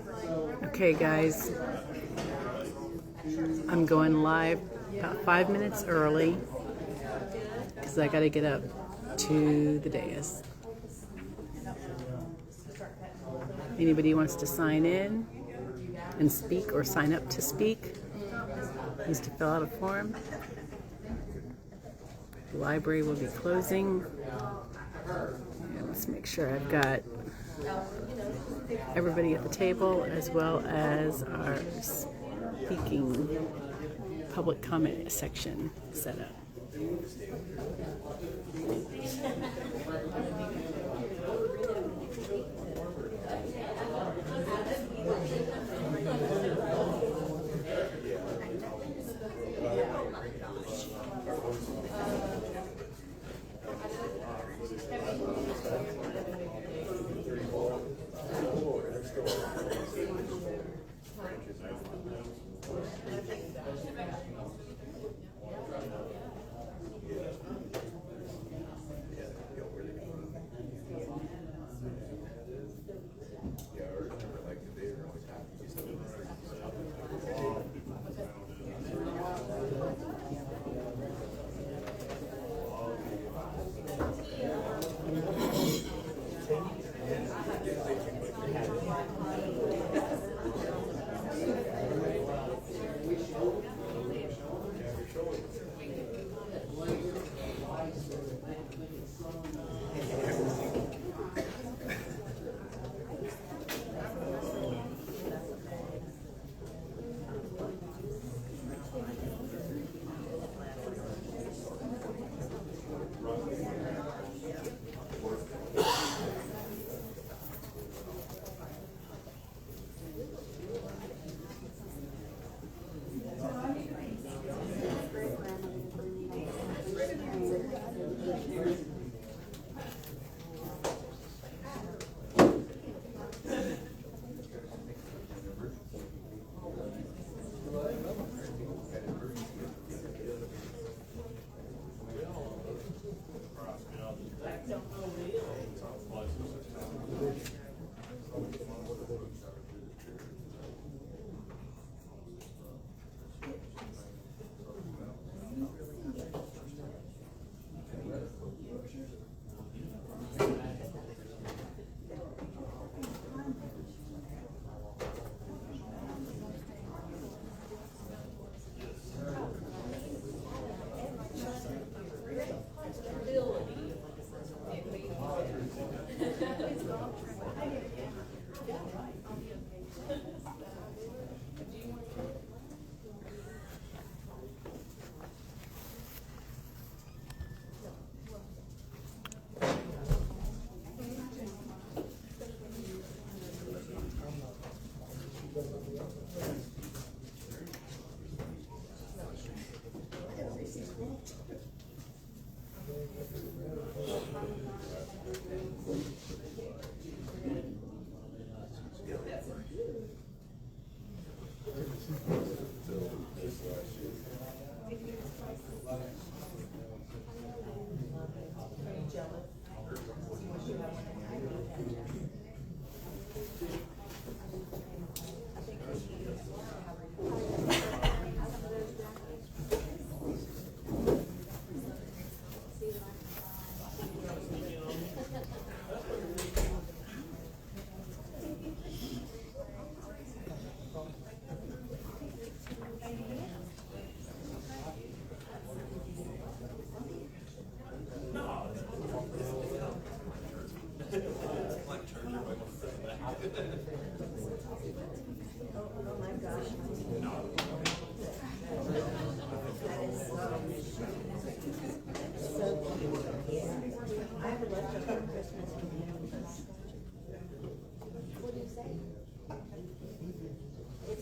Okay, guys, I'm going live about 5 minutes early because I got to get up to the dais. Anybody wants to sign in and speak or sign up to speak needs to fill out a form. The library will be closing. And let's make sure I've got everybody at the table as well as our speaking public comment section set up.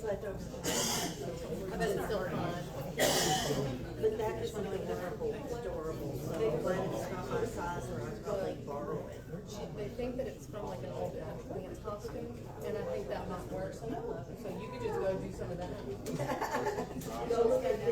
I bet it's still fun. But that is one of the adorable. So I'm glad it's not my size or I'd probably borrow it. They think that it's from like an old dance costume, and I think that might work. So you could just go do some of that. Go look at the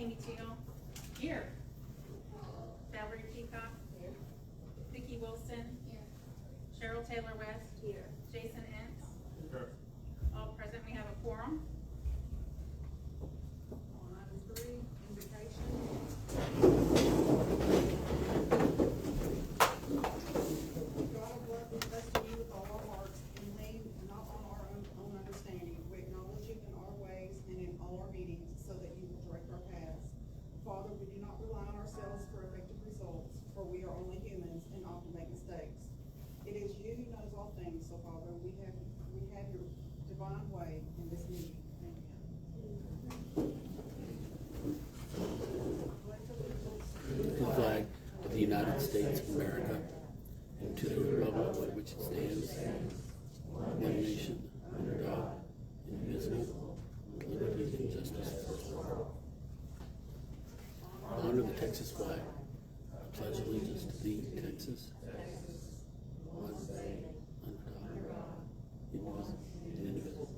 Amy Teal. Here. Valerie Peacock. Here. Vicki Wilson. Here. Cheryl Taylor West. Here. Jason Entz. Here. All present. We have a quorum. On item 3, invocation. God of love, we trust in you with all our hearts and lean not on our own understanding. We acknowledge you in our ways and in all our meetings so that you will direct our paths. Father, we do not rely on ourselves for effective results, for we are only humans and often make mistakes. It is you who knows all things, so Father, we have your divine way in this meeting. The flag of the United States of America and to the republic for which it stands, one nation, under God, indivisible, with liberty and justice for all. Honor the Texas flag. I pledge allegiance to thee, Texas, one under God, indivisible.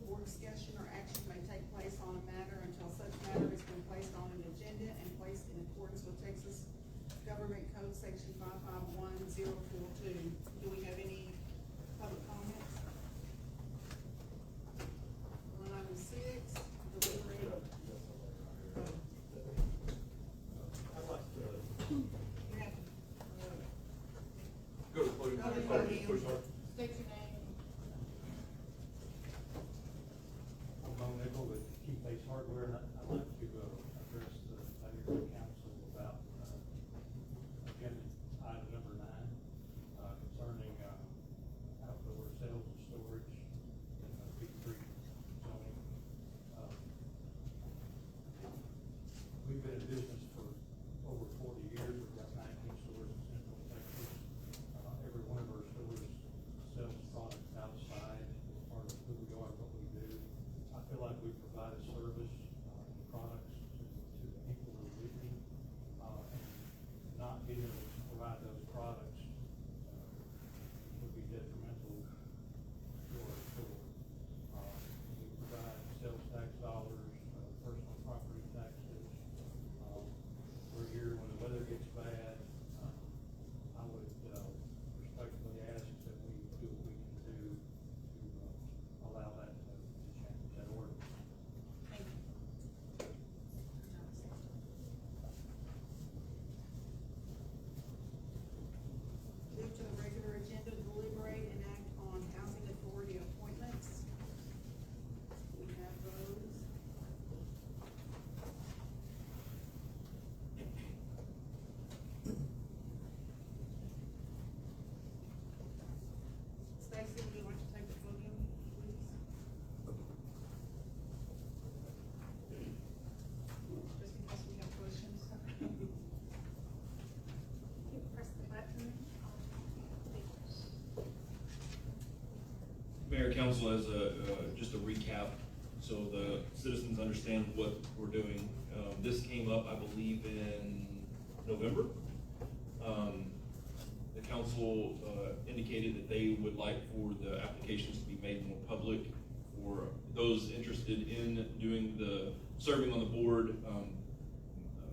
Board discussion or action may take place on a matter until such matter has been placed on an agenda and placed in accordance with Texas Government Code Section 551042. Do we have any public comments? On item 6, delivery. I'd like to You have, go to the podium. Go to the podium. Please, sir. State your name. Nickel with Key Face Hardware, and I'd like to address the mayor and council about agenda item number 9 concerning outdoor sales and storage in B3 zoning. We've been in business for over 40 years. We've got 19 stores in Central Texas. Every one of our stores sells products outside as part of who we are and what we do. I feel like we provide a service, products to the people who are living, and not being able to provide those products would be detrimental to our store. We provide sales tax dollars, personal property taxes. We're here when the weather gets bad. I would respectfully ask that we do what we can do to allow that to change that order. Thank you. Move to the regular agenda, deliberate and act on housing authority appointments. We have those. Stacy, would you like to take the podium, please? Just in case we have questions. Press the button. Mayor, Council, as just a recap, so the citizens understand what we're doing. This came up, I believe, in November. The council indicated that they would like for the applications to be made more public for those interested in doing serving on the board.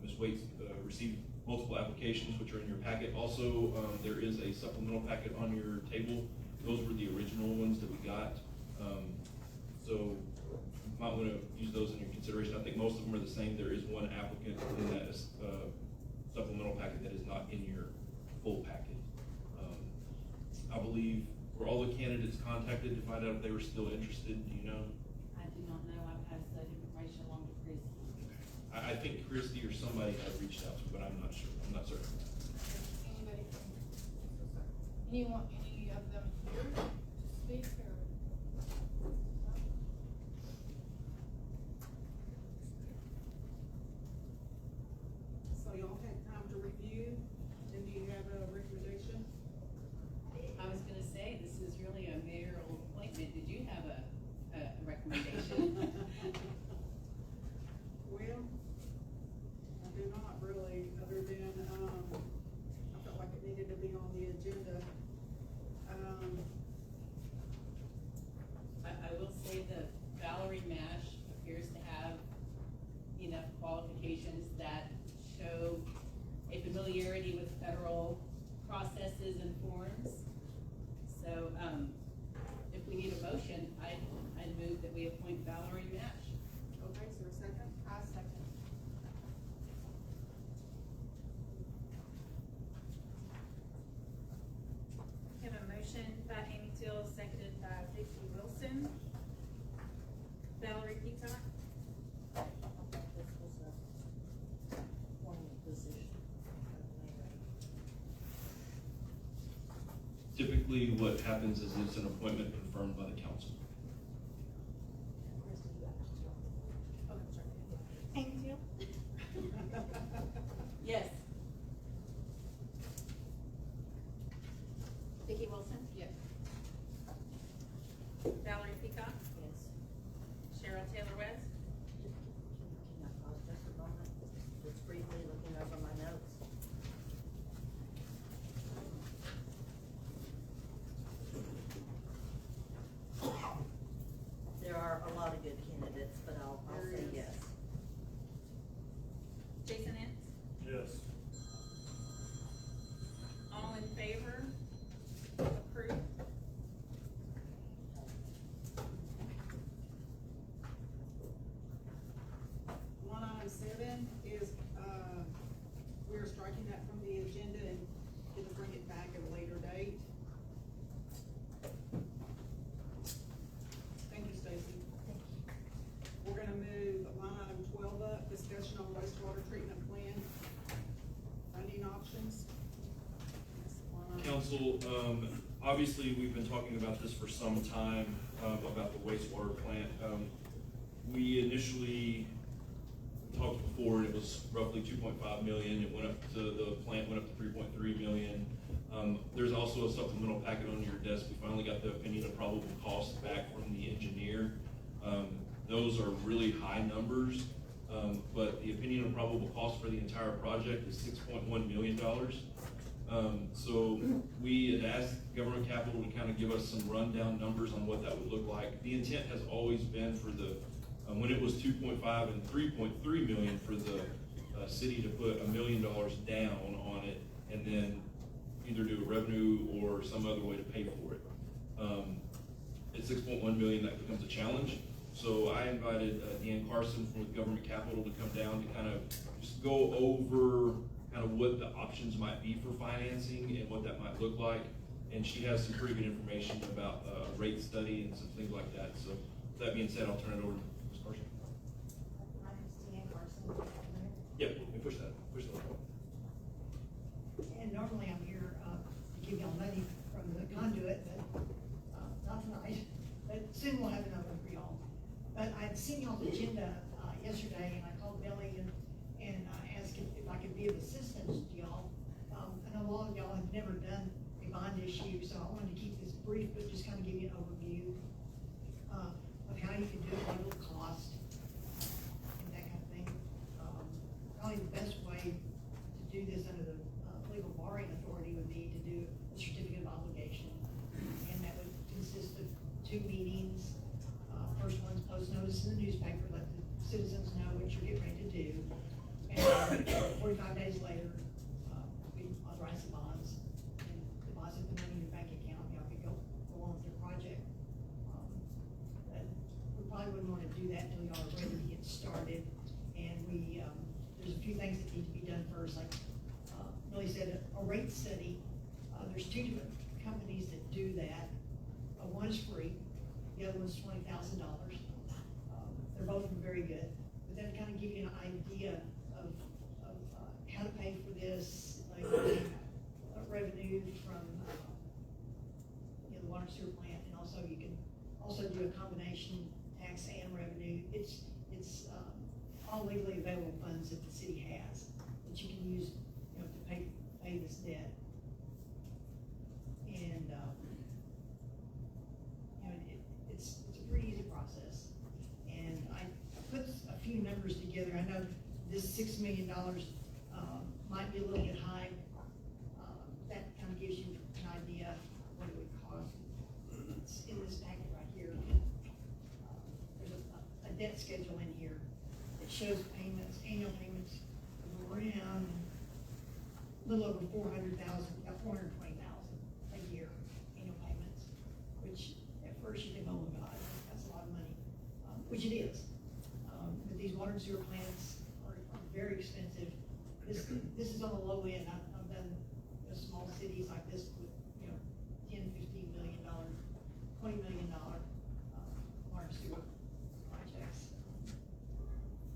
Ms. Waits received multiple applications, which are in your packet. Also, there is a supplemental packet on your table. Those were the original ones that we got. So you might want to use those in your consideration. I think most of them are the same. There is one applicant in that supplemental packet that is not in your full packet. I believe, were all the candidates contacted to find out if they were still interested? Do you know? I do not know. I passed that information along to Chris. I think Christy or somebody had reached out to, but I'm not sure. I'm not certain. Anybody? Anyone, any of them here to speak or? So y'all had time to review, and do you have a recommendation? familiarity with federal processes and forms. So, if we need a motion, I'd move that we appoint Valerie Match. Okay, is there a second? I second. We have a motion by Amy Till, seconded by Vicki Wilson. Valerie Peacock, This was a formal position of the mayor. Typically, what happens is it's an appointment confirmed by the council. Christie, you have to tell. oh, I'm sorry. Amy Till, Yes. Vicki Wilson, Yes. Valerie Peacock, Yes. Cheryl Taylor West, Can I pause just a moment? Just briefly looking over my notes. There are a lot of good candidates, but I'll There say is. yes. Jason Ince, Yes. all in favor? Approved. Line item 7 is, we're striking that from the agenda and gonna bring it back at a later date. Thank you, Stacy. We're gonna move line item 12 up, discussion on wastewater treatment plan, funding options. That's line item- Council, obviously, we've been talking about this for some time, about the wastewater plant. We initially talked before, and it was roughly 2.5 million. It went up to, the plant went up to 3.3 million. There's also a supplemental packet on your desk. We finally got the opinion of probable cost back from the engineer. Those are really high numbers, but the opinion of probable cost for the entire project is $6.1 million. So we had asked Government Capital to kind of give us some rundown numbers on what that would look like. The intent has always been for the, when it was 2.5 and 3.3 million, for the city to put $1 million down on it and then either do a revenue or some other way to pay for it. At 6.1 million, that becomes a challenge. So I invited Deanne Carson from Government Capital to come down to kind of just go over kind of what the options might be for financing and what that might look like. And she has some pretty good information about rate study and some things like that. So with that being said, I'll turn it over to Ms. Carson. My name's Deanne Carson. Yeah, let me push that button. And normally I'm here to give y'all money from the conduit, but not tonight. But soon we'll have another for y'all. But I'd seen y'all's agenda yesterday, and I called Billy and asked if I could be of assistance to y'all. I know a lot of y'all have never done a bond issue, so I wanted to keep this brief, but just kind of give you an overview of how you can do it, what it'll cost, and that kind of thing. Probably the best way to do this under the legal borrowing authority would be to do a certificate of obligation. And that would consist of 2 meetings. First one's post notice in the newspaper, let the citizens know what you're getting ready to do. And 45 days later, we authorize the bonds and deposit the money in your bank account. Y'all could go on with your project. But we probably wouldn't want to do that until y'all are ready to get started. And there's a few things that need to be done first, like Billy said, a rate study. There's 2 different companies that do that. One is free, the other one's $20,000. They're both very good, but that kind of give you an idea of how to pay for this, like revenue from the water sewer plant, and also you can also do a combination tax and revenue. It's all legally available funds that the city has that you can use, to pay this debt. And it's a pretty easy process. And I put a few numbers together. I know this $6 million might be a little bit high. That kind of gives you an idea of what it would cost. It's in this packet right here. There's a debt schedule in here that shows payments, annual payments of around little over 400,000, about 420,000 a year annual payments, which at first you think, oh my God, that's a lot of money, which it is. But these water and sewer plants are very expensive. This is on the low end. I've done small cities like this with, $10, $15 million, $20 million water and sewer projects.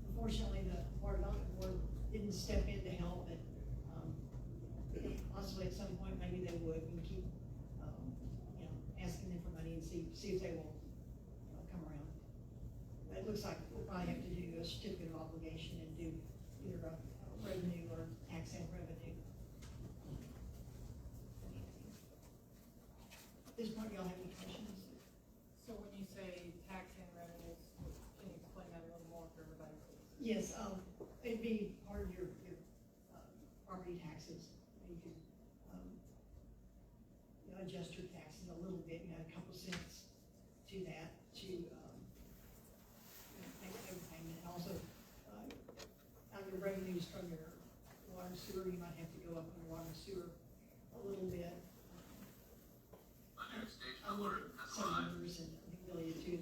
Unfortunately, the Water Development Board didn't step in to help, but possibly at some point maybe they would. We keep asking them for money and see if they will come around. But it looks like we'll probably have to do a certificate of obligation and do either a revenue or tax and revenue. At this point, y'all have any questions? So when you say tax and revenues, can you explain that a little more for everybody, please? Yes, it'd be part of your property taxes. You could, adjust your taxes a little bit, a couple cents to that, to, make every payment. And also, on your revenues from your water and sewer, you might have to go up on your water and sewer a little bit. Some numbers, and I think really too,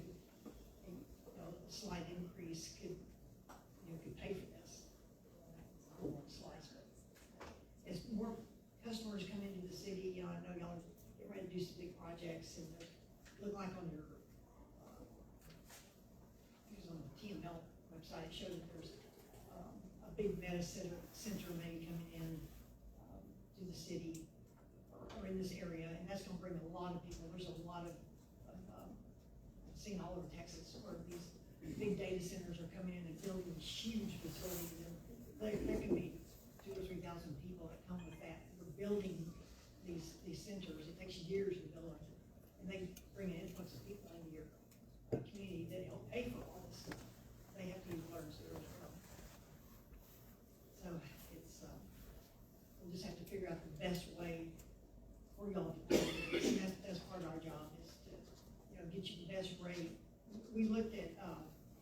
a slight increase could pay for this. It's a little more slice, but as more customers come into the city, I know y'all are getting ready to do some big projects, and look like on your, it was on the TML website, it showed that there's a big medicine center maybe coming in to the city or in this area, and that's gonna bring a lot of people. There's a lot of I've seen all over Texas where these big data centers are coming in and building huge facilities, and there can be 2,000 or 3,000 people that come with that. We're building these centers. It takes years to build them, and they bring an influx of people into your community that help pay for all this stuff. They have to use water and sewer as well. So it's we'll just have to figure out the best way for y'all to do this. And that's part of our job, is to get you the best rate. We looked at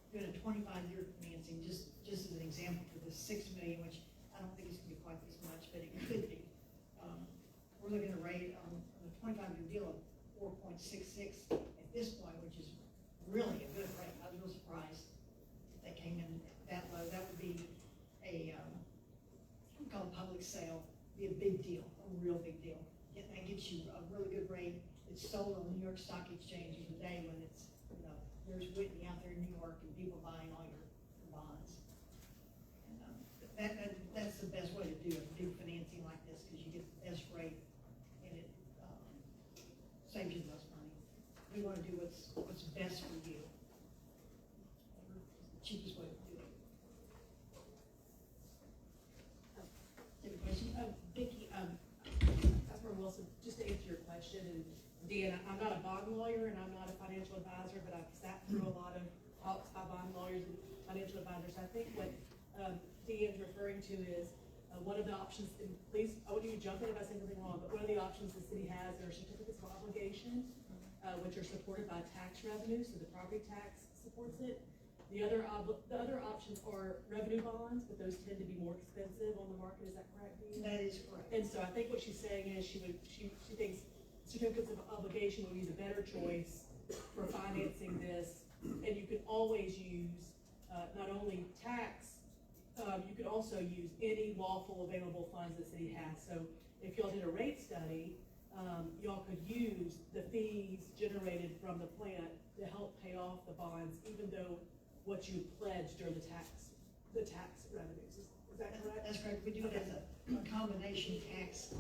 doing a 25-year financing, just as an example, for this $6 million, which I don't think it's gonna be quite this much, but it could be. We're looking at a rate on a 25-year deal of 4.66 at this point, which is really a good rate. I was real surprised if they came in that low. That would be a we call it public sale, be a big deal, a real big deal. That gets you a really good rate. It's sold on the New York Stock Exchange today when it's, there's Whitney out there in New York and people buying all your bonds. And that's the best way to do a big financing like this, because you get the best rate and it saves you the most money. We want to do what's best for you. The cheapest way to do it. Any question? Vicki, Councilmember Wilson, just to answer your question, and Dan, I'm not a bond lawyer and I'm not a financial advisor, but I've sat through a lot of talks by bond lawyers and financial advisors. I think what Dan's referring to is one of the options, and please, I want you to jump in if I say something wrong, but one of the options the city has are certificates of obligation, which are supported by tax revenue, so the property tax supports it. The other options are revenue bonds, but those tend to be more expensive on the market. Is that correct, Dean? That is correct. And so I think what she's saying is she thinks certificates of obligation would be the better choice for financing this. And you could always use not only tax, you could also use any lawful available funds the city has. So if y'all did a rate study, y'all could use the fees generated from the plant to help pay off the bonds, even though what you pledged during the tax revenues. Is that correct? That's correct. We do it as a combination tax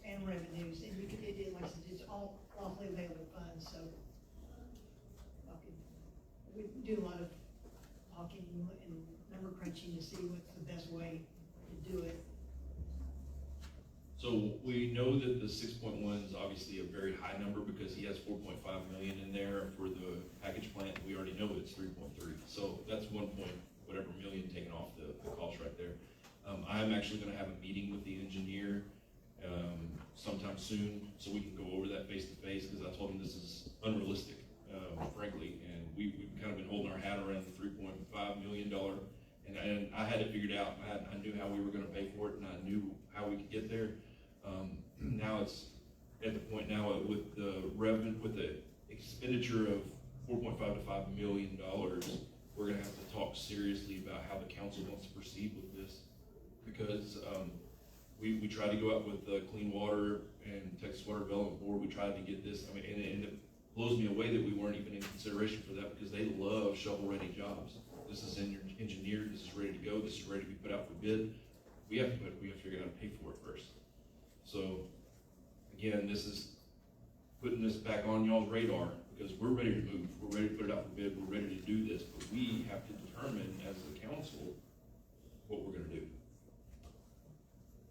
and revenues, and you can, like I said, it's all lawfully available funds, so we do a lot of talking and number crunching to see what's the best way to do it. So we know that the 6.1 is obviously a very high number because he has 4.5 million in there for the package plant. We already know it's 3.3. So that's 1 point whatever million taken off the cost right there. I'm actually gonna have a meeting with the engineer sometime soon so we can go over that face to face, because I told him this is unrealistic, frankly, and we've kind of been holding our hat around the $3.5 million, and I had it figured out. I knew how we were gonna pay for it, and I knew how we could get there. right now with the revenue, with the expenditure of $4.5 to $5 million, we're gonna have to talk seriously about how the council wants to proceed with this. Because we tried to go out with the Clean Water and Texas Water Development Board. We tried to get this, I mean, and it blows me away that we weren't even in consideration for that, because they love shovel-ready jobs. This is engineered, this is ready to go, this is ready to be put out for bid. We have to figure out how to pay for it first. So, again, this is putting this back on y'all's radar, because we're ready to move, we're ready to put it out for bid, we're ready to do this, but we have to determine as a council what we're gonna do.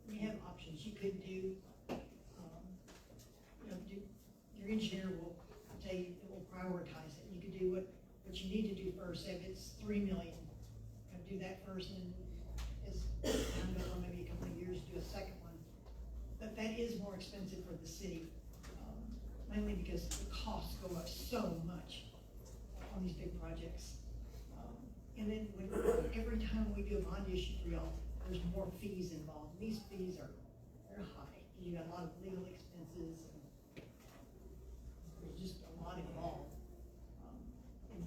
You have options, you could do, your engineer will tell you, it will prioritize it, you could do what you need to do first. If it's $3 million, do that first, and as time goes on, maybe a couple of years, do a second one. But that is more expensive for the city, mainly because the costs go up so much on these big projects. And then every time we do a bond issue for y'all, there's more fees involved. These fees they're high. You got a lot of legal expenses, and there's just a lot involved.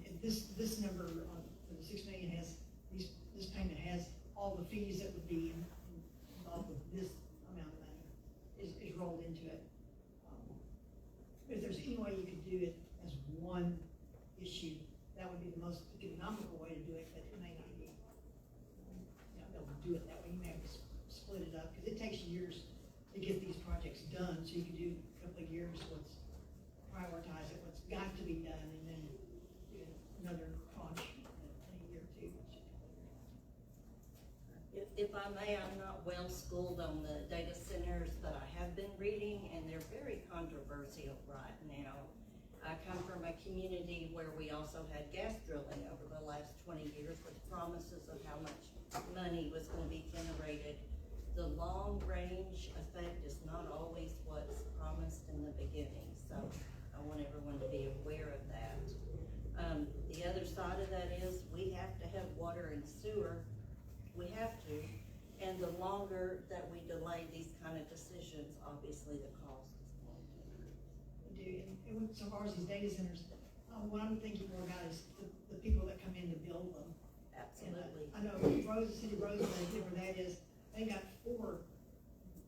And this number for the $6 million has this payment has all the fees that would be involved with this amount of money is rolled into it. If there's any way you could do it as one issue, that would be the most economical way to do it, but it may not be. They'll do it that way. You may have to split it up, because it takes years to get these projects done, so you can do a couple of years, let's prioritize it, what's got to be done, and then do another tranche in a year or two. If I may, I'm not well schooled on the data centers, but I have been reading, and they're very controversial right now. I come from a community where we also had gas drilling over the last 20 years with promises of how much money was going to be generated. The long range effect is not always what's promised in the beginning, so I want everyone to be aware of that. The other side of that is we have to have water and sewer. We have to, and the longer that we delay these kind of decisions, obviously the cost is going to increase. We do, and so far as these data centers, what I'm thinking more about is the people that come in to build them. Absolutely. And I know City of Roseland, where that is, they got 4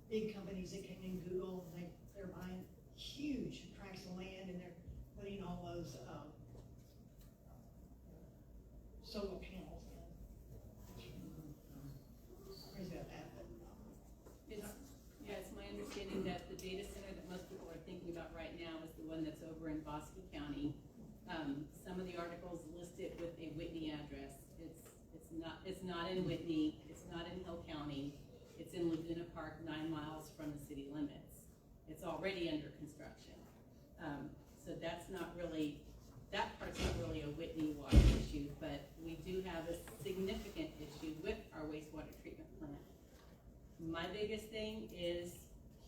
big companies that came in, Google, and they're buying huge tracts of land, and they're putting all those solar panels in. Crazy about that, but It's my understanding that the data center that most people are thinking about right now is the one that's over in Bosque County. Some of the articles list it with a Whitney address. It's not in Whitney, it's not in Hill County, it's in Laguna Park, 9 miles from the city limits. It's already under construction. So that's not really, that part's not really a Whitney water issue, but we do have a significant issue with our wastewater treatment plant. My biggest thing is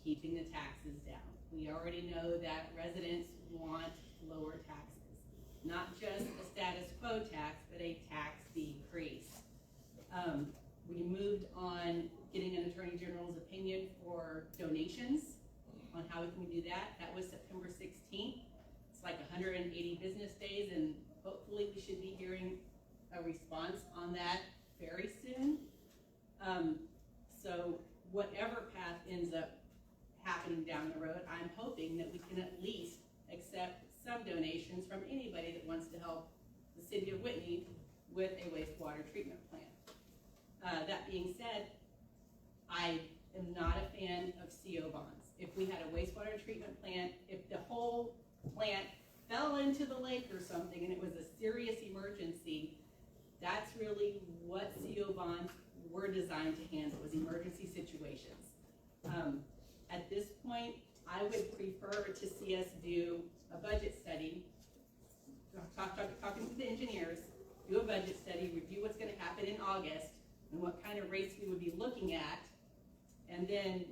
keeping the taxes down. We already know that residents want lower taxes, not just a status quo tax, but a tax decrease. We moved on getting an Attorney General's opinion for donations on how we can do that. That was September 16th. It's like 180 business days, and hopefully we should be hearing a response on that very soon. So whatever path ends up happening down the road, I'm hoping that we can at least accept some donations from anybody that wants to help the City of Whitney with a wastewater treatment plant. That being said, I am not a fan of CO bonds. If we had a wastewater treatment plant, if the whole plant fell into the lake or something and it was a serious emergency, that's really what CO bonds were designed to handle, was emergency situations. At this point, I would prefer to see us do a budget study, talking to the engineers, do a budget study, review what's going to happen in August and what kind of rates we would be looking at, and then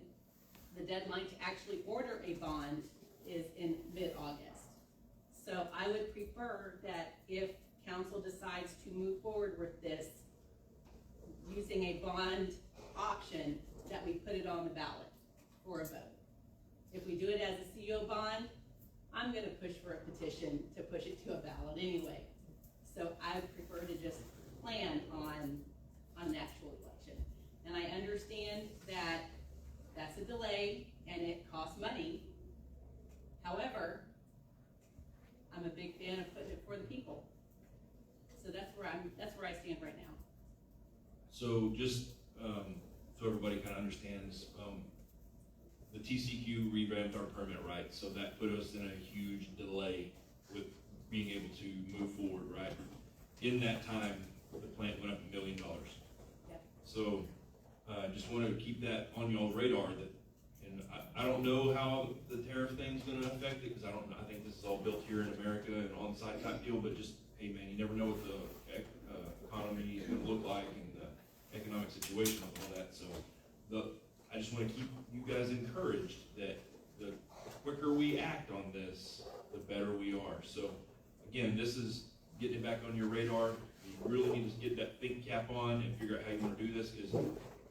the deadline to actually order a bond is in mid-August. So I would prefer that if council decides to move forward with this, using a bond option, that we put it on the ballot for a vote. If we do it as a CO bond, I'm gonna push for a petition to push it to a ballot anyway. So I prefer to just plan on an actual election. And I understand that that's a delay and it costs money. Everhowever, I'm a big fan of putting it for the people. So that's where I stand right now. So just, so everybody kind of understands, the TCQ revamped our permit right, so that put us in a huge delay with being able to move forward, right? In that time, the plant went up $1 million. Yep. So, just want to keep that on y'all's radar that, and I don't know how the tariff thing's gonna affect it, because I don't know, I think this is all built here in America and on-site type deal, but just, hey man, you never know what the economy is gonna look like and the economic situation of all that, so I just want to keep you guys encouraged that the quicker we act on this, the better we are. So again, this is getting it back on your radar. You really need to get that think cap on and figure out how you want to do this, because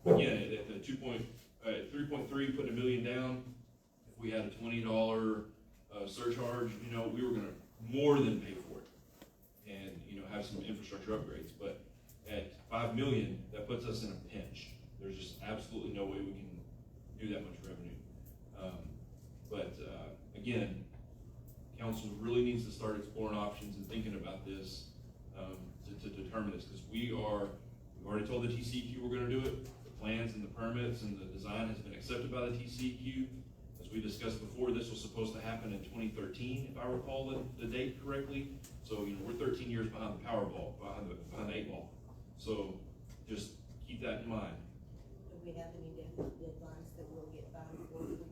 again, at the 3.3, putting $1 million down, if we had a $20 surcharge, you know, we were going to more than pay for it and, you know, have some infrastructure upgrades. But at $5 million, that puts us in a pinch. There's just absolutely no way we can do that much revenue. Again, council really needs to start exploring options and thinking about this to determine this, because we've already told the TCEQ we're going to do it. The plans and the permits and the design has been accepted by the TCEQ. As we discussed before, this was supposed to happen in 2013, if I recall the date correctly. So, you know, we're 13 years behind the Powerball, behind the 8 ball. So just keep that in mind. Do we have any deadlines that we'll get by before we don't?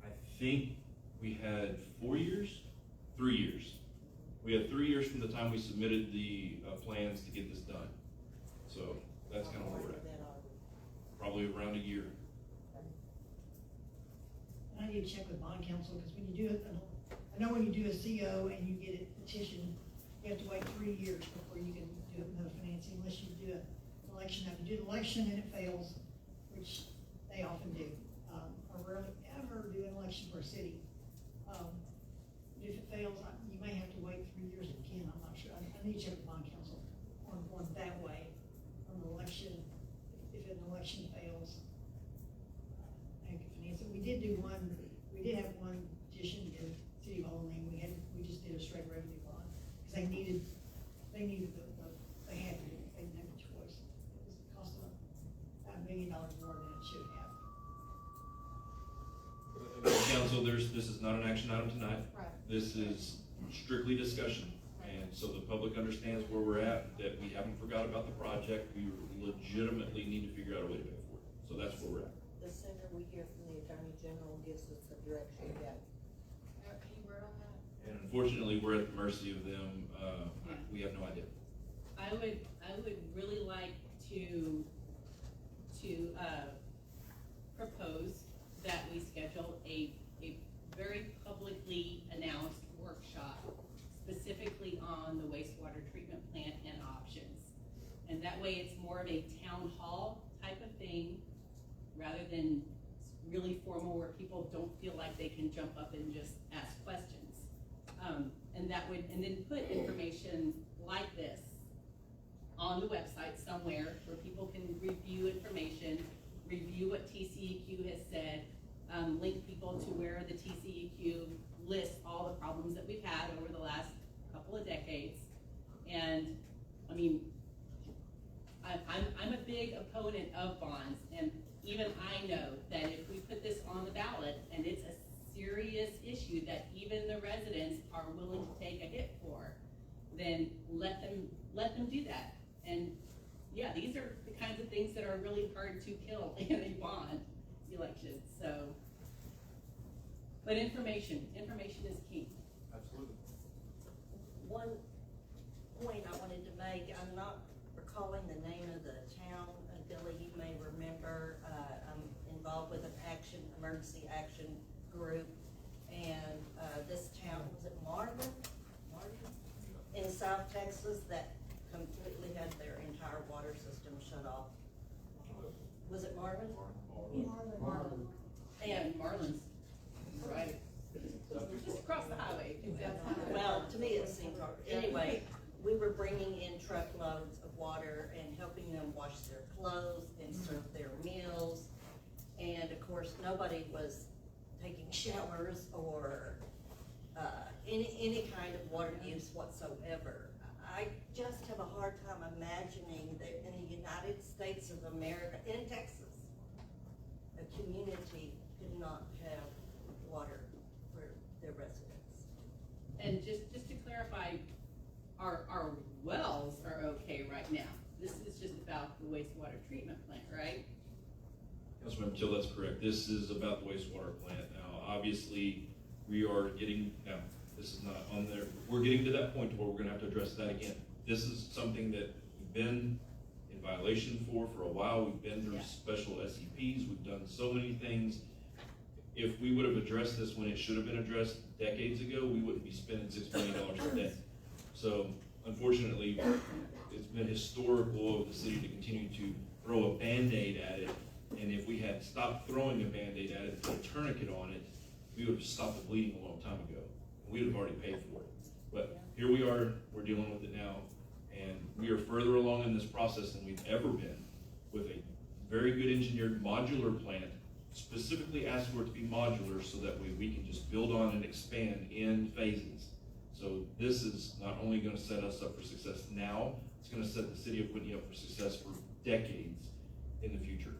I think we had 4 years, 3 years. We had 3 years from the time we submitted the plans to get this done. So that's kind of where we're at. Probably around a year. I need to check with bond counsel, because when you do it, I know when you do a CO and you get it petitioned, you have to wait 3 years before you can do another financing, unless you do an election. Now, if you do an election and it fails, which they often do, or rarely ever do an election for a city. If it fails, you may have to wait 3 years again, I'm not sure. I need to check with bond counsel on that way, on the election. If an election fails, I can finance it. We did have one petition in City of Whitney. We just did a straight revenue bond, because they needed they had to do it. They didn't have a choice. It cost them $1 million more than it should have. Council, this is not an action item tonight. Right. This is strictly discussion. And so the public understands where we're at, that we haven't forgot about the project. We legitimately need to figure out a way to pay for it. So that's where we're at. The sooner we hear from the Attorney General gives us the direction to go. Any word on that? And unfortunately, we're at the mercy of them. We have no idea. I would really like to propose that we schedule a very publicly announced workshop specifically on the wastewater treatment plant and options. And that way it's more of a town hall type of thing rather than really formal, where people don't feel like they can jump up and just ask questions. And then put information like this on the website somewhere where people can review information, review what TCEQ has said, link people to where the TCEQ lists all the problems that we've had over the last couple of decades. And I mean, I'm a big opponent of bonds, and even I know that if we put this on the ballot and it's a serious issue that even the residents are willing to take a hit for, then let them do that. And yeah, these are the kinds of things that are really hard to kill in a bond election. So, but information is key. Absolutely. One point I wanted to make, I'm not recalling the name of the town. Billy, you may remember, I'm involved with an emergency action group, and this town, was it Marvin? In South Texas, that completely had their entire water system shut off. Was it Marvin? Marvin. was taking showers or any kind of water use whatsoever. I just have a hard time imagining that in the United States of America, in Texas, a community could not have water for their residents. And just to clarify, our wells are okay right now. This is just about the wastewater treatment plant, right? Councilmember Till, that's correct. This is about the wastewater plant. Now, obviously, we are getting, now, this is not on there, we're getting to that point where we're gonna have to address that again. This is something that we've been in violation for a while. We've been through special SCPs. We've done so many things. If we would have addressed this when it should have been addressed decades ago, we wouldn't be spending $6 million today. So, unfortunately, it's been historical of the city to continue to throw a Band-Aid at it. And if we had stopped throwing a Band-Aid at it, put a tourniquet on it, we would have stopped the bleeding a long time ago. We would have already paid for it. But here we are, we're dealing with it now, and we are further along in this process than we've ever been, with a very good engineered modular plant, specifically asked for it to be modular so that way we can just build on and expand in phases. So this is not only gonna set us up for success now, it's gonna set the city of Whitney up for success for decades in the future.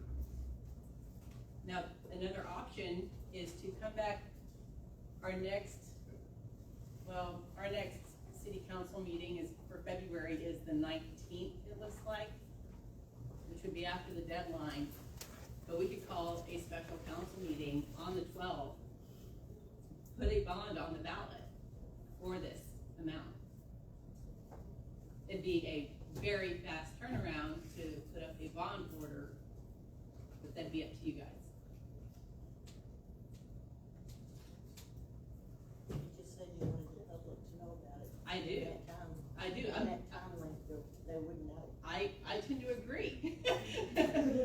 Now, another option is to come back, our next city council meeting is for February is the 19th, it looks like, which would be after the deadline. But we could call a special council meeting on the 12th, put a bond on the ballot for this amount. It'd be a very fast turnaround to put up a bond order, but that'd be up to you guys. You just said you wanted the public to know about it. I do. I do. In that time length, they wouldn't know. I tend to agree.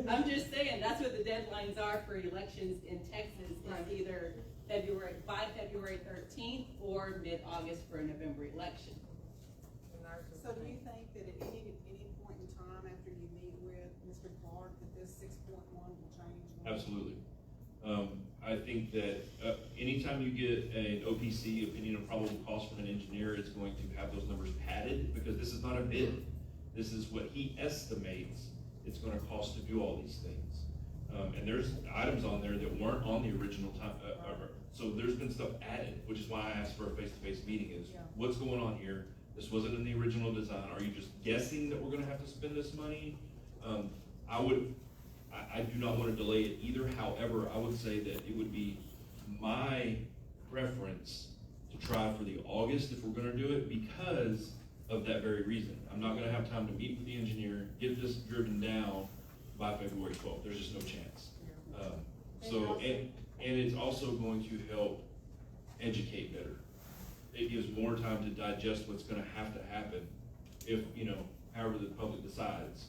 I'm just saying, that's what the deadlines are for elections in Texas, is either by February 13th or mid-August for a November election. So do you think that at any point in time after you meet with Mr. Clark, that this 6.1 will change? Absolutely. I think that anytime you get an OPC, opinion of probable cost from an engineer, it's going to have those numbers padded, because this is not a bid. This is what he estimates it's gonna cost to do all these things. And there's items on there that weren't on the original time, so there's been stuff added, which is why I asked for a face-to-face meeting is, what's going on here? This wasn't in the original design. Are you just guessing that we're gonna have to spend this money? I do not want to delay it either. However, I would say that it would be my preference to try for the August if we're going to do it, because of that very reason. I'm not going to have time to meet with the engineer, get this driven down by February 12th. There's just no chance. And it's also going to help educate better. It gives more time to digest what's going to happen if, however the public decides.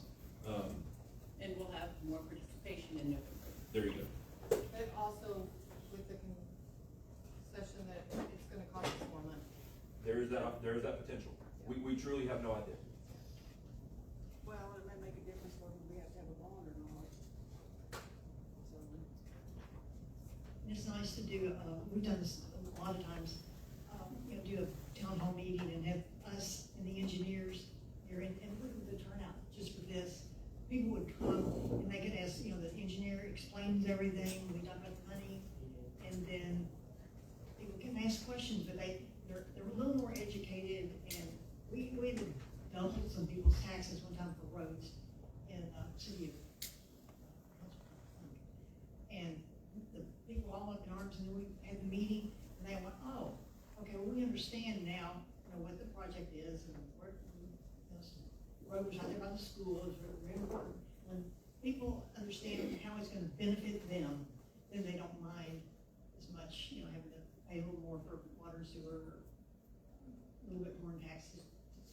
And we'll have more participation in November. There you go. And also with the concession that it's gonna cost us more money. There is that potential. We truly have no idea. Well, it may make a difference whether we have to have a bond or not. So, It's nice to do, we've done this a lot of times, do a town hall meeting and have us and the engineers here, and look at the turnout just for this. People would come and they could ask, the engineer explains everything, we talk about the money, and then people can ask questions, but they're a little more educated, and we had doubled some people's taxes one time for roads in City of and the people all up in arms, and then we had the meeting, and they went, oh, okay, well, we understand now, what the project is, and where, roads out there by the school is very important. When people understand how it's gonna benefit them, then they don't mind as much, having to pay a little more for water and sewer, or a little bit more in taxes,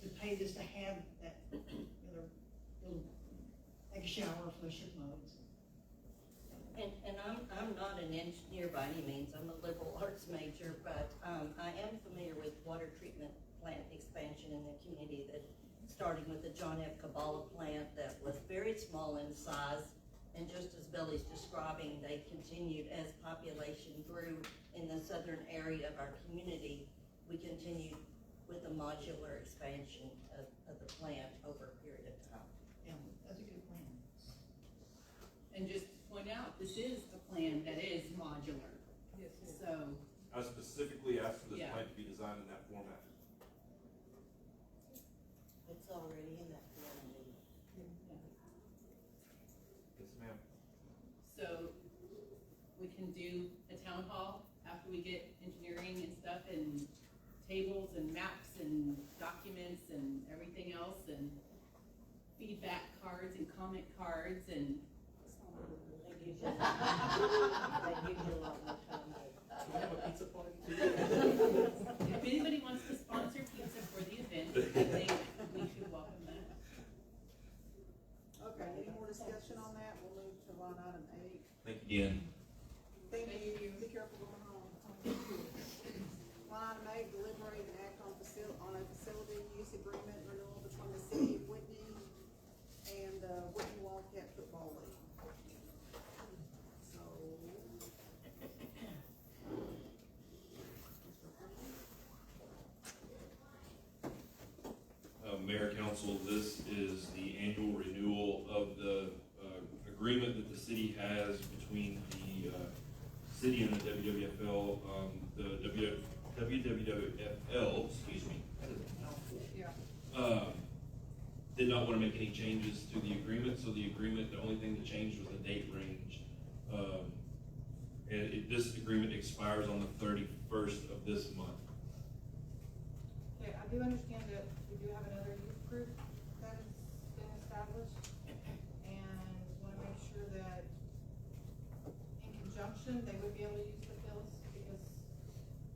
to pay just to have that, little, take a shower, flush your clothes. And I'm not an engineer by any means, I'm a liberal arts major, but I am familiar with water treatment plant expansion in the community, that starting with the John F. Kabbalah plant that was very small in size And just as Billy's describing, they continued as population grew in the southern area of our community. We continued with a modular expansion of the plant over a period of time. Yeah, that's a good plan. And just to point out, this is a plan that is modular. Yes, it is. So, I specifically asked for this Yeah. plan to be designed in that format. It's already in that format. Yes, ma'am. so we can do a town hall after we get engineering and stuff and tables and maps and documents and everything else and feedback cards and comment cards and They give you a lot more time. Do we have a pizza party? if anybody wants to sponsor pizza for the event, I think we should welcome that. Okay, any more discussion on that? We'll move to line item 8. Thank you, Dan. Thank you, be careful going home. Line item 8, deliberate and act on a facility use agreement renewal between the City of Whitney and the Whitney Wildcat Football League. So. Mayor, Council, this is the annual renewal of the agreement that the city has between the city and the WWFL. The WWFL, excuse me, that is a mouthful. Yeah. Did not want to make any changes to the agreement, so the agreement, the only thing that changed was the date range. This agreement expires on the 31st of this month. Okay, I do understand that we do have another youth group that has been established, and wanna make sure that in conjunction, they would be able to use the fields, because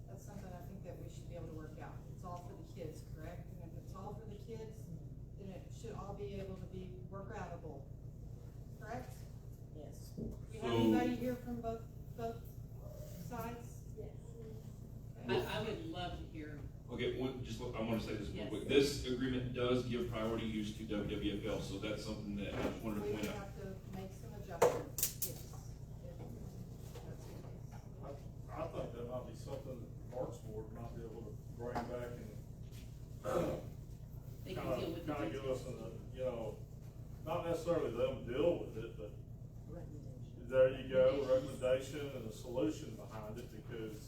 that's something I think that we should be able to work out. It's all for the kids, correct? And if it's all for the kids, then it should all be able to be work-outable, correct? Yes. Do we have So- anybody here from both sides? Yes. I would love to hear. Okay, I want to say this real Yes. quick. This agreement does give priority use to WWFL, so that's something that I just wanted to We point would out. have to make some adjustments, yes. If that's the case. I think that might be something that the Parks Board might be able to bring back and They can deal with the kind of give details. us not necessarily them deal with it, but there you go, recommendation and a solution behind it, because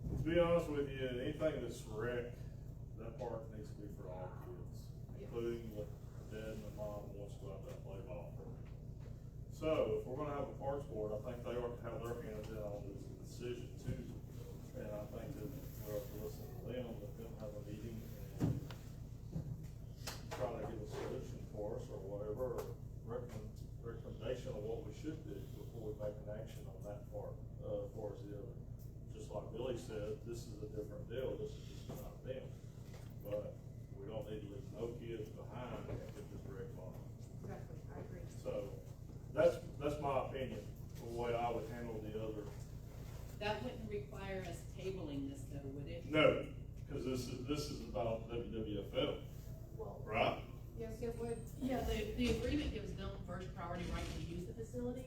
to be honest with you, anything that's rec, that park needs to be for all kids, including the dad and the mom who wants to go out there and play ball. So, if we're gonna have a Parks Board, I think they ought to have their hands in on this decision too. And I think that we'll have to listen to them, let them have a meeting and try to get a solution for us or whatever, or recommendation of what we should do before we make an action on that part, as far as the other. Just like Billy said, this is a different deal, this is just not them. But we don't need to leave no kids behind with this rec model. Exactly, I agree. So, that's my opinion, the way I would handle the other. That wouldn't require us tabling this though, would it? No, cause this is about WWFL, right? Yes, it would. Yeah, the agreement gives them first priority right to use the facilities.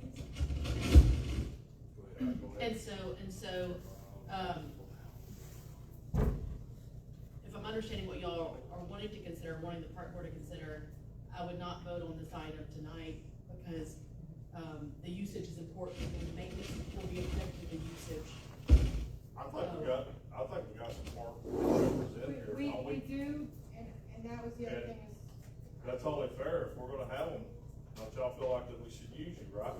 Go ahead. And so, if I'm understanding what y'all are wanting to consider, wanting the park board to consider, I would not vote on this item tonight, because, the usage is important, and maintenance will be affecting the usage. I think we got some park members in here, don't We we? do, and that was the other thing is, That's only fair, if we're gonna have them, don't y'all feel like that we should use you, right?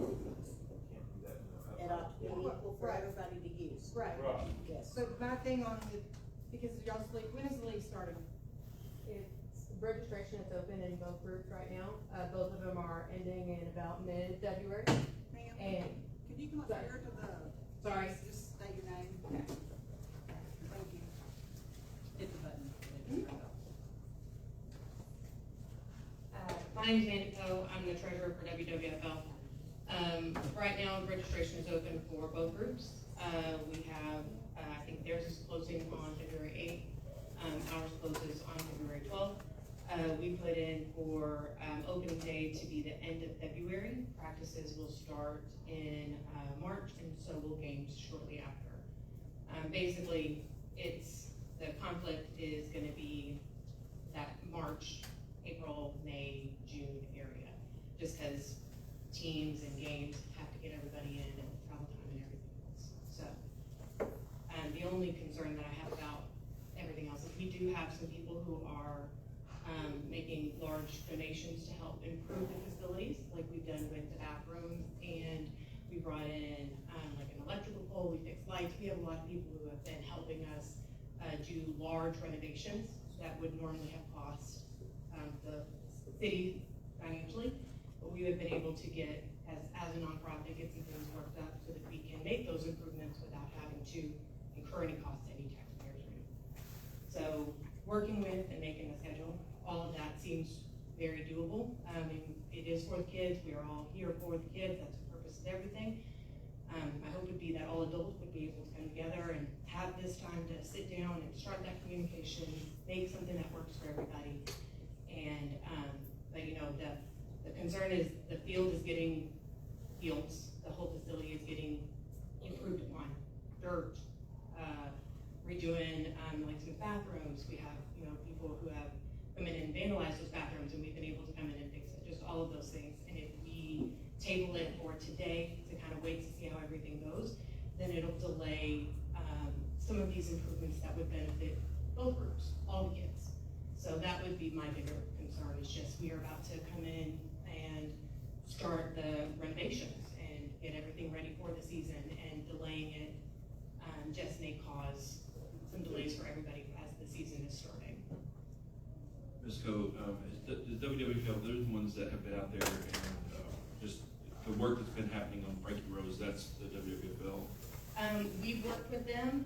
It ought to be equal for Right. everybody to use. right. Right. Yes. So my thing on the, because y'all's league, when is the league starting? It's registration is open in both groups right now. Both of them are ending in about mid-February. Ma'am, And, could you come up Sorry. here to the? Sorry. Just state your name. Okay. Thank you. Hit the button. My name's Andy Poe. I'm the treasurer for WWFL. Right now, registration is open for both groups. We have, I think theirs is closing on February 8th. Ours closes on February 12th. We put in for opening day to be the end of February. Practices will start in March, and so will games shortly after. Basically, the conflict is going to be that March, April, May, June area, just because teams and games have to get everybody in and travel time and everything else. So the only concern that I have about everything else is we do have some people who are making large donations to help improve the facilities, like we've done with the bathrooms, and we brought in like an electrical pole, we fixed lights. We have a lot of people who have been helping us do large renovations that would normally have cost the city financially, but we have been able to get, as a nonprofit, get some things worked up so that we can make those improvements without having to incur any cost to any taxpayers or anything. So working with and making a schedule, all of that seems very doable. And it is for the kids. We are all here for the kids. That's the purpose of everything. My hope would be that all adults would be able to come together and have this time to sit down and start that communication, make something that works for everybody. And, but you know, the concern is the field is getting fields. The whole facility is getting improved upon. Dirt, redoing like some bathrooms. We have, you know, people who have come in and vandalized those bathrooms, and we've been able to come in and fix it. Just all of those things. And if we table it for today to kind of wait to see how everything goes, then it'll delay some of these improvements that would benefit both groups, all the kids. So that would be my bigger concern, is just we are about to come in and start the renovations and get everything ready for the season, and delaying it just may cause some delays for everybody as the season is starting. Ms. Coe, the WWFL, they're the ones that have been out there and just the work that's been happening on Frankie Rose, that's the WWFL. We've worked with them.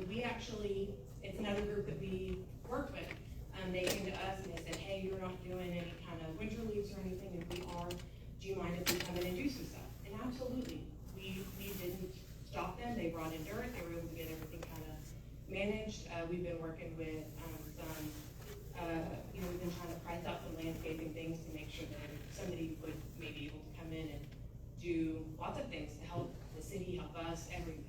We actually, it's another group that we worked with. They came to us and they said, hey, you're not doing any kind of winter leagues or anything. If we are, do you mind if we come in and do some stuff? And absolutely, we didn't stop them. They brought in dirt. They were able to get everything kind of managed. We've been working with some, you know, we've been trying to price out some landscaping things to make sure that somebody would maybe able to come in and do lots of things to help the city, help us, everything.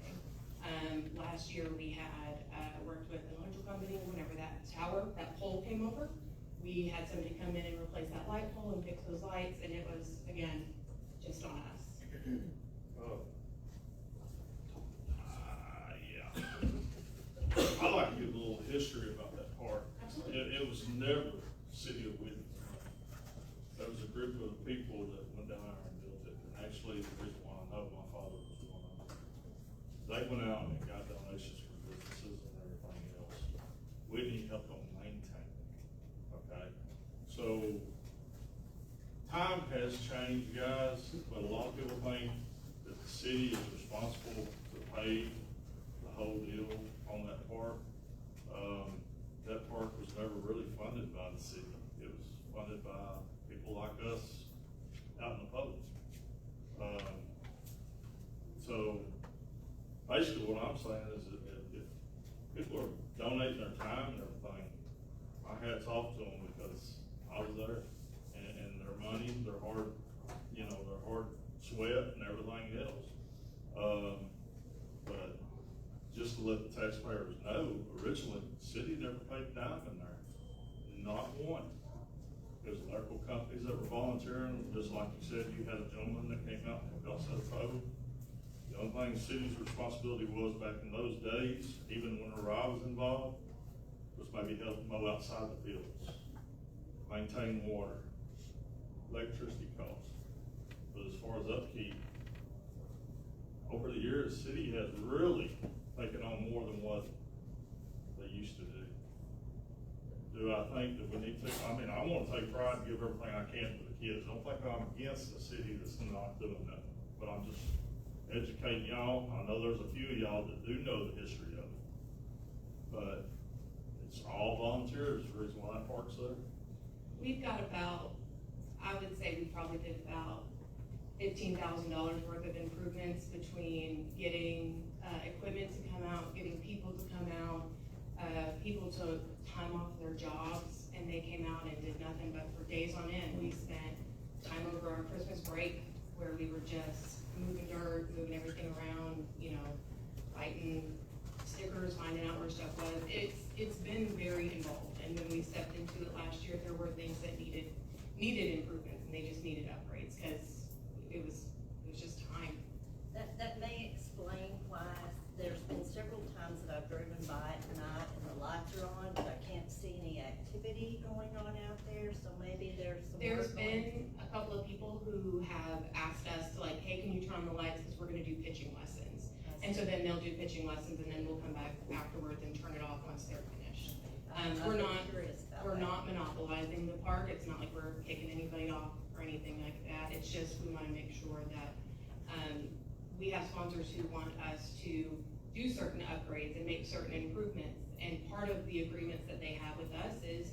Last year we had worked with an electrical company. Whenever that tower, that pole came over, we had somebody come in and replace that light pole and fix those lights, and it was, again, just on us. Yeah. I'd like to give a little history about that park. Absolutely. It was never City of Whitney. There was a group of people that went down there and built it. And actually, the reason why I know my father was one of them, they went out and got donations from businesses and everything else. Whitney helped them maintain it, okay? So, time has changed, guys, but a lot of people think that the city is responsible to pay the whole deal on that park. That park was never really funded by the city. It was funded by people like us out in the public. So basically what I'm saying is that if people are donating their time and everything, my hat's off to them, because I was there, and their money, their hard, you know, their hard sweat and everything else. But just to let the taxpayers know, originally, the city never paid a dime in there, not one. There's electrical companies that were volunteering, just like you said, you had a gentleman that came out and helped set a pole. The only thing the city's responsibility was back in those days, even whenever I was involved, was maybe help mow outside the fields, maintain water, electricity costs. But as far as upkeep, over the years, the city has really taken on more than what they used to do. Do I think that we need to? I mean, I want to take pride and give everything I can for the kids. Don't think I'm against the city that's not doing that. But I'm just educating y'all. I know there's a few of y'all that do know the history of it. But it's all volunteers, the reason why that park's there. We've got about, I would say we probably did about $15,000 worth of improvements between getting equipment to come out, getting people to come out, people to time off their jobs, and they came out and did nothing but for days on end. We spent time over our Christmas break where we were just moving dirt, moving everything around, you know, writing stickers, finding out where stuff was. It's been very involved, and when we stepped into it last year, there were things that needed improvements, and they just needed upgrades, because it was just time. That may explain why there's been several times that I've driven by at night and the lights are on, but I can't see any activity going on out there, so maybe there's some. There's been a couple of people who have asked us to, like, hey, can you turn on the lights, because we're gonna do pitching lessons. And so then they'll do pitching lessons, and then we'll come back afterwards and turn it off once they're finished. We're not monopolizing the park. It's not like we're kicking anybody off or anything like that. It's just we want to make sure that we have sponsors who want us to do certain upgrades and make certain improvements. And part of the agreements that they have with us is,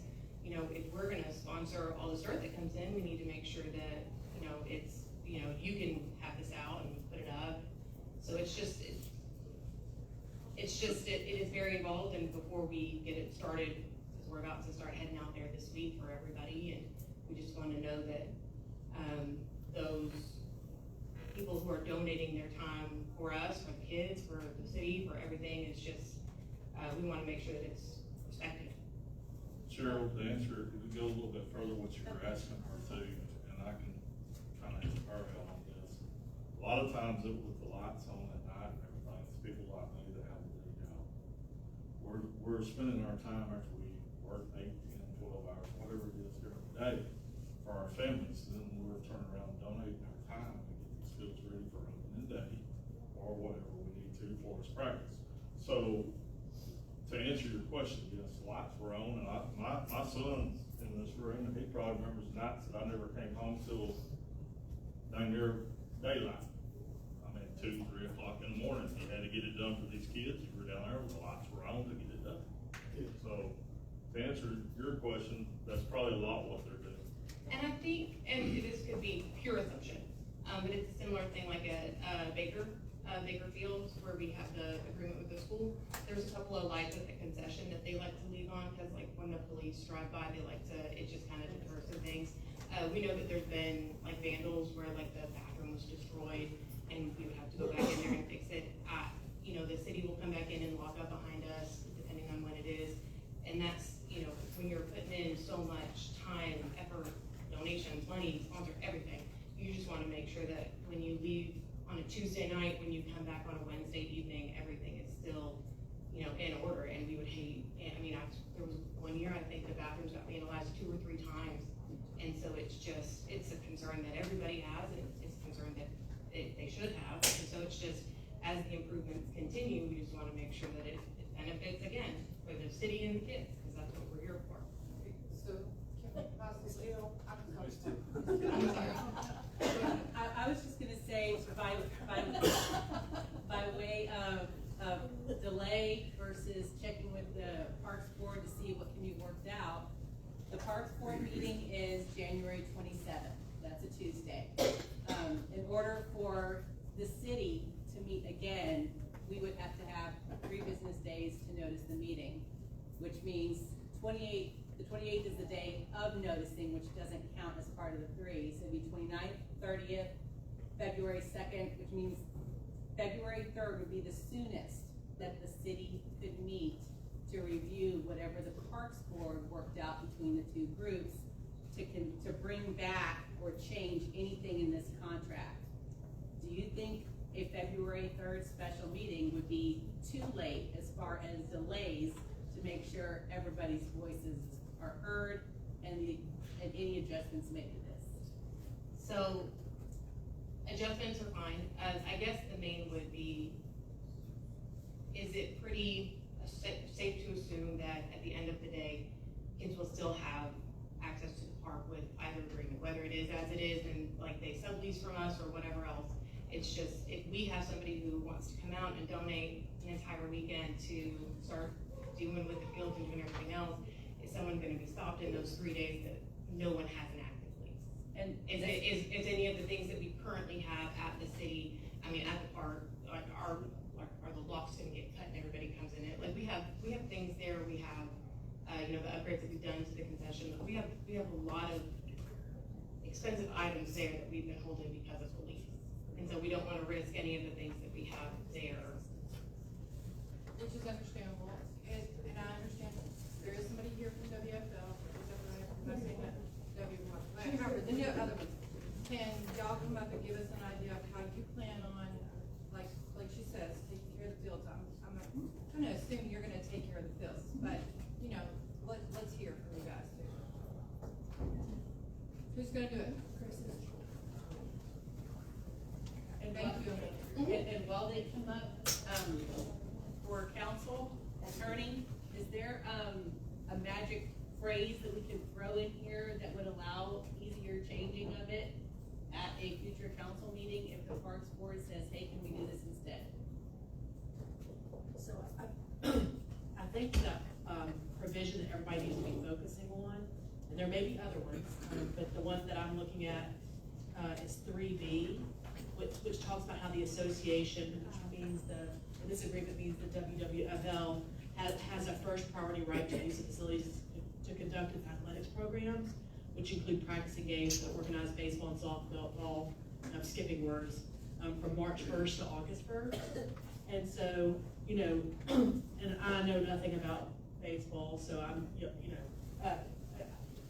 you know, if we're going to sponsor all the dirt that comes in, we need to make sure that, you know, it's, you know, you can have this out and put it up. So it is very involved, and before we get it started, because we're about to start heading out there this week for everybody, and we just want to know that those people who are donating their time for us, for the kids, for the city, for everything, it's just, we want to make sure that it's respected. Cheryl, to answer, if we go a little bit further, what you were asking her too, and I can kind of answer her out on this. A lot of times with the lights on at night and everything, it's people like me that have to leave out. We're spending our time after we work 8, 10, 12 hours, whatever it is during the day for our families. Then we're turning around and donating our time to get these fields ready for opening day or whatever we need to for us practice. So to answer your question, yes, lights were on, and my son's in this room, and he probably remembers nights that I never came home till dang near daylight. I mean, 2, 3 o'clock in the morning. He had to get it done for these kids. We were down there, the lights were on to get it done. So to answer your question, that's probably a lot what they're doing. And I think, and this could be pure assumption, but it's a similar thing like at Baker Fields, where we have the agreement with the school. There's a couple of lights at the concession that they like to leave on, because like when the police drive by, they like to, it just kind of deters some things. We know that there's been like vandals where like the bathroom was destroyed, and we would have to go back in there and fix it. You know, the city will come back in and lock up behind us, depending on when it is. And that's, you know, when you're putting in so much time, effort, donations, money, sponsor, everything, you just want to make sure that when you leave on a Tuesday night, when you come back on a Wednesday evening, everything is still, you know, in order. And we would hate, I mean, there was one year, I think the bathrooms got vandalized 2 or 3 times. And so it's just, it's a concern that everybody has, and it's a concern that they should have. And so it's just, as the improvements continue, we just want to make sure that it benefits, again, for the city and the kids, because that's what we're here for. So, can we possibly, I'm sorry. I was just gonna say, by way of delay versus checking with the Parks Board to see what can be worked out, the Parks Board meeting is January 27th. That's a Tuesday. In order for the city to meet again, we would have to have 3 business days to notice the meeting, which means the 28th is the day of noticing, which doesn't count as part of the 3. So it'd be 29th, 30th, February 2nd, which means February 3rd would be the soonest that the city could meet to review whatever the Parks Board worked out between the 2 groups to bring back or change anything in this contract. Do you think a February 3rd special meeting would be too late as far as delays to make sure everybody's voices are heard and any adjustments made to this? So adjustments are fine. I guess the main would be, is it pretty safe to assume that at the end of the day, kids will still have access to the park with either agreement, whether it is as it is and like they sublease from us or whatever else. It's just, if we have somebody who wants to come out and donate an entire weekend to start doing with the fields and doing everything else, is someone going to be stopped in those 3 days that no one has an active lease? And is any of the things that we currently have at the city, I mean, at the park, like are the locks going to get cut and everybody comes in it? Like we have things there. We have, you know, the upgrades that we've done to the concession have a lot of expensive items there that we've been holding because of the lease. And so we don't wanna risk any of the things that we have there. Which is understandable, and I understand there is somebody here from WFL, I'm not saying that WWFL, then the other ones. Can y'all come up and give us an idea of how you plan on, like she says, taking care of the fields? I'm gonna assume you're gonna take care of the fields, but, you know, let's hear from you guys too. Who's gonna do it? Chris is. And Thank you. And while they come up, for council, attorney, is there, a magic phrase that we can throw in here that would allow easier changing of it at a future council meeting if the Parks Board says, hey, can we do this instead? So I think that, provision that everybody needs to be focusing on, and there may be other ones, but the one that I'm looking at, is 3B, which talks about how the association, which means this agreement means the WWFL has a first priority right to use the facilities to conduct its athletics programs, which include practicing games that organize baseball and softball, I'm skipping words, from March 1st to August 1st. And so, you know, and I know nothing about baseball, so I'm,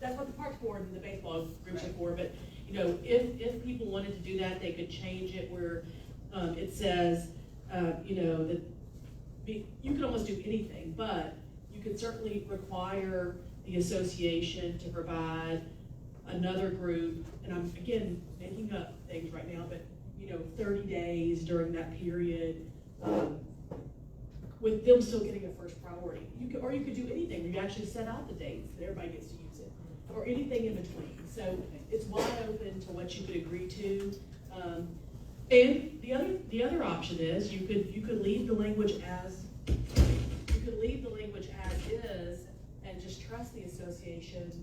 that's what the Parks Board and the baseball groups are for, but, you know, if people wanted to do that, they could change it where it says, you know, that you can almost do anything, but you can certainly require the association to provide another group, and I'm, again, making up things right now, but, you know, 30 days during that period, with them still getting a first priority. Or you could do anything where you actually set out the dates that everybody gets to use it, or anything in between. So it's wide open to what you could agree to. And the other option is you could leave the language as is and just trust the association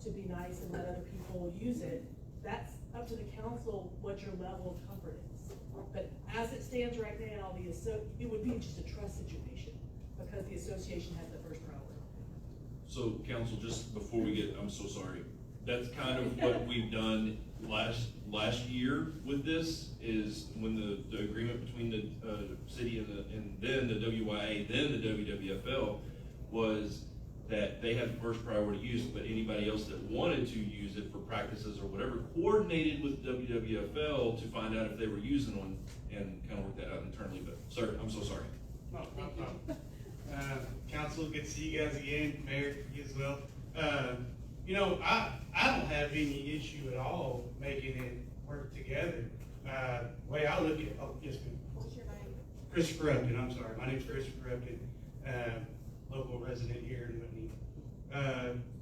to be nice and let other people use it. That's up to the council what your level of comfort is. But as it stands right now, it would be just a trust situation because the association has the first priority. So council, just before we get, I'm so sorry, that's kind of what we've done last year with this, is when the agreement between the city and then the WYA, then the WWFL, was that they had the first priority use, but anybody else that wanted to use it for practices or whatever coordinated with WWFL to find out if they were using one and kind of work that out internally. But sir, I'm so sorry. No problem. Council, good to see you guys again. Mayor, you as well. You know, I don't have any issue at all making it work together. The way I look at it, yes, ma'am. What's your name? Christopher Upton, I'm sorry. My name's Christopher Upton, local resident here in Whitney.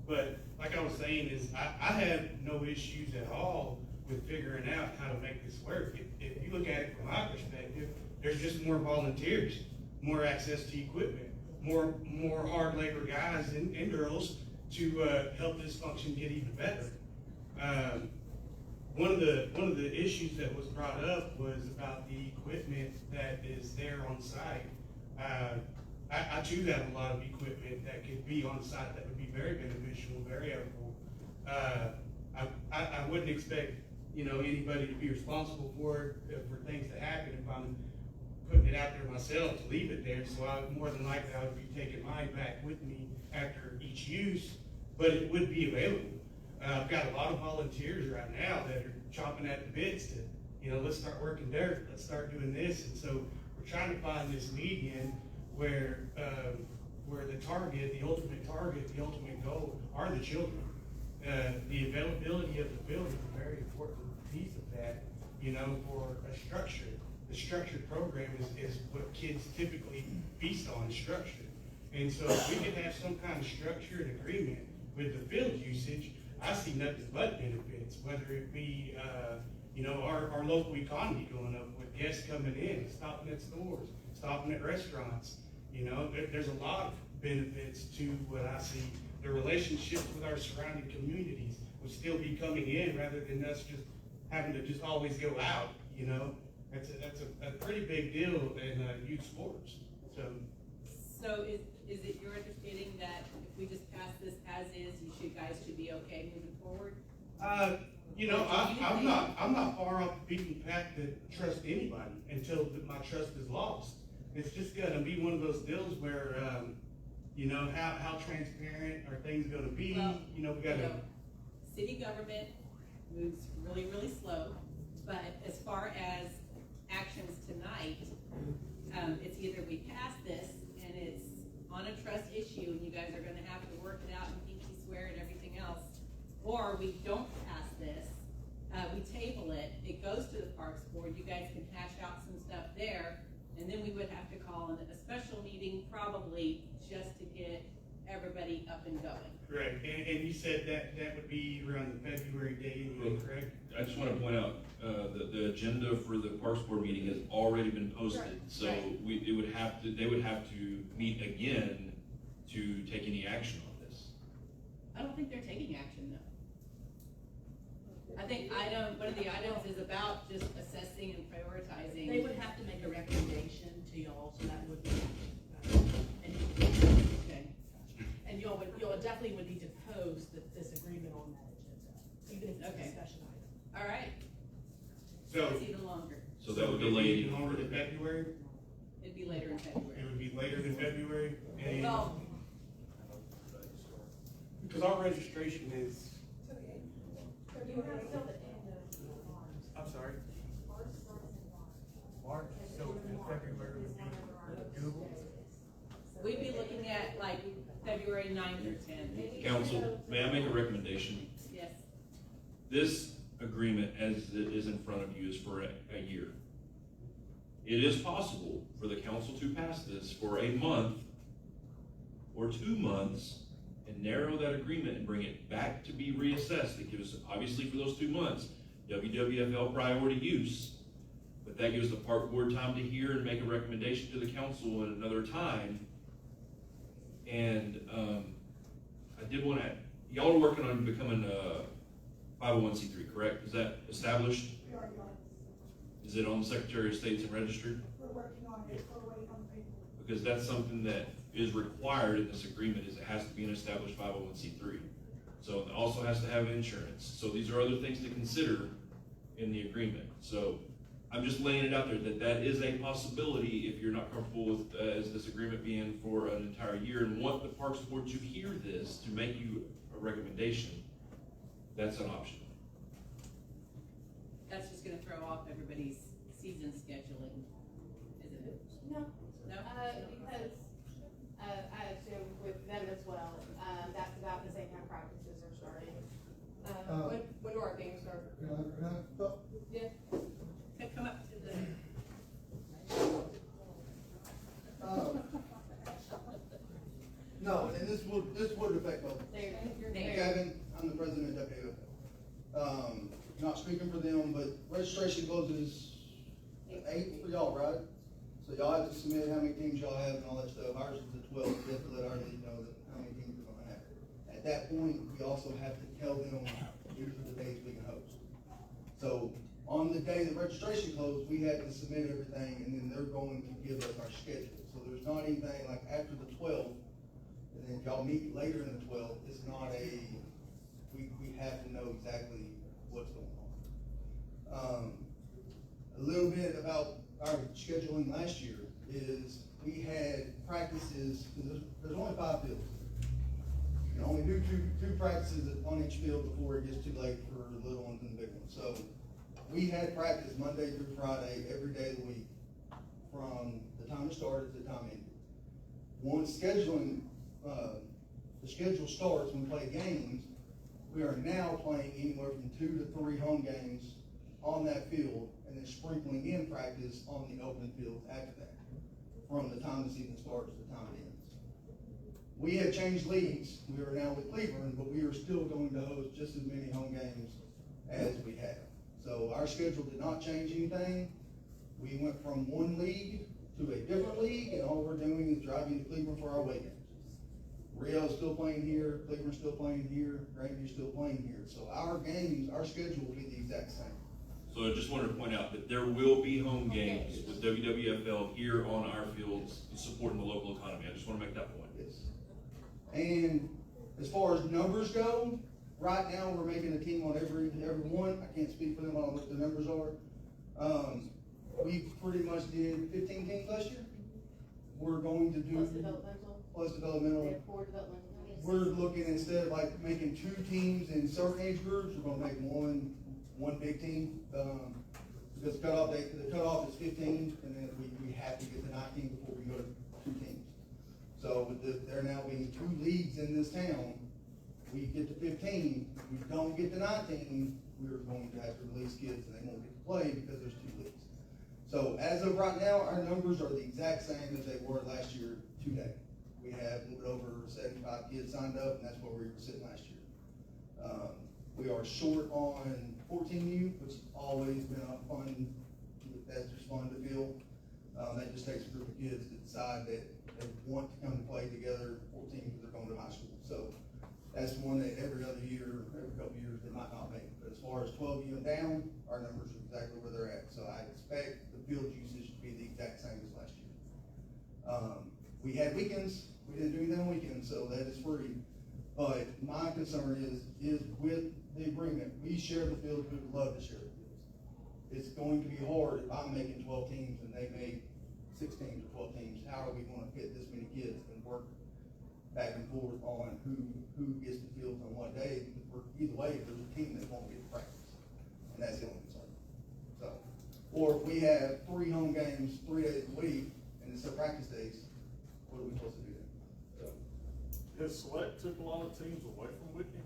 But like I was saying is I have no issues at all with figuring out how to make this work. If you look at it from my perspective, there's just more volunteers, more access to equipment, more hard labor guys and girls to help this function get even better. One of the issues that was brought up was about the equipment that is there on site. I too have a lot of equipment that could be on site that would be very beneficial, very helpful. I wouldn't expect anybody to be responsible for things to happen if I'm putting it out there myself to leave it there. So more than likely I would be taking mine back with me after each use, but it would be available. I've got a lot of volunteers right now that are chomping at the bits to, let's start working dirt, let's start doing this. And so we're trying to find this median where the target, the ultimate goal are the children. The availability of the building is a very important piece of that, for a structure. The structured program is what kids typically feast on, structure. And so if we could have some kind of structure and agreement with the field usage, I see nothing but benefits, whether it be, our local economy going up with guests coming in, stopping at stores, stopping at restaurants. There's a lot of benefits to what I see. The relationships with our surrounding communities would still be coming in rather than us just having to just always go out, That's a pretty big deal in youth sports. So So is it your understanding that if we just pass this as is, guys should be okay moving forward? You know, I'm not far off the beaten path to trust anybody until my trust is lost. It's just gonna be one of those deals where, you know, how transparent are things gonna be? Well, you know, we gotta. City government moves really, really slow, but as far as actions tonight, it's either we pass this and it's on a trust issue and you guys are gonna have to work it out and pinky swear and everything else, or we don't pass this, we table it, it goes to the Parks Board, you guys can hash out some stuff there, and then we would have to call in a special meeting probably just to get everybody up and going. Correct, and you said that would be around the February date, correct? I just want to point out, the agenda for the Parks Board meeting has already been posted, Right. so Right. they would have to meet again to take any action on this. I don't think they're taking action though. I think one of the items is about just assessing and prioritizing. They would have to make a recommendation to y'all, so that would be, Okay. and y'all definitely would need to post this agreement on that agenda, even if it's a discussion item. All right. So It's even longer. So that would it'd be delay. even longer than February? It'd be later in February. It would be later than February? And Well, because our registration is, I'm sorry? March, so in February would be doable? we'd be looking at like February 9th or 10th. Council, may I make a recommendation? Yes. This agreement, as it is in front of you, is for a year. It is possible for the council to pass this for a month or 2 months and narrow that agreement and bring it back to be reassessed. It gives, obviously for those 2 months, WWFL priority use, but that gives the park board time to hear and make a recommendation to the council at another time. And I did want to, y'all are working on becoming a 501c3, correct? Is that established? We already are. Is it on the Secretary of State's and registered? We're working on it, we're waiting on the paperwork. Because that's something that is required in this agreement, is it has to be an established 501c3. So it also has to have insurance. So these are other things to consider in the agreement. So I'm just laying it out there that that is a possibility if you're not comfortable with as this agreement being for an entire year and want the Parks Board to hear this, to make you a recommendation, that's an option. That's just gonna throw off everybody's season scheduling, isn't it? No. No? Because, I assume with them as well, that's about the same time practices are starting. When do our games start? Yeah. Come up to the. No, and this would affect both. Kevin, I'm the president of WWFL. Not speaking for them, but registration closes at 8 for y'all, right? So y'all have to submit how many teams y'all have and all that stuff. Ours is the 12th. We have to let our league know that how many teams we're gonna have. At that point, we also have to tell them these are the days we can host. So on the day the registration closed, we had to submit everything, and then they're going to give us our schedule. So there's not anything like after the 12th, and then y'all meet later in the 12th. It's not we have to know exactly what's going on. A little bit about our scheduling last year is we had practices, because there's only 5 fields. You can only do two practices on each field before it gets too late for the little ones and the big ones. So we had practice Monday through Friday, every day of the week, from the time it started to the time it ended. Once scheduling, the schedule starts when we play games, we are now playing anywhere from 2 to 3 home games on that field, and then sprinkling in practice on the open field after that, from the time the season starts to the time it ends. We have changed leagues. We are now with Cleveland, but we are still going to host just as many home games as we have. So our schedule did not change anything. We went from one league to a different league, and all we're doing is driving to Cleveland for our away games. Rio's still playing here, Cleveland's still playing here, Grandview's still playing here. So our games, our schedule will be the exact same. So I just wanted to point out that there will be home games with WWFL here on our fields supporting the local economy. I just want to make that point. Yes. And as far as numbers go, right now we're making a team on every one. I can't speak for them, I don't know what the numbers are. We pretty much did 15 teams last year. We're going to do plus developmental. We're looking, instead of like making 2 teams in certain age groups, we're gonna make one big team. Because the cutoff is 15, and then we have to get to 19 before we go to 2 teams. So with there now being 2 leagues in this town, we get to 15, if we don't get to 19, we're going to have to release kids and they won't get to play because there's 2 leagues. So as of right now, our numbers are the exact same as they were last year today. We have a little bit over 75 kids signed up, and that's where we were sitting last year. We are short on 14U, which has always been a fun, that's just fun to feel. That just takes a group of kids to decide that they want to come to play together, 14, because they're going to high school. So that's one that every other year, every couple of years, they might not make. But as far as 12U and down, our numbers are exactly where they're at. So I expect the field usage to be the exact same as last year. We had weekends. We didn't do anything on weekends, so that is free. But my concern is with the agreement, we share the fields, we would love to share the fields. It's going to be hard if I'm making 12 teams and they make 6 teams or 12 teams. How are we going to fit this many kids and work back and forth on who gets the fields on what day? Either way, there's a team that won't get to practice, and that's the only concern. So, or if we have 3 home games 3 days a week and it's their practice days, what are we supposed to do then? So, Has Select took a lot of teams away from Whitney?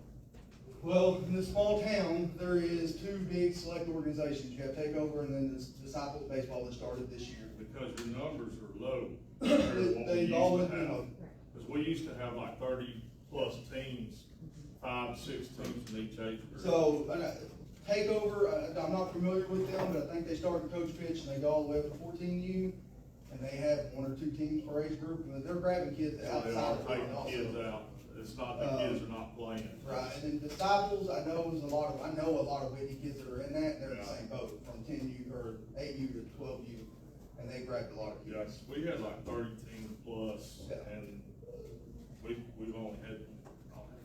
well, in this small town, there is 2 big select organizations. You have Takeover and then this Disciples Baseball that started this year. Because your numbers are low. They've always been low. Because we used to have like 30 plus teams, 5, 6 teams in each age group. So, Takeover, I'm not familiar with them, but I think they started Coach Pitch and they go all the way up to 14U. And they have 1 or 2 teams per age group, and they're grabbing kids outside of They're it taking also. kids out. It's not, the kids are not playing. Right, and then Disciples, I know a lot of Whitney kids that are in that, they're in the same boat, from 10U or 8U to 12U, and they grabbed a lot of kids. Yes, we had like 30 teams plus, and we've only had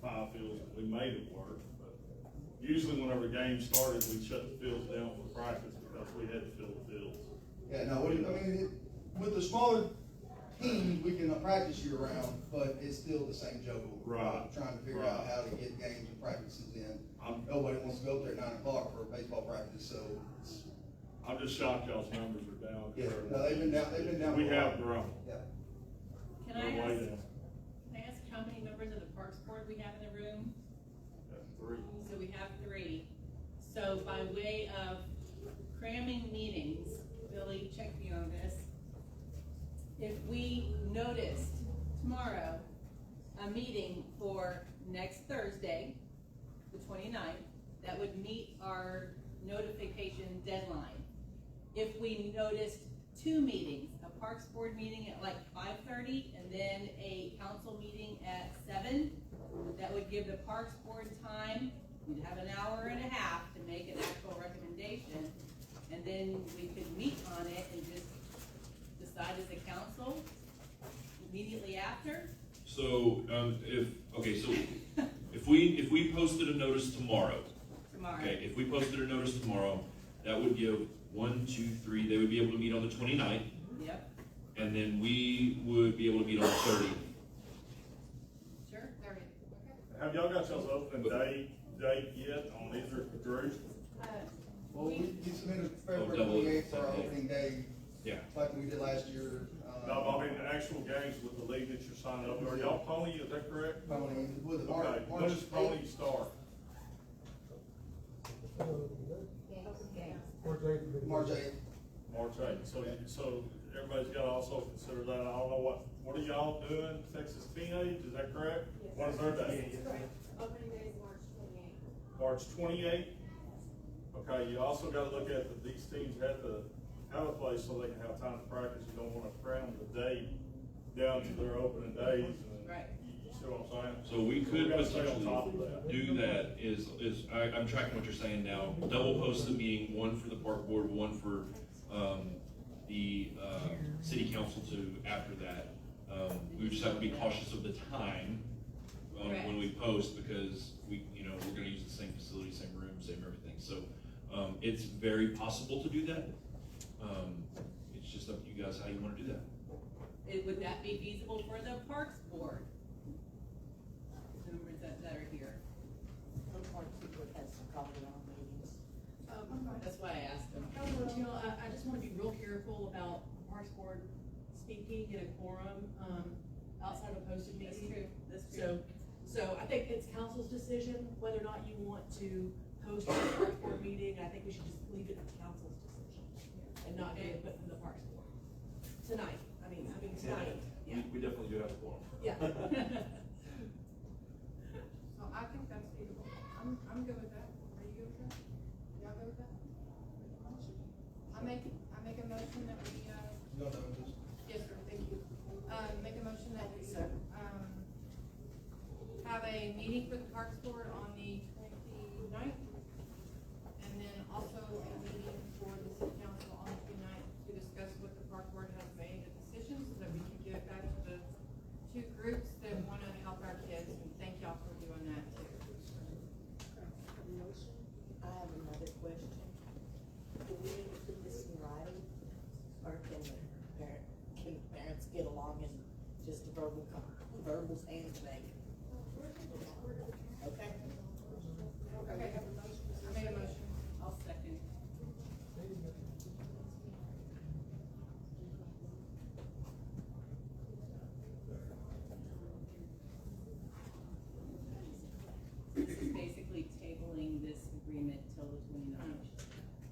5 fields, and we made it work, but usually whenever games started, we shut the fields down for practice because we had to fill the fields. Yeah, no, with the smaller teams, we can practice year round, but it's still the same juggle. Right. Trying to figure out how to get games and practices in. Nobody wants to go up there at 9 o'clock for a baseball practice, so it's. I'm just shocked y'all's numbers are down. Yeah, no, they've been down. We have grown. Yeah. Can I ask how many members of the Parks Board we have in the room? 3. So we have 3. So by way of cramming meetings, Billy, check me on this. If we noticed tomorrow a meeting for next Thursday, the 29th, that would meet our notification deadline. If we noticed 2 meetings, a Parks Board meeting at like 5:30 and then a council meeting at 7, that would give the Parks Board time. We'd have an hour and a half to make an actual recommendation, and then we could meet on it and just decide as a council immediately after. So, if we posted a notice tomorrow. Okay, if we posted a notice tomorrow, that would give 1, 2, 3, they would be able to meet on the 29th. Yep. And then we would be able to meet on the 30th. Sure. 30th. Have y'all got y'all's open date yet on either group? Well, we submitted February 28th for our opening day. Yeah. Like we did last year. No, I mean the actual games with the league that you're signing up. Are y'all Pony, is that correct? Pony, with Okay, when does Pony start? March 8th. March 8th. So everybody's got to also consider that. I don't know what are y'all doing? Texas Teenage, is that correct? Yes. What is their date? Opening day is March 28th. March 28th. Okay, you also got to look at that these teams have to have a place so they can have time to practice. You don't want to cram the date down to their opening days. And right. You See what I'm saying? So we could We gotta stay on top of potentially that. do that I'm tracking what you're saying now. Double post the meeting, one for the park board, one for, the, city council to after that. We just have to be cautious of the time, when we post, because we're gonna use the same facility, same room, same everything. So, it's very possible to do that. It's just up to you guys how you wanna do that. Would that be feasible for the Parks Board? The members that are here. That's why I asked them. I just wanna be real careful about Parks Board speaking in a quorum, outside of a posted meeting. That's true. So I think it's council's decision whether or not you want to post a Parks Board meeting. I think we should just leave it to council's decision and not do it from the Parks Board. Tonight, I mean tonight, yeah. We definitely do have a quorum. Yeah. So I think that's feasible. I'm good with that. Are you good with that? Y'all good with that? I make a motion that we, yes, sir, thank you. Make a motion that we, have a meeting for the Parks Board on the 29th. And then also a meeting for the city council on the 29th to discuss what the Park Board has made a decision so that we can get back to the two groups that wanna help our kids. And thank y'all for doing that too. I have another question. Do we need to put this in writing, or can the parents get along in just the verbals and make? Okay. Okay, I made a motion. I'll second. This is basically tabling this agreement till the 29th.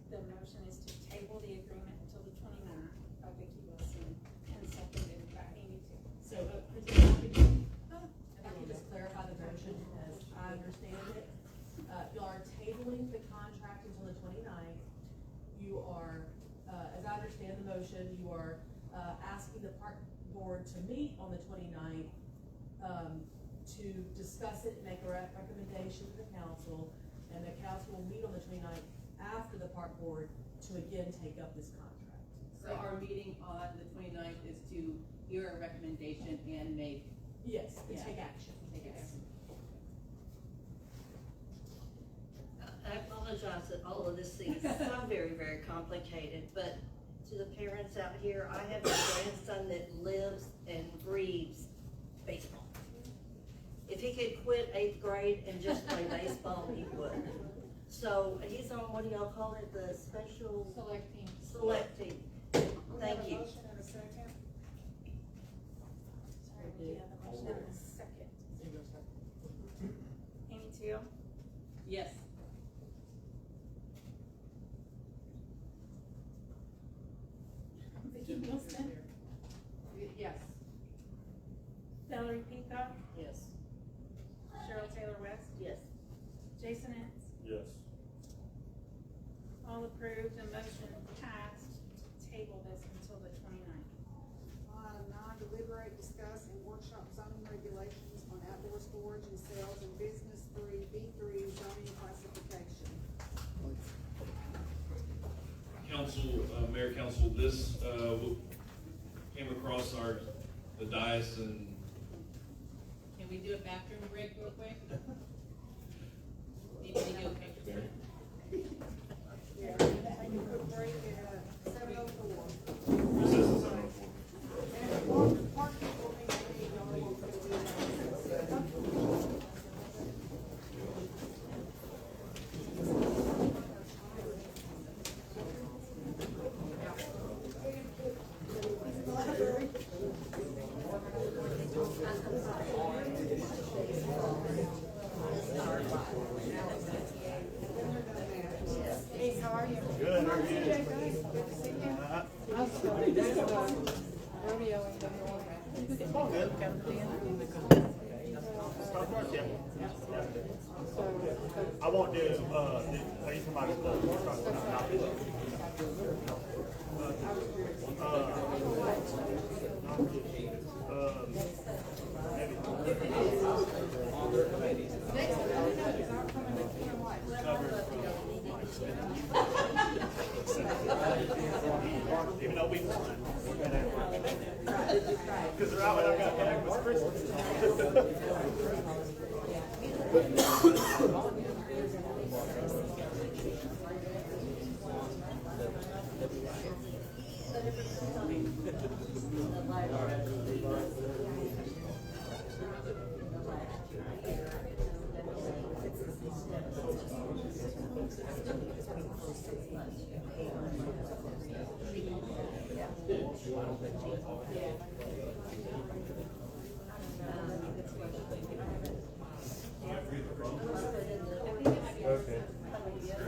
The motion is to table the agreement until the 29th by Vicki Wilson and seconded by Amy too. So, if I could just clarify the motion as I understand it. Y'all are tabling the contract until the 29th. You are, as I understand the motion, you are, asking the park board to meet on the 29th, to discuss it, make a recommendation to the council, and the council will meet on the 29th after the park board to again take up this contract. So our meeting on the 29th is to hear a recommendation and make. Yes, and Yeah. take action. Take action. I apologize that all of this seems so very, very complicated, but to the parents out here, I have a grandson that lives and breathes baseball. If he could quit 8th grade and just play baseball, he would. So he's on, what do y'all call it, the special? Select team. Select team. Thank you. Motion and a second. Sorry, we have a motion and a second. Amy Teal, Yes. Vicki Wilson, Yes. Valerie Peacock, Yes. Cheryl Taylor West, Yes. Jason Ince. Yes. All approved, and motion passed to table this until the 29th. Item 9, deliberate, discuss, and workshop zoning regulations on outdoor storage and sales in business 3B3 zoning classification. Council, Mayor Council, this, came across the dais and Can we do a bathroom break real quick? Anybody do a picture break? Yeah, and you could break it at 7:04. recess at 7:04. And park people need to be, y'all want to do that. Hey, how are you? Good, how are you? CJ, good to see you. How's the rodeo in the All good. Start working. I won't do, are you talking about maybe. Even though we won. Because they're out when I got back was Christmas. Okay.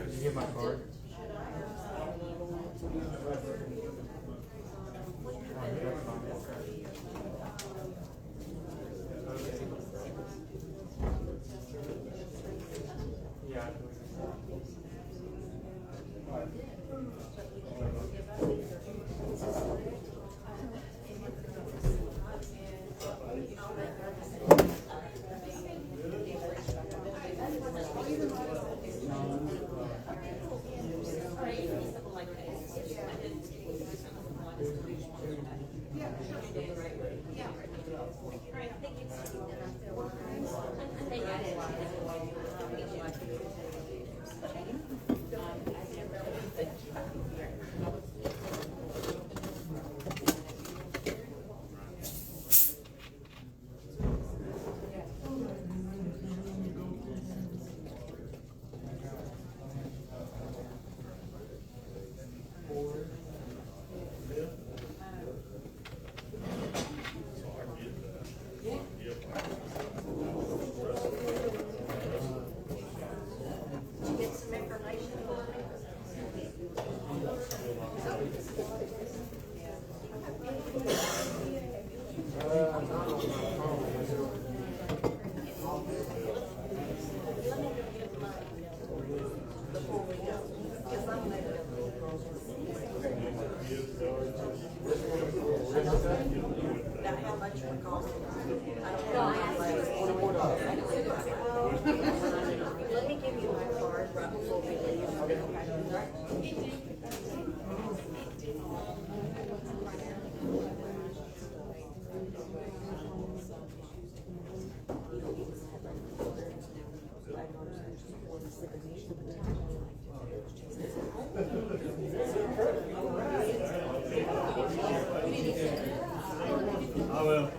Did you get my card? Yeah. Let me give you my card right before we leave. I will.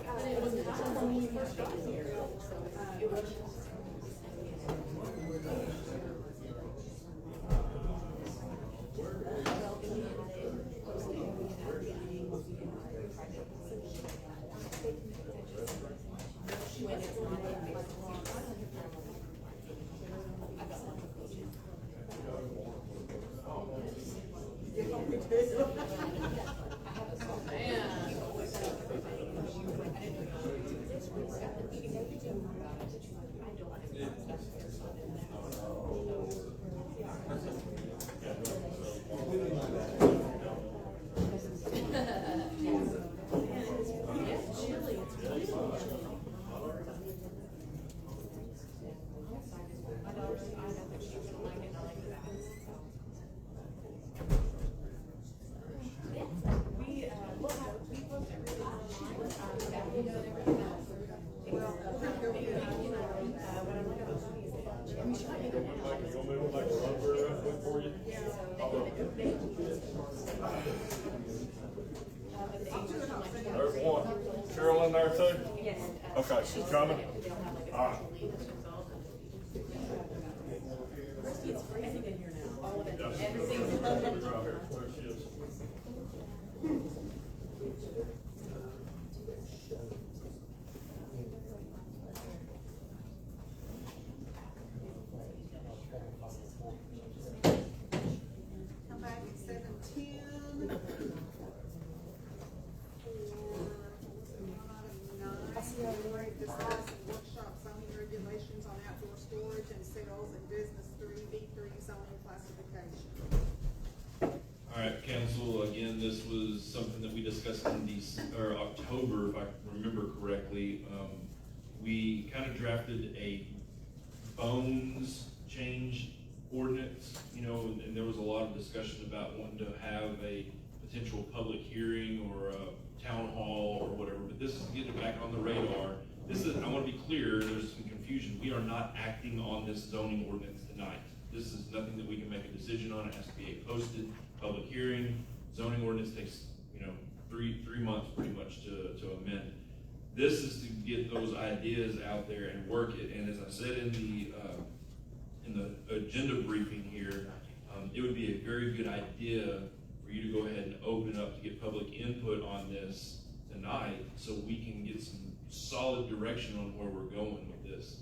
There's one. Cheryl in there too? Okay, she's coming? All right. Come back at 7:10. Discuss and workshop zoning regulations on outdoor storage and sales and business 3B3 zoning classification. All right, council, again, this was something that we discussed in October, if I remember correctly. We kind of drafted a bones change ordinance, and there was a lot of discussion about wanting to have a potential public hearing or a town hall or whatever, but this is to get it back on the radar. This is, I want to be clear, there's some confusion. We are not acting on this zoning ordinance tonight. This is nothing that we can make a decision on. It has to be a posted public hearing. Zoning ordinance takes, you know, three months pretty much to amend. This is to get those ideas out there and work it. And as I said in the agenda briefing here, it would be a very good idea for you to go ahead and open it up to get public input on this tonight, so we can get some solid direction on where we're going with this.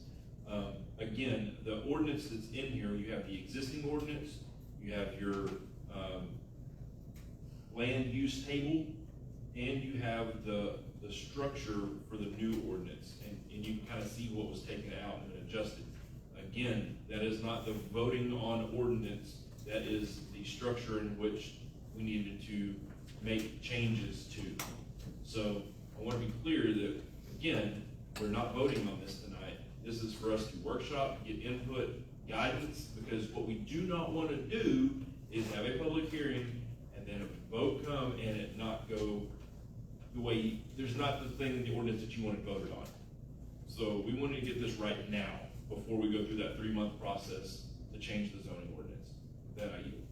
Again, the ordinance that's in here, you have the existing ordinance, you have your land use table, and you have the structure for the new ordinance, and you can kind of see what was taken out and adjusted. Again, that is not the voting on ordinance, that is the structure in which we needed to make changes to. So I want to be clear that, again, we're not voting on this tonight. This is for us to workshop, get input, guidance, because what we do not want to do is have a public hearing and then a vote come and it not go the way, there's not the thing in the ordinance that you wanted voted on. So we wanted to get this right now before we go through that 3-month process to change the zoning ordinance. With that I yield.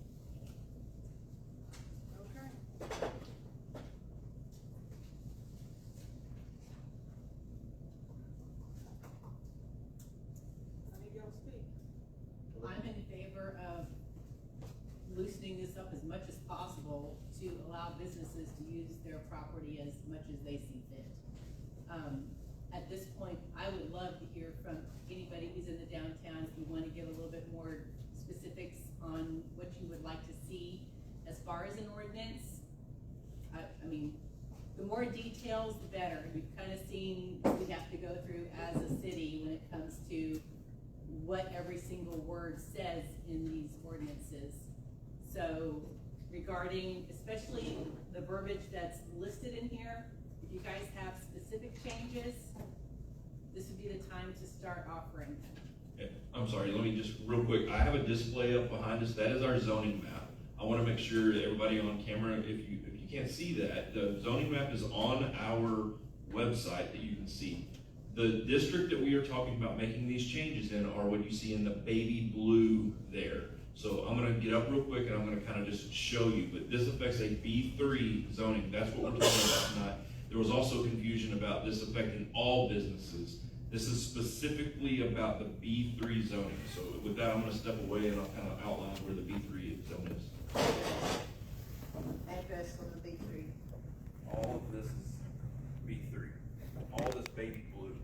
Okay. I need y'all to speak. I'm in favor of loosening this up as much as possible to allow businesses to use their property as much as they see fit. At this point, I would love to hear from anybody who's in the downtown, if you want to give a little bit more specifics on what you would like to see as far as an ordinance. I mean, the more details, the better. You've kind of seen what we have to go through as a city when it comes to what every single word says in these ordinances. So regarding, especially the verbiage that's listed in here, if you guys have specific changes, this would be the time to start offering them. I'm sorry, let me just real quick, I have a display up behind us. That is our zoning map. I want to make sure that everybody on camera, if you can't see that, the zoning map is on our website that you can see. The district that we are talking about making these changes in are what you see in the baby blue there. So I'm going to get up real quick and I'm going to kind of just show you, but this affects a B3 zoning. That's what we're talking about tonight. There was also confusion about this affecting all businesses. This is specifically about the B3 zoning. So with that, I'm going to step away and I'll kind of outline where the B3 zone is. Address on the B3. All of this is B3. All this baby blue.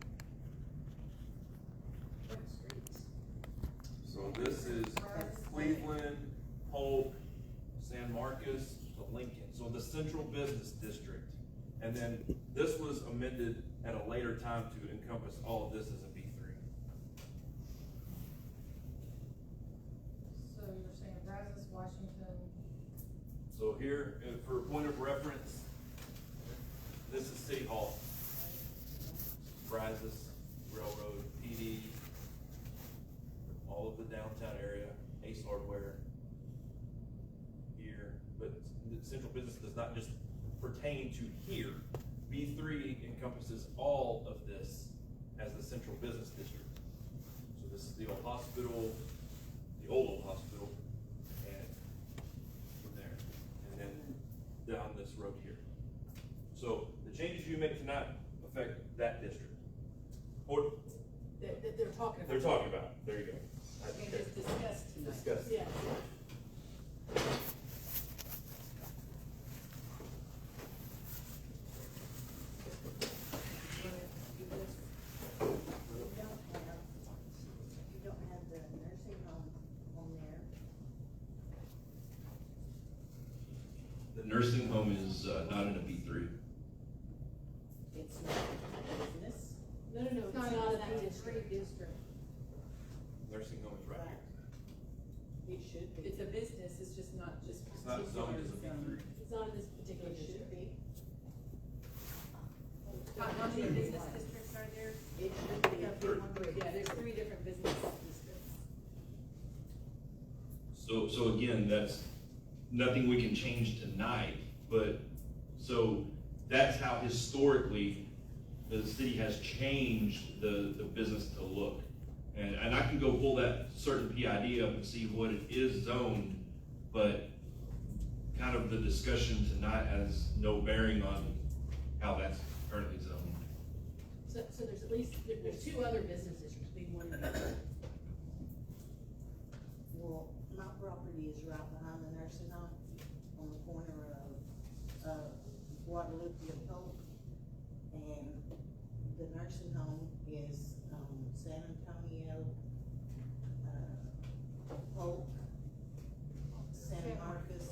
So this is Cleveland, Polk, San Marcos, to Lincoln. So the central business district. And then this was amended at a later time to encompass all of this as a B3. So you're saying Brazos, Washington. So here, for point of reference, this is City Hall. Brazos, Railroad, PD, all of the downtown area, Ace Hardware here, but the central business does not just pertain to here. B3 encompasses all of this as the central business district. So this is the old hospital, the old hospital, and from there, and then down this road here. So the changes you make tonight affect that district. Or That they're talking about. they're talking about. There you go. And it's discussed tonight. Discussed. Yeah. You don't have the nursing home on there. The nursing home is not in a B3. It's not a business. No, it's not a B3 district. Nursing home is right here. It should be. It's a business, it's just not just. It's not zoned as a B3. It's not in this particular It should district. be. How many business districts are there? It should be. Yeah, there's 3 different business districts. So again, that's nothing we can change tonight. But, so, that's how historically the city has changed the business to look. And I can go pull that certain PID up and see what it is zoned, but kind of the discussion tonight has no bearing on how that's currently zoned. So there's at least, there's two other business districts, being one of these. Well, my property is right behind the nursing home on the corner of Guadalupe and Polk. And the nursing home is, San Antonio, Polk, San Marcos,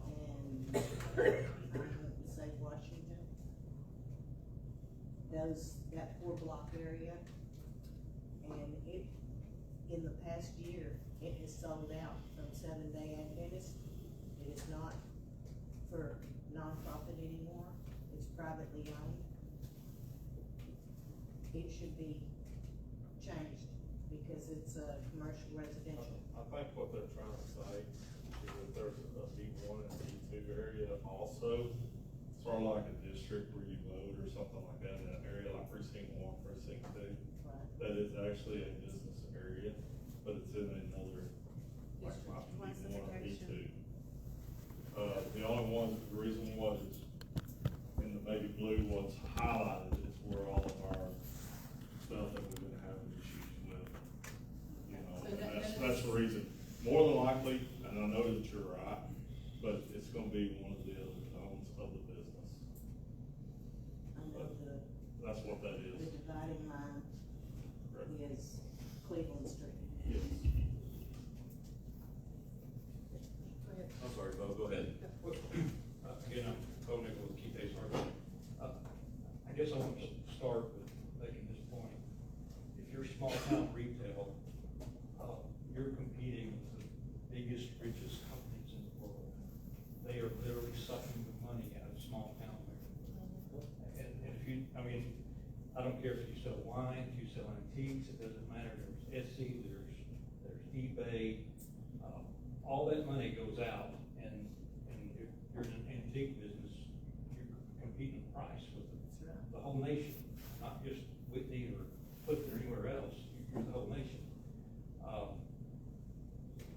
and I won't say Washington. That 4-block area. And it, in the past year, it has sold out from Seventh-day Adventist. It is not for nonprofit anymore. It's privately owned. It should be changed because it's a commercial residential. I think what they're trying to say is that there's a B1 and B2 area also, sort of like a district where you vote or something like that, in an area like precinct 1, precinct 2. Right. That is actually a business area, but it's in another, like my B1 or B2. The only one, the reason was in the baby blue, what's highlighted is where all of our stuff that we've been having issues with. You know, So that's the reason. More than likely, and I know that you're right, but it's gonna be one of the other zones of the business. I know That's what that the is. dividing line is Cleveland Street. Yes. I'm sorry, Bo, go ahead. Again, I'm Bo Nickel with Key Base Hardware. I guess I want to start with making this point. If you're small town retail, you're competing with the biggest, richest companies in the world. They are literally sucking the money out of small town America. And if you, I mean, I don't care if you sell wine, if you sell antiques, it doesn't matter. There's Etsy, there's eBay, all that money goes out, and if you're in an antique business, you're competing price with the whole nation, not just Whitney or Clifton or anywhere else. You're the whole nation.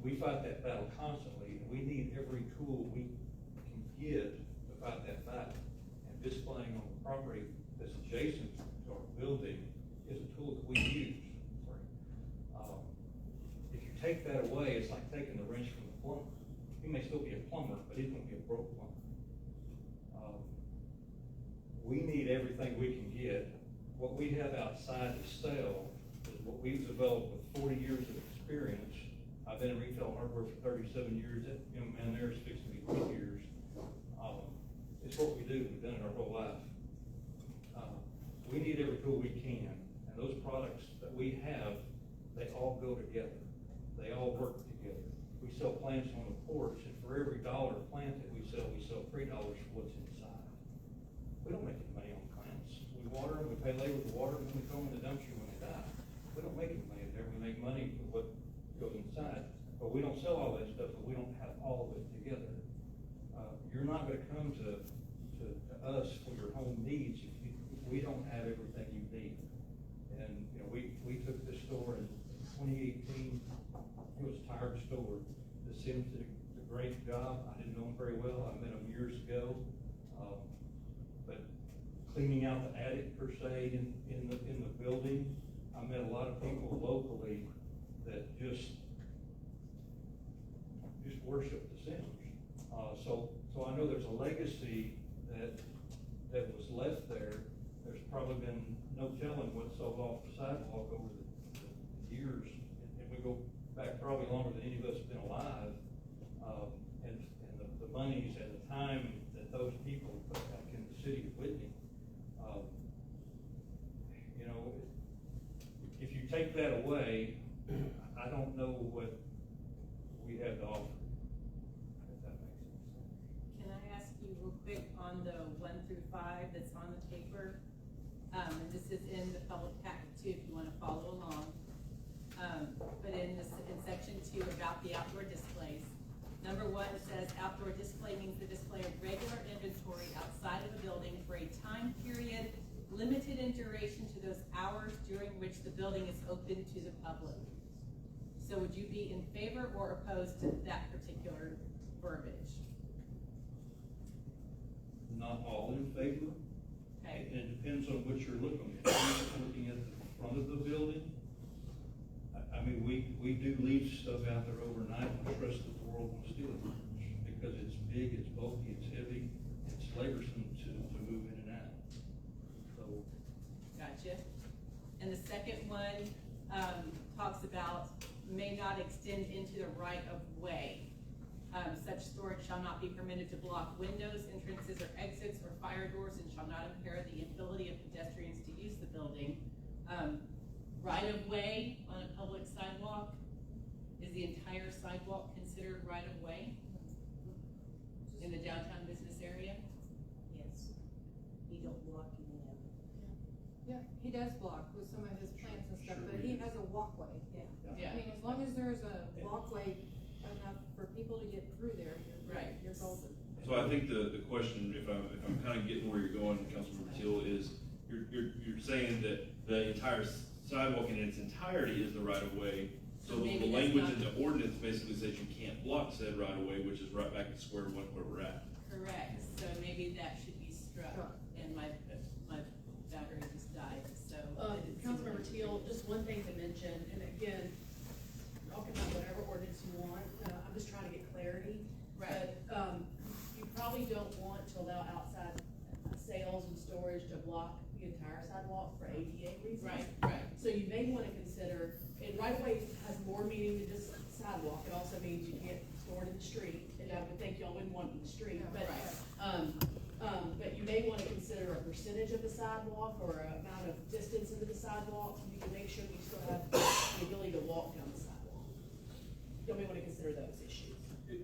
We fight that battle constantly, and we need every tool we can get to fight that battle. And displaying on the property that's adjacent to our building is a tool that we use. If you take that away, it's like taking the wrench from the plumber. He may still be a plumber, but he's gonna be a broke plumber. We need everything we can get. What we have outside to sell is what we've developed with 40 years of experience. I've been in retail hardware for 37 years. That young man there is fixing to be 20 years. It's what we do. We've done it our whole life. We need every tool we can, and those products that we have, they all go together. They all work together. We sell plants on the porch, and for every $1 plant that we sell $3 for what's inside. We don't make any money on plants. We water them, we pay labor to water them, and we throw them in the dumpster when they die. We don't make any money there. We make money with what goes inside, but we don't sell all that stuff, but we don't have all of it together. You're not gonna come to us for your home needs if we don't have everything you need. And, you know, we took this store in 2018. It was a tired store. The Sims did a great job. I didn't know them very well. I met them years ago. But cleaning out the attic per se in the building, I met a lot of people locally that just worship the Sims. So I know there's a legacy that was left there. There's probably been no telling what sold off the sidewalk over the years, and we go back probably longer than any of us have been alive. And the monies and the time that those people put back in the city of Whitney. You know, if you take that away, I don't know what we have to offer. If that makes sense. Can I ask you real quick on the 1 through 5 that's on the paper? And this is in the public packet too, if you want to follow along. But in section 2 about the outdoor displays, number 1 it says outdoor display means the display of regular limited duration to those hours during which the building is open to the public. So would you be in favor or opposed to that particular verbiage? Not all in favor. Okay. And it depends on what you're looking at. If you're looking at the front of the building, I mean, we do leave stuff out there overnight when the rest of the world wants to steal it. Because it's big, it's bulky, it's heavy, it's laborsome to move in and out. So. Gotcha. And the second one, talks about may not extend into the right of way. Such storage shall not be permitted to block windows, entrances, or exits, or fire doors, and shall not impair the ability of pedestrians to use the building. Right of way on a public sidewalk, is the entire sidewalk considered right of way in the downtown business area? Yes. You don't block any of it. Yeah, he does block with some of his plants and stuff, but he has a walkway. Yeah. I mean, as long as there's a walkway enough for people to get through there, you're golden. So I think the question, if I'm kind of getting where you're going, Councilmember Teal, is you're saying that the entire sidewalk in its entirety is the right of way. So the language in the ordinance basically says you can't block said right of way, which is right back to square one where we're at. Correct, so maybe that should be struck, and my battery just died, so. Councilmember Teal, just one thing to mention, and again, y'all can have whatever ordinance you want, I'm just trying to get clarity. Right. But, you probably don't want to allow outside sales and storage to block the entire sidewalk for ADA reasons. Right. So you may wanna consider, and right of way has more meaning than just sidewalk, it also means you can't store it in the street, and I would think y'all wouldn't want it in the street, but, but you may wanna consider a percentage of the sidewalk or an amount of distance into the sidewalk, so you can make sure you still have the ability to walk down the sidewalk. You may wanna consider those issues.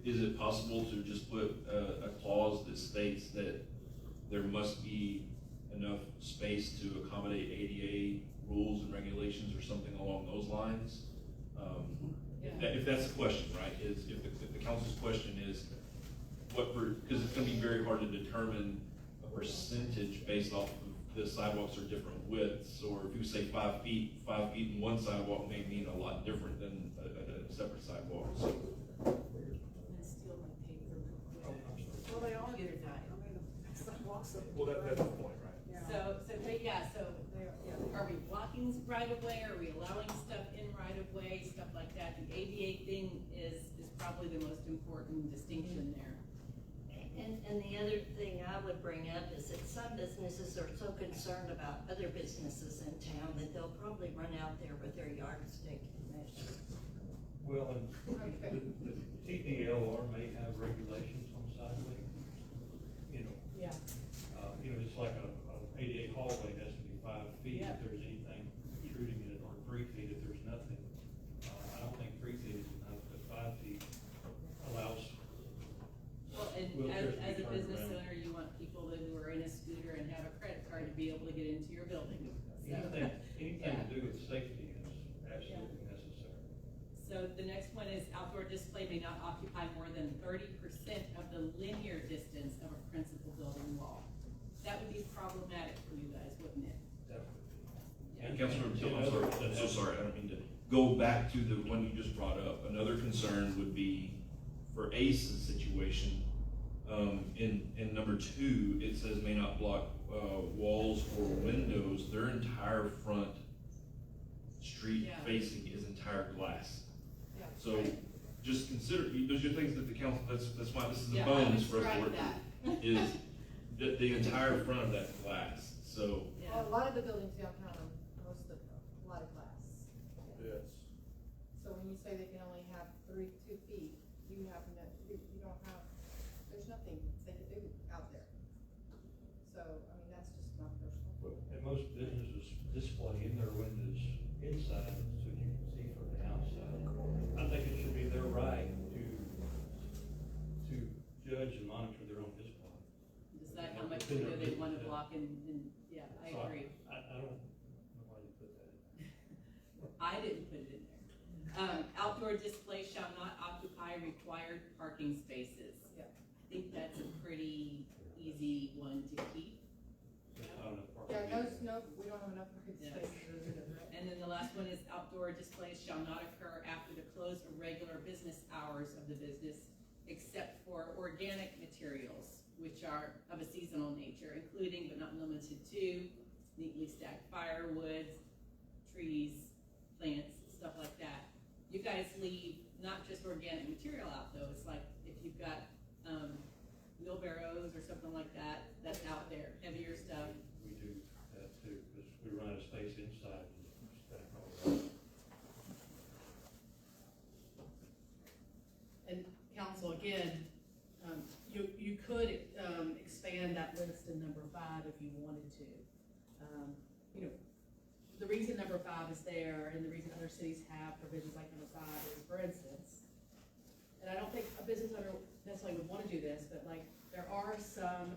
Is it possible to just put a clause that states that there must be enough space to accommodate ADA rules and regulations or something along those lines? If that's the question, right, is if the council's question is because it's gonna be very hard to determine a percentage based off of the sidewalks are different widths, or if you say 5 feet in one sidewalk may mean a lot different than a separate sidewalk, so. Well, they are getting that. I mean, sidewalks. Well, that's the point, right? So are we blocking right of way, are we allowing stuff in right of way, stuff like that? The ADA thing is probably the most important distinction there. And the other thing I would bring up is that some businesses are so concerned about other businesses in town that they'll probably run out there with their yardstick and measure. Well, and the TDLR may have regulations on sideways, Yeah. Just like a ADA hallway has to be 5 feet if there's anything intruding in it, or 3 feet if there's nothing. I don't think 3 feet is enough, but 5 feet allows. Well, and wheelchairs to as be a turned business around. owner, you want people who are in a scooter and have a credit card to be able to get into your building. So, Anything to do with safety is absolutely necessary. So the next one is outdoor display may not occupy more than 30% of the linear distance of a principal building wall. That would be problematic for you guys, wouldn't it? And Councilmember Till, I'm so sorry, I don't mean to go back to the one you just brought up. Another concern would be for ACE's situation, in number 2, it says may not block walls or windows. Their entire front street facing is entire glass. So just consider, those are things that the council, that's why this is a bonus for us to work with, is the entire front of that glass, so. A lot of the buildings downtown, a lot of glass. Yes. So when you say they can only have 2 feet, you have no, you don't have, there's nothing they can do out there. So, I mean, that's just my personal. And most businesses display in their windows inside, so you can see from the outside. I think it should be their right to judge and monitor their own display. Decide how much window they want to block and yeah, I So agree. I don't know why you put that in there. I didn't put it in there. Outdoor display shall not occupy required parking spaces. Yeah. I think that's a pretty easy one to keep. Yeah, no, we don't outdoor displays shall not occur after the close of regular business hours of the business, except for organic materials, which are of a seasonal nature, including but not limited to neatly stacked firewood, trees, plants, stuff like that. You guys leave not just organic material out though. It's like if you've got wheelbarrows or something like that, that's out there, heavier stuff. We do that too, because we run out of space inside and stack all that. And council, again, you could expand that list in number 5 if you wanted to. You know, the reason number 5 is there and the reason other cities have provisions like number 5 is, for instance, and I don't think a business owner necessarily would want to do this, but like there are some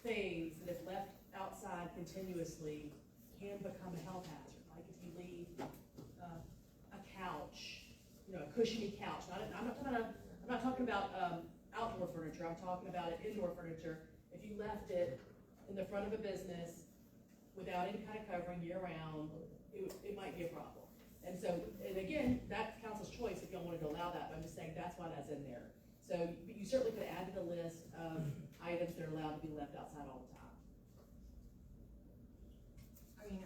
things that if left outside continuously can become a health hazard. Like if you leave a couch, you know, a cushiony couch. I'm not talking about outdoor furniture. I'm talking about indoor furniture. If you left it in the front of a business without any kind of covering year round, it might be a problem. And so, and again, that's council's choice if y'all wanted to allow that, but I'm just saying that's why that's in there. So you certainly could add to the list of items that are allowed to be left outside all the time. I mean,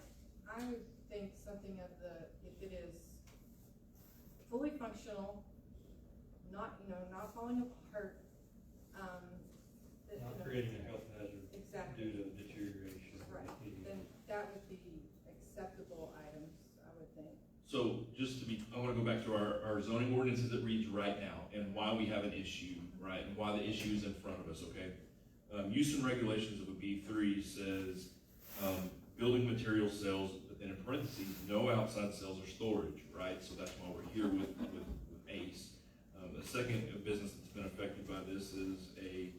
I would think something of the, if it is fully functional, not, you know, not falling apart, Not creating a health hazard exactly. due to deterioration. Right, then that would be acceptable items, I would think. So just to be, I want to go back to our zoning ordinance as it reads right now and why we have an issue, right? And why the issue is in front of us, okay? Use and regulations of a B3 says building material sales, but then in parentheses, no outside sales or storage, right? So that's why we're here with ACE. The second business that's been affected by this is a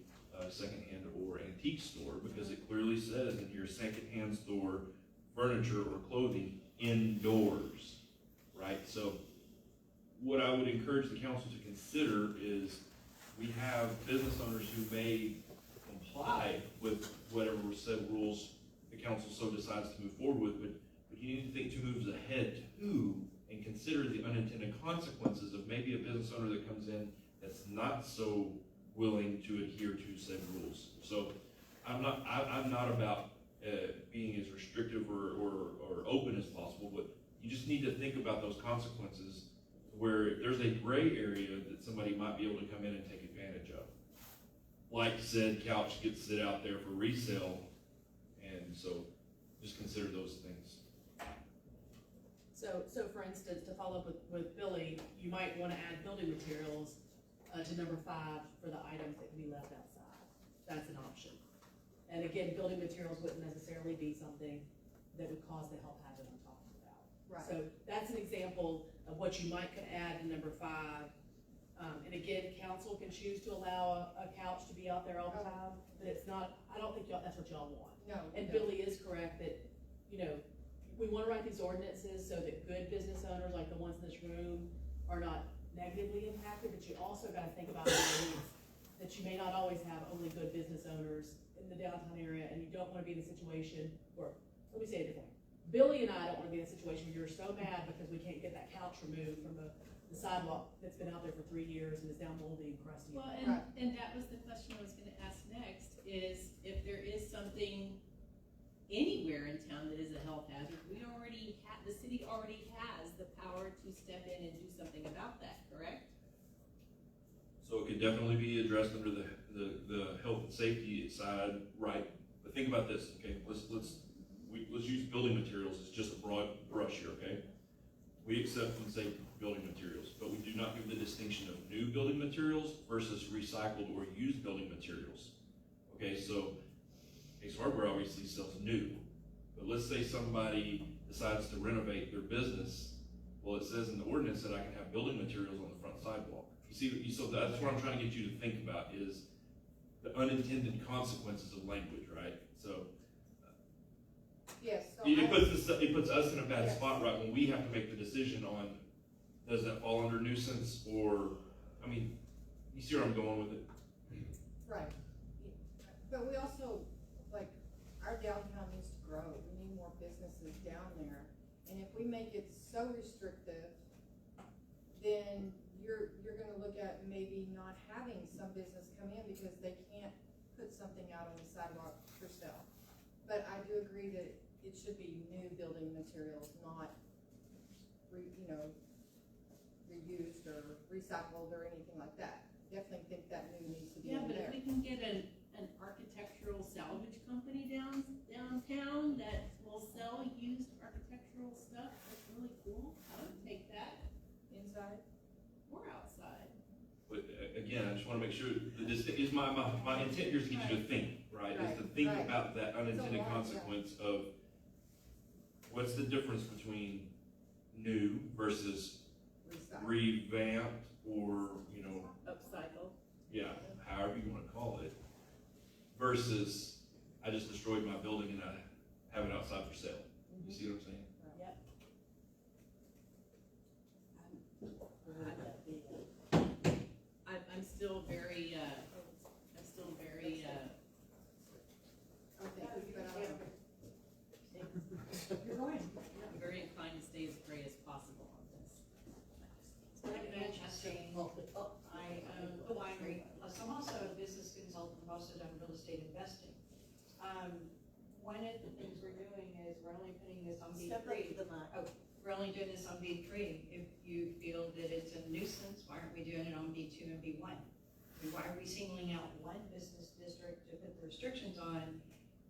secondhand or antique store, because it clearly says in here, secondhand store, furniture or clothing indoors, right? So what I would encourage the council to consider is we have business owners who may comply with whatever said rules the council so decides to move forward with, but you need to think 2 moves ahead too and consider the unintended consequences of maybe a business owner that comes in that's not so willing to adhere to said rules. So I'm not about being as restrictive or open as possible, but you just need to think about those consequences where there's a gray area that somebody might be able to come in and take advantage of. Like said couch gets sit out there for resale, and so just consider those things. So for instance, to follow up with Billy, you might want to add building materials to number 5 for the items that can be left outside. That's an option. And again, building materials wouldn't necessarily be something that would cause the health hazard I'm talking about. Right. So that's an example of what you might could add to number 5. And again, council can choose to allow a couch to be out there all the time, but it's not, I don't think that's what y'all want. No. And Billy is correct that, you know, we want to write these ordinances so that good business owners, like the ones in this room, are not negatively impacted, but you also got to think about the needs that you may not always have only good business owners in the downtown area, and you don't want to be in a situation where, let me say it differently. Billy and I don't want to be in a situation where you're so mad because we can't get that couch removed from the sidewalk that's been out there for 3 years and is now moldy and crusty. Well, and that was the question I was going to ask next, is if there is something anywhere in town that is a health hazard, the city already has the power to step in and do something about that, correct? So it could definitely be addressed under the health and safety side, right? But think about this, okay? Let's use building materials as just a broad brush here, okay? We accept and say building materials, but we do not give the distinction of new building materials versus recycled or used building materials. Okay, so Ace Hardware obviously sells new, but let's say somebody decides to renovate their business. Well, it says in the ordinance that I can have building materials on the front sidewalk. So that's what I'm trying to get you to think about is the unintended consequences of language, right? So yes, so it puts us in a bad spot, right, when we have to make the decision on, does that fall under nuisance or, I mean, you see where I'm going with it? right. But we also, like, our downtown needs to grow. We need more businesses down there. And if we make it so restrictive, then you're gonna look at maybe not having some business come in because they can't put something out on the sidewalk for sale. But I do agree that it should be new building materials, not reused or recycled or anything like that. Definitely think that new needs to be in Yeah, but there. if we can get an architectural salvage company downtown that will sell used architectural stuff, that's really cool. I would take that. Inside? Or outside. But again, I just wanna make sure that this is my intent here is to get you to think, right? Is to think Right. about that unintended lot, consequence of what's the difference between new versus Recycle. revamped or, Upcycle. yeah, however you wanna call it, versus I just destroyed my building and I have it outside for sale. You see what I'm saying? Yep. I'm still very, You're going. I'm very inclined to stay as gray as possible on this. Manchester. I own a winery, plus I'm also a business consultant, I've also done real estate investing. One of the things we're doing is we're only putting this on B3. We're only doing this on B3. If you feel that it's a nuisance, why aren't we doing it on B2 and B1? And why are we singling out one business district to put the restrictions on,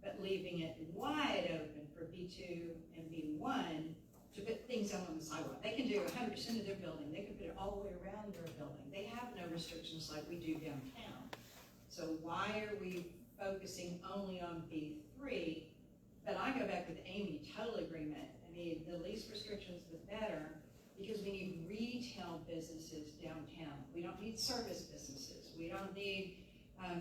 but leaving it wide open for B2 and B1 to put things out on the sidewalk? They can do 100% of their building. They can put it all the way around their building. They have no restrictions like we do downtown. So why are we focusing only on B3? But I go back with Amy, total agreement. I mean, the least restrictions, the better, because we need retail businesses downtown. We don't need service businesses. We don't need, I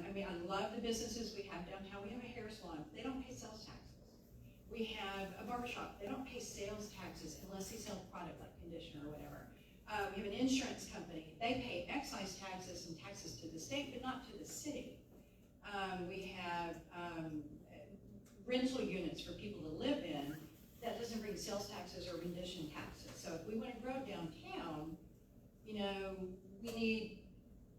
love the businesses we have downtown. We have a hair salon. They don't pay sales taxes. We have a barbershop. They don't pay sales taxes unless they sell a product like conditioner or whatever. We have an insurance company. They pay excise taxes and taxes to the state, but not to the city. We have rental units for people to live in. That doesn't bring sales taxes or rendition taxes. So if we want to grow downtown, we need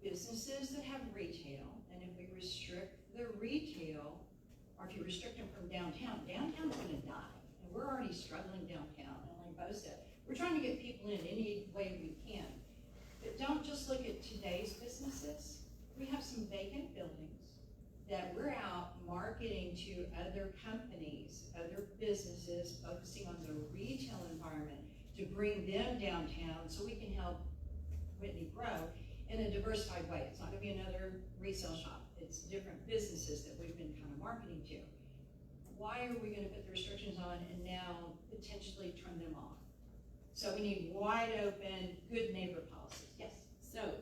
businesses that have retail. And if we restrict the retail, or if you restrict them from downtown, downtown's going to die. And we're already struggling downtown. And like Bo said, we're trying to get people in any way we can. But don't just look at today's businesses. We have some vacant buildings that we're out marketing to other companies, other businesses, focusing on the retail environment to bring them downtown so we can help Whitney grow in a diversified way. It's not gonna be another resale shop. It's different businesses that we've been kind of marketing to. Why are we gonna put the restrictions on and now potentially turn them off? So we need wide open, good neighbor policies. Yes? So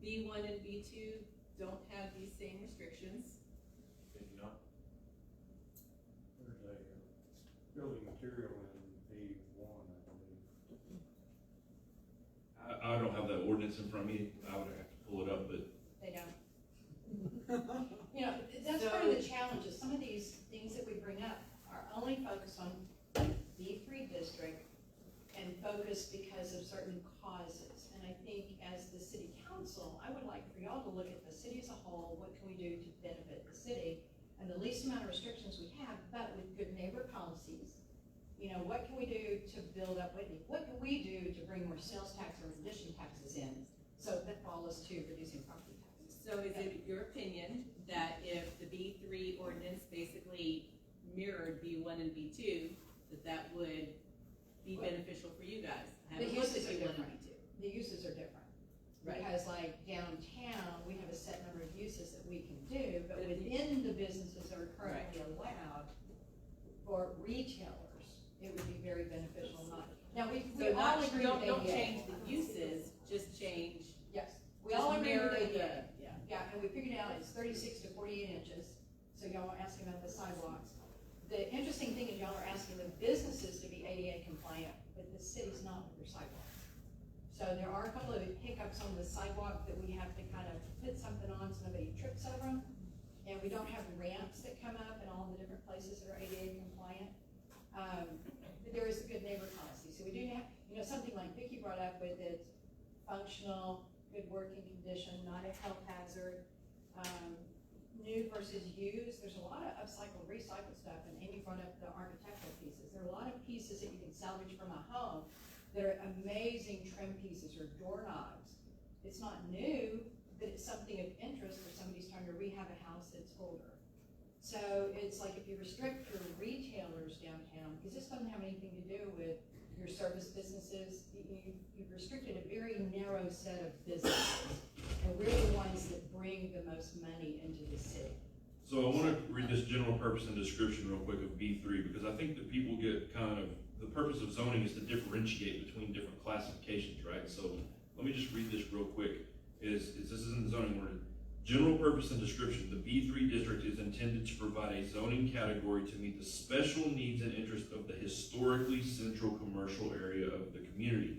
B1 and B2 don't have these same restrictions. Maybe not. There's a building material in B1, I believe. I don't have that ordinance in front of me. I would have to pull it up, but They don't. That's part of the challenges. Some of these things that we bring up are only focused on B3 district and focused because of certain causes. And I think as the city council, I would like for y'all to look at the city as a whole. What can we do to benefit the city? And the least amount of restrictions we have, but with good neighbor policies. What can we do to build up Whitney? What can we do to bring more sales tax or addition taxes in? So that follows to reducing property taxes. So is it your opinion that if the B3 ordinance basically mirrored B1 and B2, that would be beneficial for you guys? The uses are different. The uses are different. Right. Because like downtown, we have a set number of uses that we can do, but within the businesses that are currently allowed for retailers, it would be very beneficial not. Now, we all agree with don't ADA. change the uses, just change. Yes, we just all agree with mirror ADA. Yeah. Yeah, and we figured out it's 36 to 48 inches, so y'all are asking about the sidewalks. The interesting thing is y'all are asking the businesses to be ADA compliant, but the city's not with their sidewalks. So there are a couple of hiccups on the sidewalk that we have to kind of put something on so nobody trips over them. And we don't have ramps that come up in all the different places that are ADA compliant. But there is a good neighbor policy. So we functional, good working condition, not a health hazard. New versus used, there's a lot of upcycled, recycled stuff, and Amy brought up the architectural pieces. There are a lot of pieces that you can salvage from a home that are amazing trim pieces or doorknobs. It's not new, but it's something of interest if somebody's trying to rehab a house that's older. So it's like if you restrict your retailers downtown, because this doesn't have anything to do with your service businesses, you've restricted a very narrow set of businesses. And we're the ones that bring the most money into the city. So I want to read this general purpose and description real quick of B3, because I think that people get kind of, the purpose of zoning is to differentiate between different classifications, right? So let me just read this real quick. This is in the zoning order. General purpose and description. The B3 district is intended to provide a zoning category to meet the special needs and interests of the historically central commercial area of the community.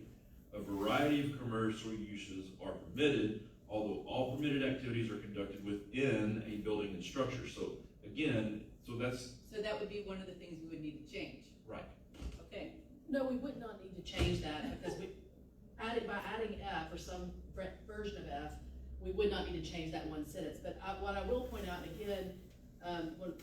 A variety of commercial uses are permitted, although all permitted activities are conducted within a building and structure. So again, so that would be one of the things we would need to change. Right. Okay. No, we would not need to change that because by adding F or some version of F, we would not need to change that one sentence. But what I will point out, again,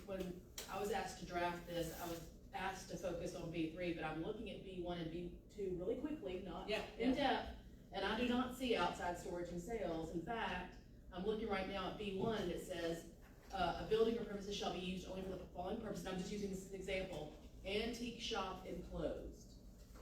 when I was asked to draft this, I was asked to focus on B3, but I'm looking at B1 and B2 really quickly, not in depth, and I do not see outside storage and sales. In fact, I'm looking right now at B1 and it says, a building or premises shall be used only for the following purpose, and I'm just using this as an example, antique shop enclosed,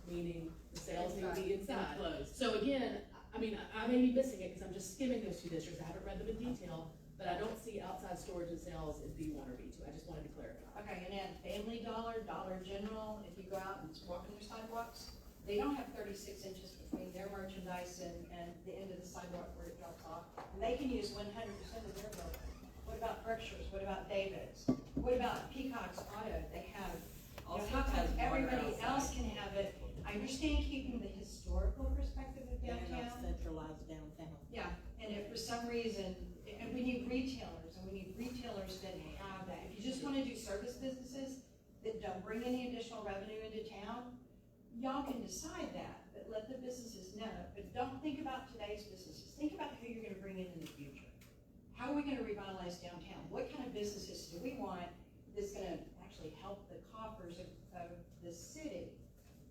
meaning the sales need to be inside. Enclosed. So again, I mean, I may be missing it because I'm just skimming those two districts. I haven't read them in detail, but I don't see outside storage and sales as B1 or B2. I just wanted to clarify. Okay, and then Family Dollar, Dollar General, if you go out and walk on their sidewalks, they don't have 36 inches between their merchandise and the end of the sidewalk where it drops off. And they can use 100% of their building. What about Berkshire's? What about David's? What about Peacock's Auto? They have, how come everybody else can have it? I understand keeping the historical perspective of downtown. Centralized downtown. Yeah, and if for some reason, and we need retailers, and we need retailers that have that. If you just want to do service businesses that don't bring any additional revenue into town, y'all can decide that, but let the businesses know. But don't think about today's businesses. Think about who you're going to bring in the future. How are we going to revitalize downtown? What kind of businesses do we want that's going to actually help the coffers of the city?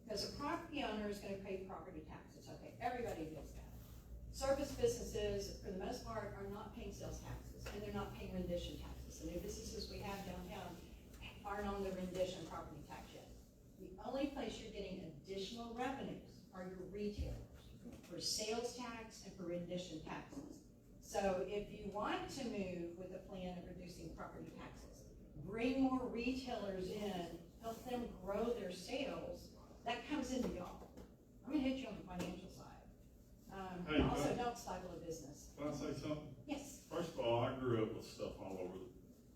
Because a property owner is going to pay property taxes. Okay, everybody knows that. Service businesses, for the most part, are not paying sales taxes, and they're not paying rendition taxes. And the businesses we have downtown aren't on the rendition property tax yet. The only place you're getting additional revenues are your retailers for sales tax and for rendition taxes. So if you want to move with a plan of reducing property taxes, bring more retailers in, help them grow their sales, that comes into y'all. I'm gonna hit you on the financial side. Hey, also, don't stifle a business. Can I say something? Yes. First of all, I grew up with stuff all over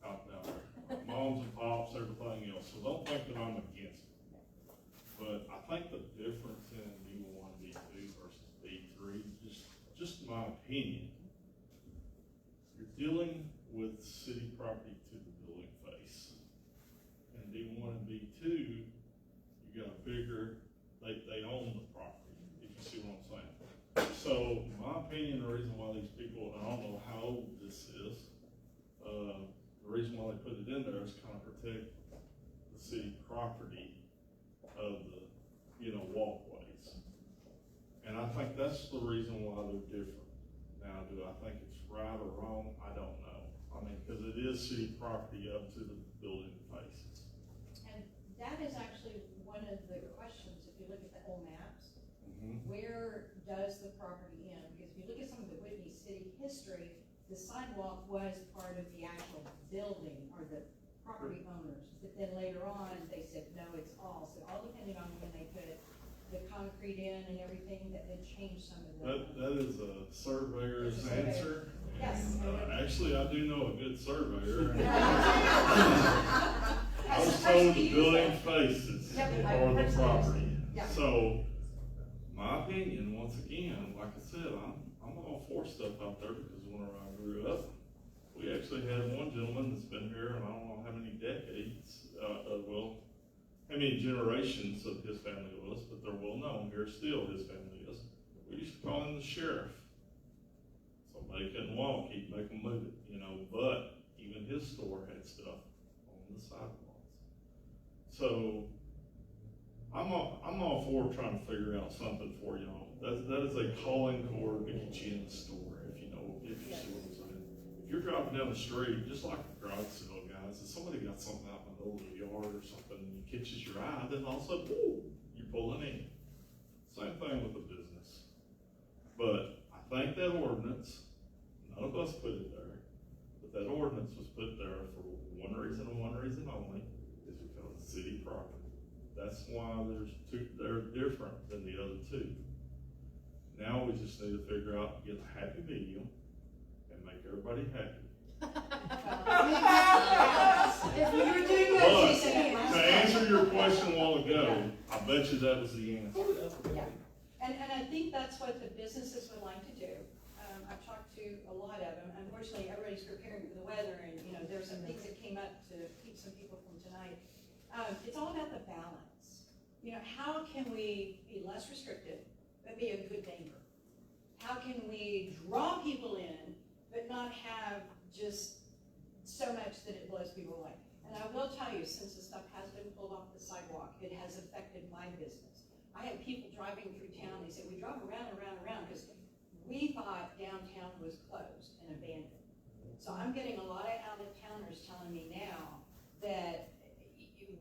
out down there. Moms and pops, everything else. So don't think that I'm against it. But I think the difference in B1, B2 versus B3, just my opinion, you're dealing with city property to the building face. And B1 and B2, you got a bigger, they own the property, if you see what I'm saying. So, my opinion, the reason why these people, and I don't know how old this is, the reason why they put it in there is kind of protect the city property of the, walkways. And I think that's the reason why they're different. Now, do I think it's right or wrong? I don't know. I mean, because it is city property up to the building faces. And that is actually one of the questions, if you look at the old maps, where does the property end? Because if you look at some of the Whitney city history, the sidewalk was part of the actual building or the property owners. But then later on, they said, no, it's all. So all depending on when they put the concrete in and everything, that they changed some of that. That is a surveyor's answer. Yes. Actually, I do know a good surveyor. I was told the building faces are the property. So, my opinion, once again, like I said, I'm all for stuff out there because whenever I grew up, we actually had one gentleman that's been here, and I don't know how many decades, how many generations of his family was, but they're well known here still, his family is. We used to call in the sheriff. Somebody couldn't walk, he'd make them move it, you know, but even his store had stuff on the sidewalks. So, I'm all for trying to figure out something for y'all. That is a calling cord to get you in the store, if you know, if you see what I'm saying. If you're driving down the street, just like the garage sale guys, if somebody got something out in the middle of the yard or something and it catches your eye, then all of a sudden, whoo, you're pulling in. Same thing with the business. But I think that ordinance, none of us put it there, but that ordinance was put there for one reason and one reason only, is because it's city property. That's why they're different than the other two. Now we just need to figure out, get a happy medium and make everybody happy. If we were doing But, what Jason did. to answer your question a while ago, I bet you that was the answer. Yeah. And I think that's what the businesses would like to do. I've talked to a lot of them. Unfortunately, everybody's preparing for the weather, and, you know, there's some things that came up to keep some people from tonight. It's all about the balance. You know, how can we be less restrictive, but be a good neighbor? How can we draw people in, but not have just so much that it blows people away? And I will tell you, since the stuff has been pulled off the sidewalk, it has affected my business. I had people driving through town, they said, we drove around and around and around, because we thought downtown was closed and abandoned. So I'm getting a lot of out-of-towners telling me now that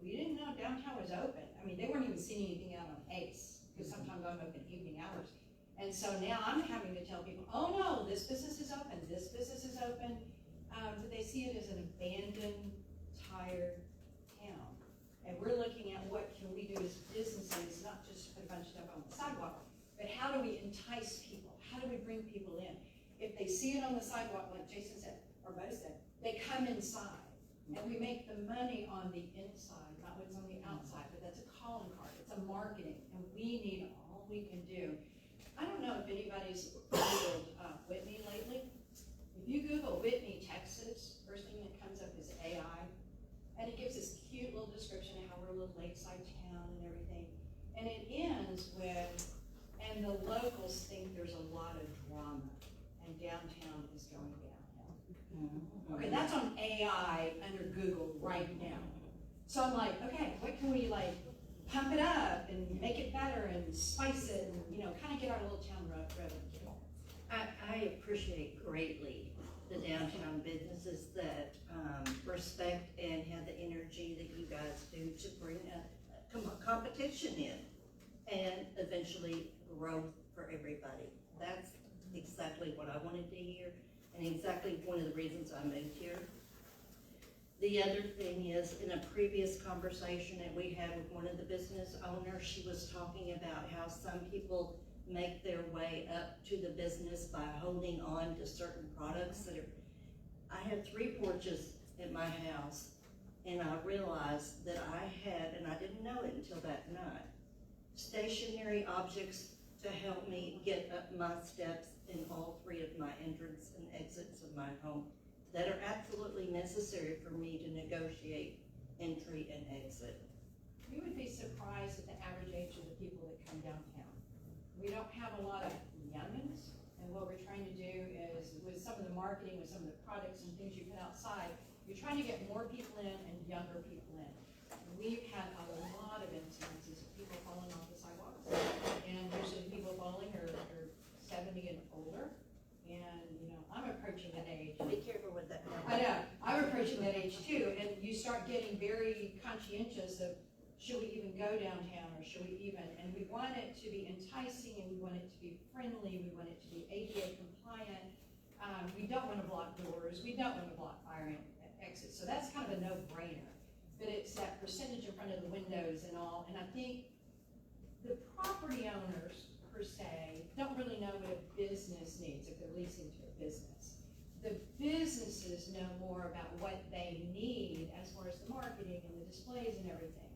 we didn't know downtown was open. I mean, they weren't even seeing anything out on Ace, because sometimes I'm open evening hours. And so now I'm having to tell people, oh no, this business is open, this business is open. But they see it as an abandoned, tired town. And we're looking at what can we do as businesses, not just put a bunch of stuff on the sidewalk, but how do we entice people? How do we bring people in? If they see it on the sidewalk, like Jason said, or Bo said, they come inside. And we make the money on the inside, not what's on the outside, but that's a calling card, it's a marketing, and we need all we can do. I don't know if anybody's Googled Whitney lately. If you Google Whitney, Texas, first thing that comes up is AI, and it gives this cute little description of how we're a little lakeside town and everything. And it ends with, and the locals think there's a lot of drama, and downtown is going downhill. Okay, that's on AI under Google right now. So I'm like, okay, what can we like pump it up and make it better and spice it and, you know, kind of get our little town revenue. I appreciate greatly the downtown businesses that respect and have the energy that you guys do to bring a competition in and eventually growth for everybody. That's exactly what I wanted to hear and exactly one of the reasons I moved here. The other thing is, in a previous conversation that we had with one of the business owners, she was talking about how some people make their way up to the business by holding on to certain products that are, I had 3 porches at my house, and I realized that I had, and I didn't know it until that night, stationary objects to help me get up my steps in all 3 of my entrance and exits of my home that are absolutely necessary for me to negotiate entry and exit. You would be surprised at the average age of the people that come downtown. We don't have a lot of youngins, and what we're trying to do is, with some of the marketing, with some of the products and things you put outside, you're trying to get more people in and younger people in. And we've had a lot of instances of people falling off the sidewalks, and usually people falling are 70 and older, and, you know, I'm approaching that age. Be careful with that. I know, I'm approaching that age too, and you start getting very conscientious of, should we even go downtown, or should we even, and we want it to be enticing, and we want it to be friendly, we want it to be ADA compliant, we don't want to block doors, we don't want to block fire exits, so that's kind of a no-brainer. But it's that percentage in front of the windows and all, and I think the property owners, per se, don't really know what a business needs if they're leasing to a business. The businesses know more about what they need as far as the marketing and the displays and everything.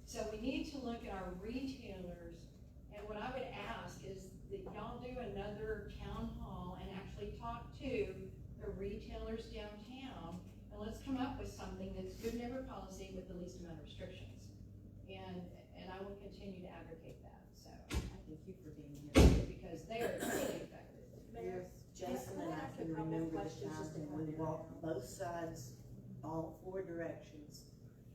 So we need to look at our retailers, and what I would ask is that y'all do another town hall and actually talk to the retailers downtown, and let's come up with something that's good neighbor policy with the least amount of restrictions. And I will continue to advocate that. So I thank you for being here, because they remember the time when we walked both sides, all four directions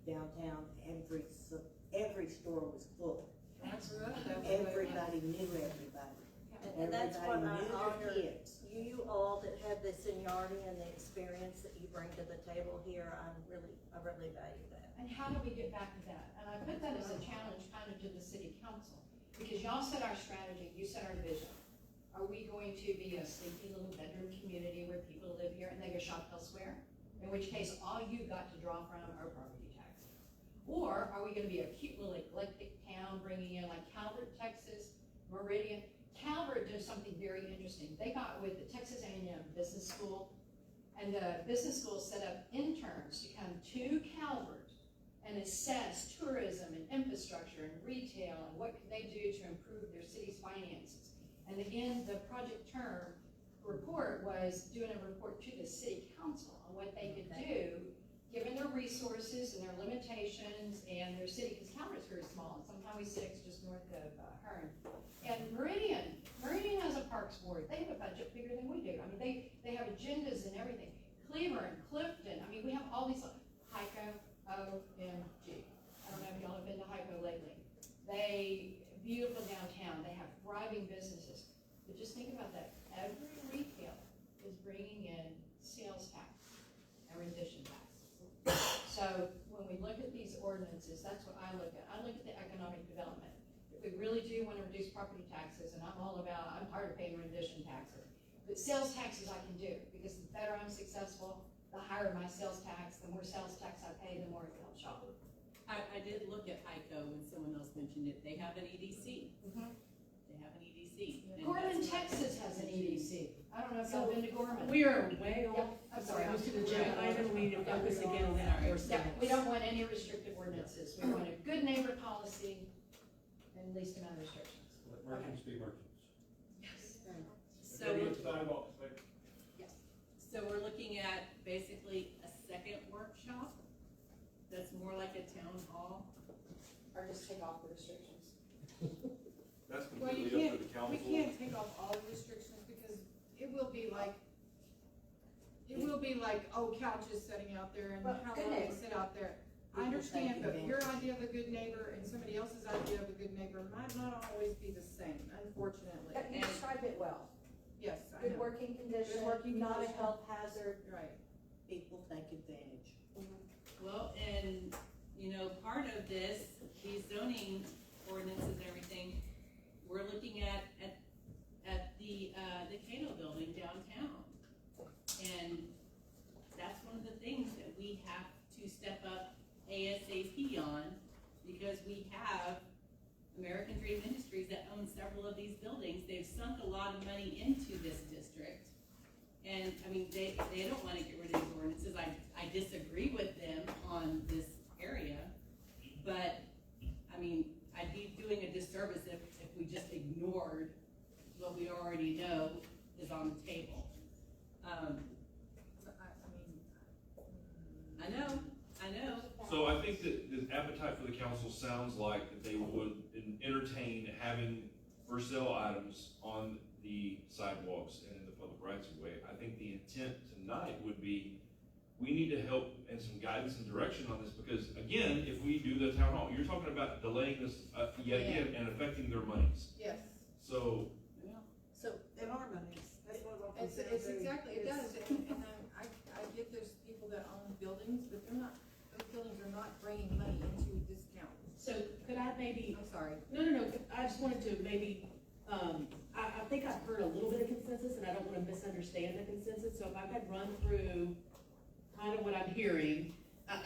downtown, every store was full. Everybody knew everybody. And that's what I Everybody knew honor, their kids. you all that have the seniority and the experience that you bring to the table here, I really value that. And how do we get back to that? And I put that as a challenge kind of to the city council, because y'all set our strategy, you set our vision. Are we going to be a sleepy little bedroom community where people live here and they go shop elsewhere? In which case, all you got to draw from are property taxes. Or are we gonna be a cute little eclectic town bringing in like Calvert, Texas, Meridian? Calvert does something very interesting. They got with the Texas A&M Business School, and the business school set up interns to come to Calvert and assess tourism and infrastructure and retail and what could they do to improve their city's finances. And again, the project term report was doing a report to the city council on what they could do, given their resources and their limitations and their city, because Calvert's very small, and sometimes 6 just north of Hearn. And Meridian has a parks board. They have a budget bigger than we do. I mean, they have agendas and everything. Cleveland, Clifton, I mean, we have all these, Hyco, OMG. I don't know if y'all have been to Hyco lately. Beautiful downtown, they have thriving businesses. But just think about that, every retailer is bringing in sales tax and rendition tax. So when we look at these ordinances, that's what I look at. I look at the economic development. If we really do want to reduce property taxes, and I'm tired of paying rendition taxes, but sales taxes I can do, because the better I'm successful, the higher my sales tax, the more sales tax I pay, the more it helps y'all. I did look at HICO when someone else mentioned it. They have an EDC. Mm-hmm. They have an EDC. And Gorman, that's not- Texas has an EDC. I don't know if y'all been to Gorman. We are way off. Yep, I'm sorry. Opposed to the agenda item, we need to focus again on that for a Yeah, second. we don't want any restrictive ordinances. We want a good neighbor policy and least amount of restrictions. Let merchants be merchants. Yes. So we're looking at basically a second workshop that's more like a town hall. Or just take off the restrictions. That's Well, you completely up can't, to the council. we can't take off all the restrictions because it will be like, oh, couches sitting out there and Well, how good long they neighbor. sit out there. People I understand, taking but your advantage. idea of a good neighbor and somebody else's idea of a good neighbor might not always be the same, unfortunately. You described it well. Yes, I Good know. working condition, Good working not a condition. health hazard. Right. People take advantage. Well, and, part of this, these zoning ordinances and everything, we're looking at the Cato building downtown. And that's one of the things that we have to step up ASAP on, because we have American Dream Industries that own several of these buildings. They've sunk a lot of money into this district. And, they don't want to get rid of these ordinances. I disagree with them on this area, but, I'd be doing a disservice if we just ignored what we already know is on the table. I know. So I think that the appetite for the council sounds like that they would entertain having for sale items on the sidewalks and in the public rights of way. I think the intent tonight would be, we need to help and some guidance and direction on this, because again, if we do the town hall, you're talking about delaying this yet again and affecting their monies. Yes. So, In our monies, that's what I'm It's exactly, it does, and I get there's people that own buildings, but those buildings are not bringing money into this town. So could I maybe, I'm sorry. no, I just wanted to maybe, I think I've heard a little bit of consensus, and I don't wanna misunderstand the consensus, so if I could run through kind of what I'm hearing,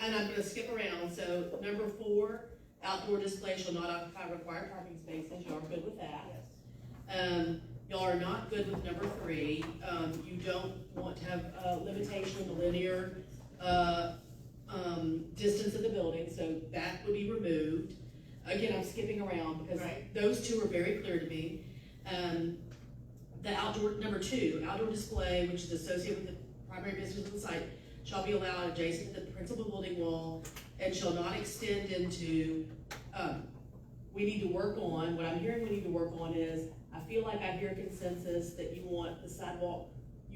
and I'm gonna skip around, so number 4, outdoor display shall not occupy required parking spaces, y'all are good with that. Y'all are not good with number 3, you don't want to have a limitation on the linear, distance of the building, so that would be removed. Again, I'm skipping around because those two are very clear to me. The outdoor, number 2, outdoor display, which is associated with the primary business of the site, shall be allowed adjacent to the principal building wall and shall not extend into, we need to work on, what I'm hearing we need to work on is, I feel like I hear consensus that you want the sidewalk,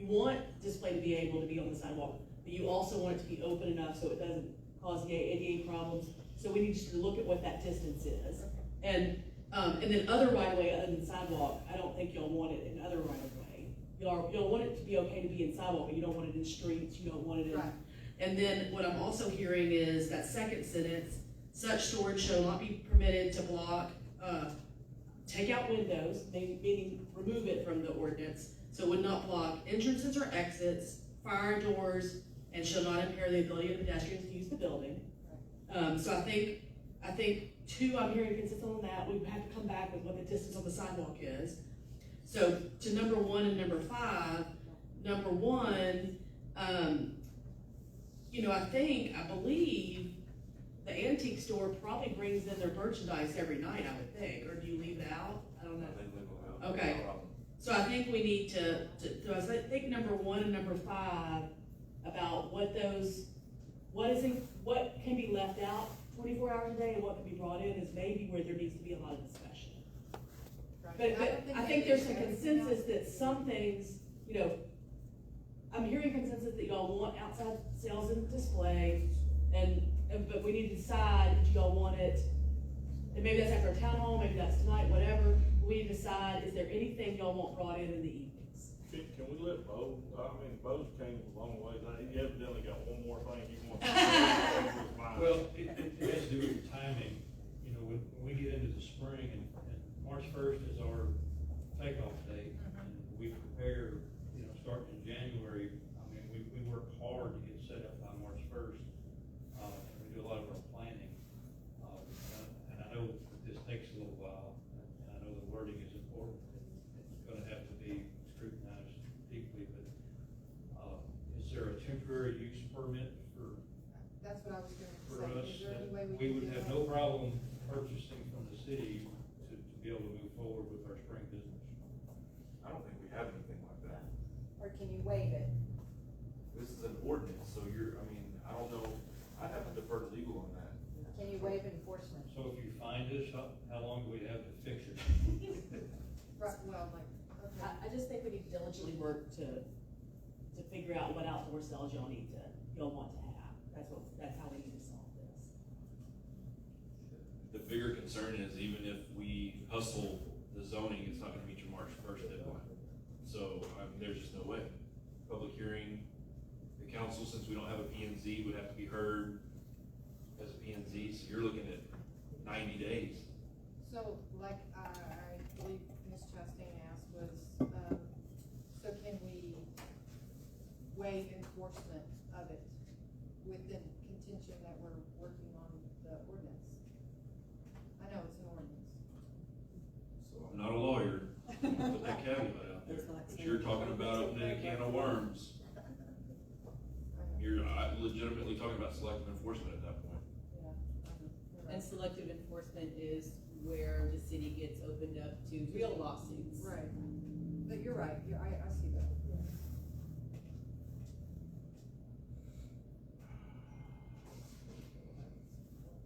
you want display to be able to be on the sidewalk, but you also want it to be open enough so it doesn't cause ADA problems. So we need to look at what that distance is. And then other right of way other than sidewalk, I don't think y'all want it in other right of way. Y'all want it to be okay to be in sidewalk, but you don't want it in streets, you don't want it in. Right. And then what I'm also hearing is that second sentence, such storage shall not be permitted to block, take out windows, meaning remove it from the ordinance, so it would not block entrances or exits, fire doors, and shall not impair the ability of pedestrians to use the building. So I think two, I'm hearing consistent on that, we have to come back with what the distance on the sidewalk is. So to number 1 and number 5, number 1, I believe the antique store probably brings in their merchandise every night, I would think, or do you leave it out? I don't know. Okay, so I think we need to I think number 1 and number 5 about what can be left out 24 hours a day and what can be brought in is maybe where there needs to be a lot of discussion. But I think there's some consensus that some things, I'm hearing consensus that y'all want outside sales and display, but we need to decide if y'all want it, and maybe that's after a town hall, maybe that's tonight, whatever. We need to decide, is there anything y'all want brought in the evenings? Can we let Bo, Bo's came a long way, he evidently got one more thing he wants to say. Well, it has to do with timing, when we get into the spring, and March 1st is our takeoff date, and we prepare, starting in January, we work hard to get set up by March 1st, and we do a lot of our planning, and I know that this takes a little while, and I know the wording is important, it's gonna have to be scrutinized deeply, but, is there a temporary use permit That's what I was gonna for say. us? Is there any way We can would do have that? no problem purchasing from the city to be able to move forward with our spring business. I don't think we have anything like that. Or can you waive it? This is an ordinance, so I don't know, I have to defer to legal on that. Can you waive enforcement? So if you find us, how long do we have to fix it? Right, well, okay. I just think we need to diligently work to figure out what outdoor sales y'all want to have. That's how we need to solve this. The bigger concern is even if we hustle the zoning, it's not gonna meet your March 1st deadline. So, there's just no way. Public hearing, the council, since we don't have a P and Z, would have to be heard as a P and Z, so you're looking at 90 days. So, like I believe Ms. Chastain asked was, so can we waive enforcement of it with the contention that we're working on the ordinance? I know it's an ordinance. So I'm not a lawyer, put that caveat out there, but you're talking about opening a can of worms. You're legitimately talking about selective enforcement at that point. And selective enforcement is where the city gets opened up to real lawsuits. Right. But you're right, I see that.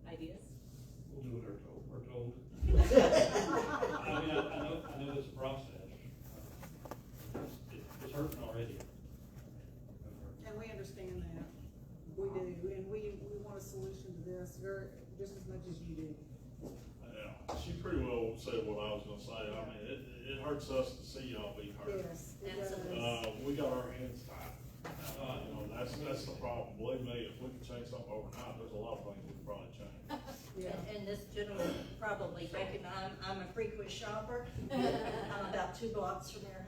Ideas? We'll do what we're told. I know it's a process. It's hurting already. And we understand that, we do, and we want a solution to this just as much as you do. Yeah, she pretty well said what I was gonna say, it hurts us to see y'all be hurt. Yes, it does. We got our hands tied. That's the problem. Believe me, if we could change something overnight, there's a lot of things we could probably change. And this gentleman probably recognize, I'm a frequent shopper. I'm about 2 blocks from your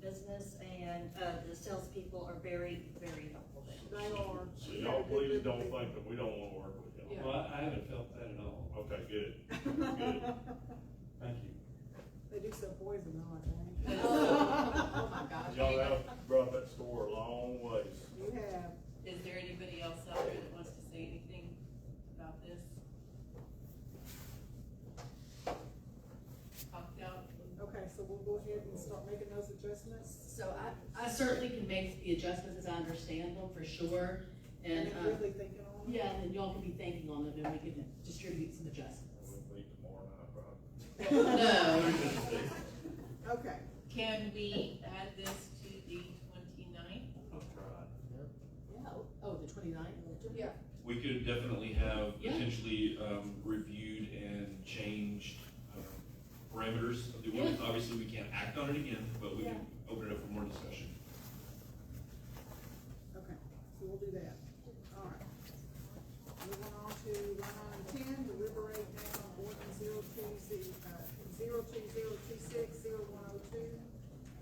business, and the salespeople are very, very helpful there. They are. So y'all please don't think that we don't wanna work with y'all. Yeah. Well, I haven't felt that at all. Okay, good, good. Thank you. They do sell poison though, I think. Oh my gosh. Y'all have brought that store a long ways. You have. Is there anybody else out there that wants to say anything about this? Talked out? Okay, so we'll go ahead and start making those adjustments. So I certainly can make the adjustments as I understand them, for sure. And, then really thinking on them. yeah, and then y'all can be thinking on them, and we can distribute some adjustments. We'll meet tomorrow night, No. probably. Okay. Can we add this to the 29th? Yeah. We could definitely have Yeah. potentially, reviewed and changed, parameters of the ordinance. Obviously, we can't act on it again, but we can open it up for more discussion. Okay, so we'll do that. All right. Moving on to line item 10, deliberate now on ordinance 02026-0102,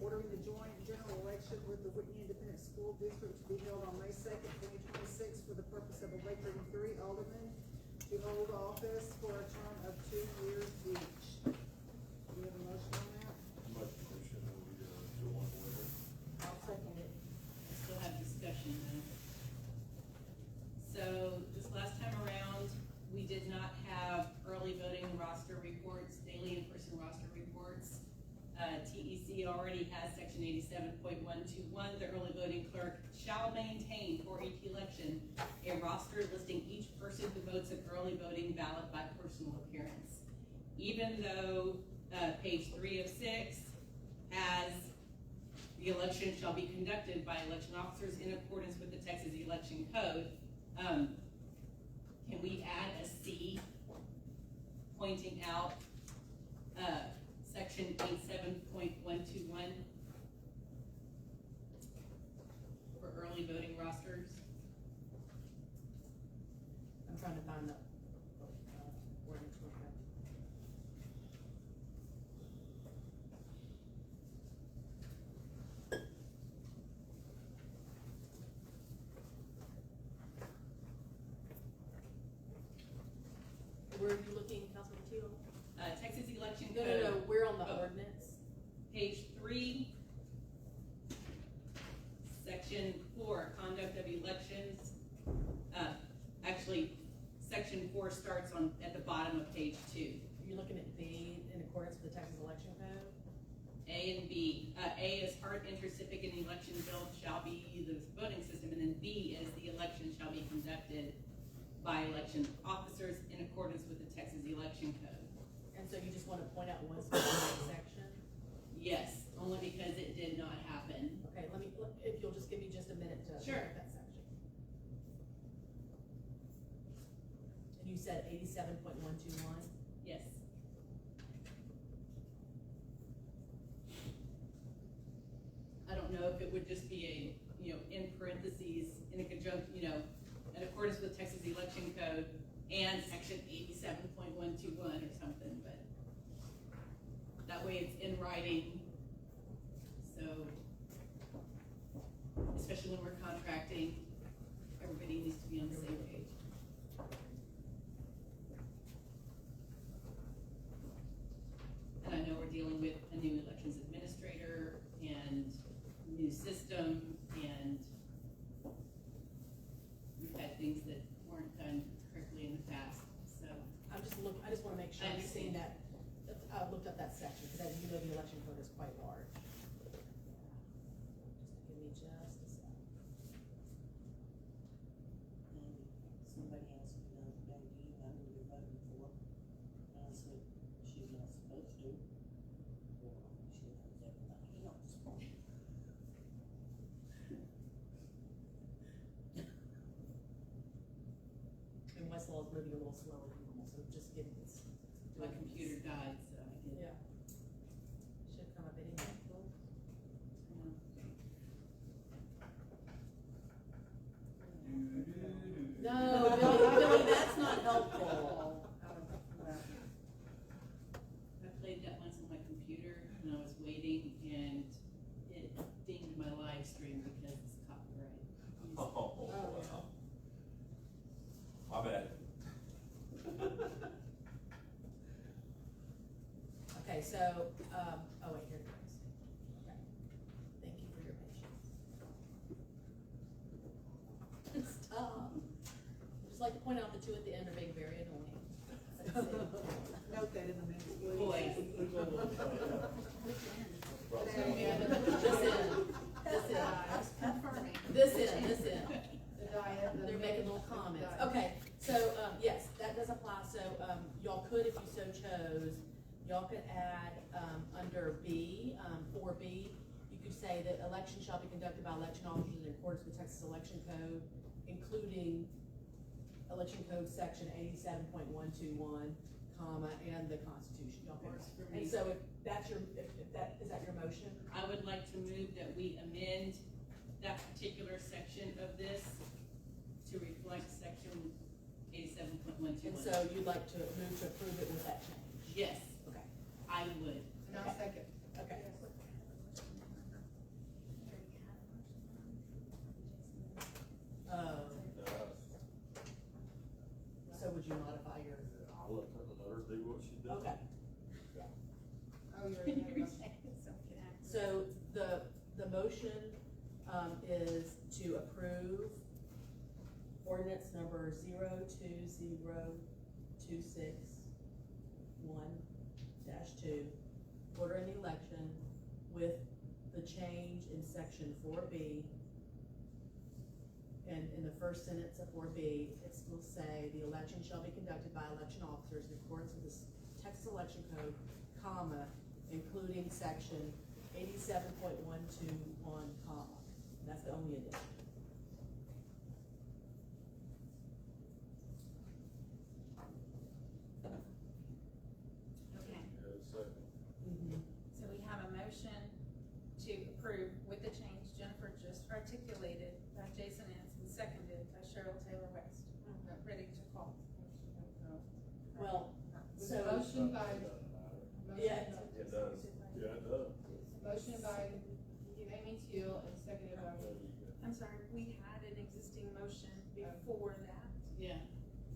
ordering the joint general election with the Whitney Independent School District to be held on May 2nd, 2026, for the purpose of electing 3 aldermen to hold office for a term of 2 years each. Do we have a motion on that? I'll second it. I still have discussion though. So, this last time around, we did not have early voting roster reports, daily in-person roster reports. TEC already has section 87.121, the early voting clerk shall maintain for each election a roster listing each person who votes an early voting ballot by personal appearance. Even though, page 3 of 6 has the election shall be conducted by election officers in accordance with the Texas Election Code, can we add a C pointing out, section 87.121 for early voting rosters? I'm trying to find the ordinance real quick. Where are you looking, Councilman Teal? Texas Election No, Code. no, we're on the Oh. ordinance. Page 3, section 4, conduct of elections. Actually, section 4 starts at the bottom of page 2. You're looking at B, in accordance with the Texas Election Code? A and B. A is hard inter-civic and election bill shall be the voting system, and then B is the election shall be conducted by election officers in accordance with the Texas Election Code. And so you just want to point out one specific section? Yes, only because it did not happen. Okay, if you'll just give me just a minute to Sure. look at that section. And you said 87.121? Yes. I don't know if it would just be in parentheses, in a conjunction, in accordance with Texas Election Code and section 87.121 or something, but that way it's in writing. So, especially when we're contracting, everybody needs to be on the same page. And I know we're dealing with a new elections administrator and new system, and we've had things that weren't done correctly in the past, so. I just want to make sure I I've seen understand. that, I looked up that section, because as you know, the election code is quite large. Just give me just a second. Somebody asked me the other day, do you know who you're voting for? And I said, she's not supposed to. Well, she knows everybody else. And Westlaw is moving a little slower than normal, so just give me this. My computer died, so I didn't. Yeah. Should come up any minute. No, Billy, that's not helpful. I played that once on my computer and I was waiting and it dinged my live stream because it's copyright. Oh, wow. My bad. Okay, so, oh wait, here it goes. Okay. Thank you for your patience. Stop. I'd just like to point out the two at the end are being very annoying. Note that in the minutes, please. Boys. This end. They're making little comments. Okay, so, yes, that does apply, so, y'all could, if you so chose, y'all could add, under B, 4B, you could say that election shall be conducted by election officers in accordance with Texas Election Code including election code section 87.121, comma, and the Constitution. Y'all Works for And me. so if that's your, if that, is that your motion? I would like to move that we amend that particular section of this to reflect section 87.121. And so you'd like to move to approve it with that change? Yes, Okay. I would. And I'll second. Okay. So would you modify your? I'll let her do what she does. Okay. Oh, you already have a motion. So the motion, is to approve ordinance number 020261-2, ordering the election with the change in section 4B. And in the first sentence of 4B, it will say, the election shall be conducted by election officers in accordance with the Texas Election Code, comma, including section 87.121, comma. That's the only addition. Okay, so we have a motion to approve with the change Jennifer just articulated by Jason Ince and seconded by Cheryl Taylor West. Ready to call. Well, Was so. the motion by, Yeah. It does. Yeah, it does. motion by Amy Teal and seconded by, I'm sorry, we had an existing motion before that. yeah.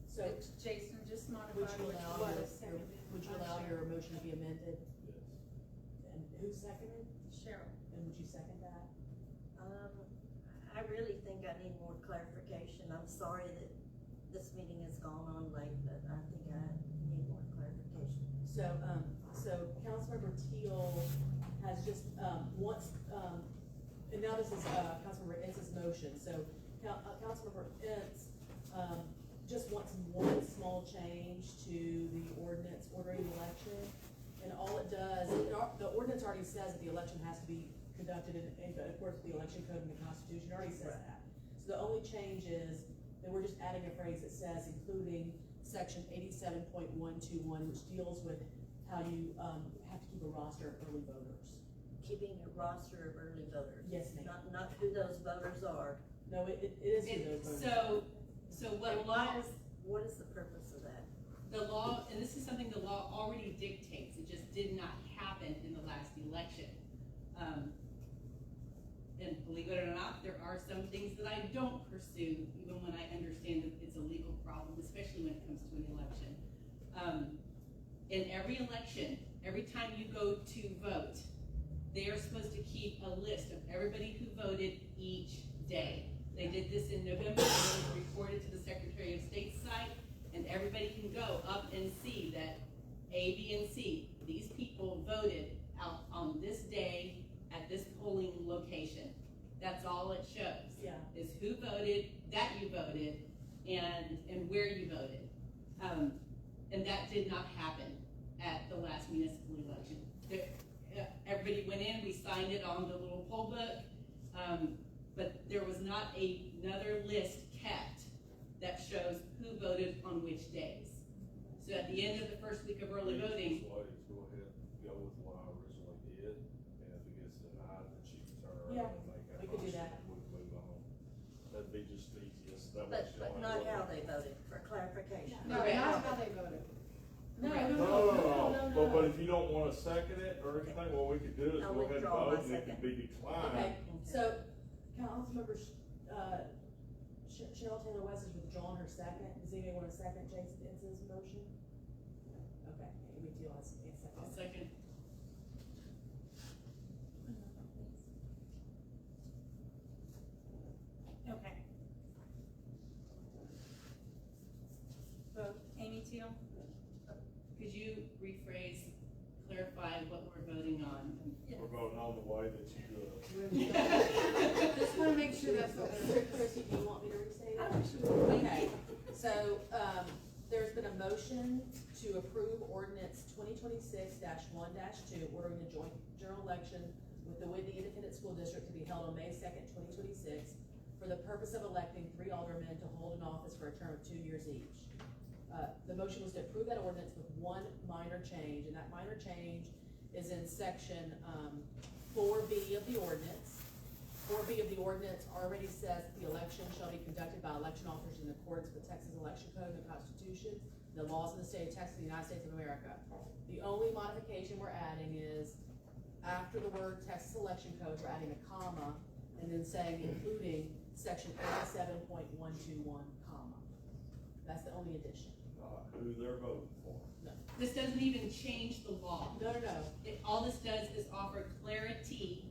So That Jason just would modified, you which allow was your, seconded. would you by allow Cheryl. your motion to be amended? Yes. And who seconded? Cheryl. And would you second that? I really think I need more clarification. I'm sorry that this meeting has gone on late, but I think I need more clarification. So, Councilmember Teal has just, and now this is, Councilmember Ince's motion, so, Councilmember Ince, just wants one small change to the ordinance ordering the election, and all it does, the ordinance already says that the election has to be conducted in accordance with the election code and the Constitution, it already says that. So the only change is that we're just adding a phrase that says including section 87.121, which deals with how you, have to keep a roster of early voters. Keeping a roster of early voters. Yes, ma'am. Not who those voters are. No, it is who those voters. So what And law, what is the purpose of that? the law, and this is something the law already dictates, it just did not happen in the last election. And believe it or not, there are some things that I don't pursue, even when I understand that it's a legal problem, especially when it comes to an election. In every election, every time you go to vote, they are supposed to keep a list of everybody who voted each day. They did this in November, and it was reported to the Secretary of State's site, and everybody can go up and see that A, B, and C, these people voted out on this day at this polling location. That's all it shows. Yeah. Is who voted, that you voted, and where you voted. And that did not happen at the last municipal election. Everybody went in, we signed it on the little poll book, but there was not another list kept that shows who voted on which days. So at the end of the first week of early voting, Go ahead and go with what I originally did, and if it gets denied, then she can turn Yeah, around and make that we could do motion, that. and we can move on. That'd be just the easiest, that way But she don't not have to how look. they voted, for clarification. no, not how they voted. No, but if you don't wanna second it or anything, what we could do is I'll go ahead and withdraw my vote, and it second. could be declined. Okay, so Councilmember, Cheryl Taylor West has withdrawn her second. Does anybody want a second Jason Ince's motion? Okay, Amy Teal has a second. I'll second. Okay. Vote, Amy Teal? Could you rephrase, clarify what we're voting on? We're voting on the way that you do it. Just wanna make sure that's what they're. Chrissy, do you want me to restate I it? wish you would. Okay, so, there's been a motion to approve ordinance 2026-1-2, ordering the joint general election with the Whitney Independent School District to be held on May 2nd, 2026, for for the purpose of electing 3 aldermen to hold an office for a term of 2 years each. The motion was to approve that ordinance with one minor change, and that minor change is in section 4B of the ordinance. 4B of the ordinance already says the election shall be conducted by election officers in accordance with Texas Election Code and the Constitution, the laws of the state of Texas and the United States of America. The only modification we're adding is after the word Texas Election Code, we're adding a comma and then saying including section 87.121, comma. That's the only addition. Who they're voting for. No. This doesn't even change the law. No. All this does is offer clarity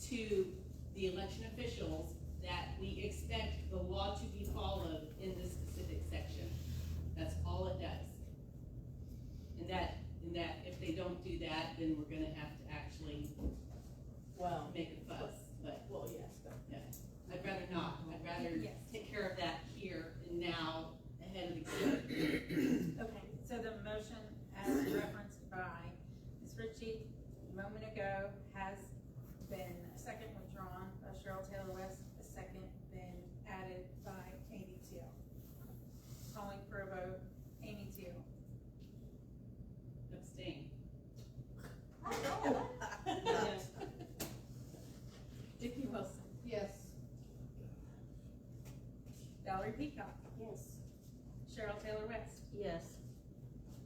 to the election officials that we expect the law to be followed in this specific section. That's all it does. And that if they don't do that, then we're gonna have to actually, make a fuss, but. Well, yes, but. Yeah, I'd rather not. I'd rather take care of that here and now ahead of the game. Okay, so the motion as referenced by Ms. Ritchie a moment ago has been a second withdrawn by Cheryl Taylor West, a second been added by Amy Teal. Calling for a vote, Amy Teal. Abstain. Yes. Dickie Wilson. Yes. Valerie Peacock. Yes. Cheryl Taylor West. Yes.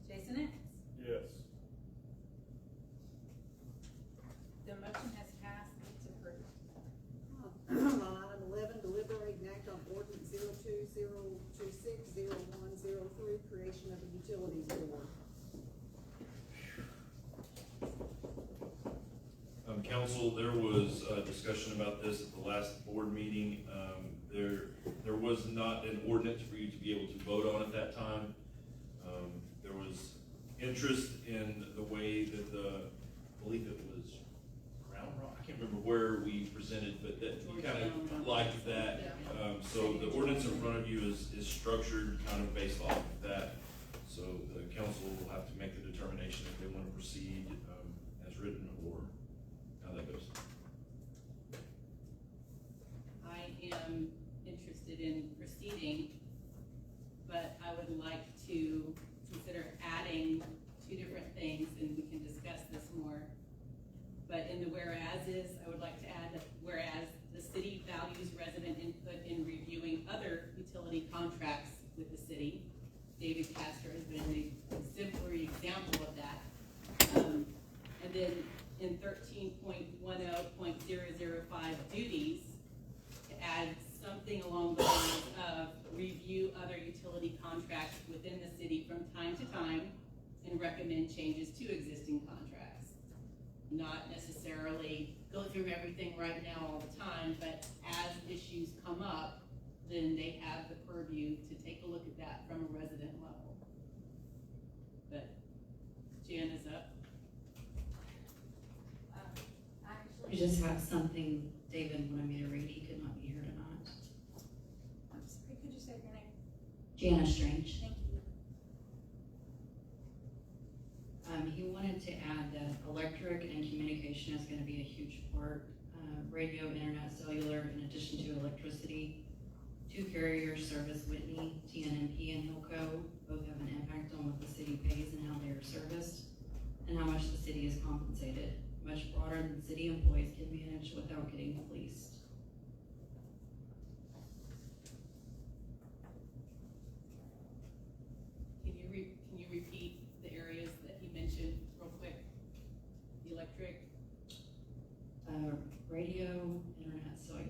Jason Innes. Yes. The motion has passed, it's approved. Line item 11, deliberate and act on ordinance 02-026-0103, creation of a utilities board. Council, there was a discussion about this at the last board meeting. There was not an ordinance for you to be able to vote on at that time. There was interest in the way that I believe it was Round Rock, I can't remember where we presented, but that you kind of liked that. So the ordinance in front of you is structured kind of based off of that. So the council will have to make the determination if they want to proceed as written or how that goes. I am interested in proceeding, but I would like to consider adding 2 different things, and we can discuss this more. But in the whereases, I would like to add that whereas the city values resident input in reviewing other utility contracts with the city. David Castor has been an exemplary example of that. And then in 13.10.005 duties, to add something along the lines of review other utility contracts within the city from time to time and recommend changes to existing contracts. Not necessarily go through everything right now all the time, but as issues come up, then they have the purview to take a look at that from a resident level. But Jan is up. We just have something David wanted me to read. He could not be here tonight. I'm sorry, could you say your name? Jana Strange. Thank you. He wanted to add that electric and communication is going to be a huge part. Radio, internet, cellular, in addition to electricity. 2 carriers service Whitney, TNMP, and Hilco. Both have an impact on what the city pays and how they are serviced, and how much the city is compensated. Much broader than city employees can manage without getting fleeced. Can you repeat the areas that he mentioned real quick? The electric? Radio, internet, cellular.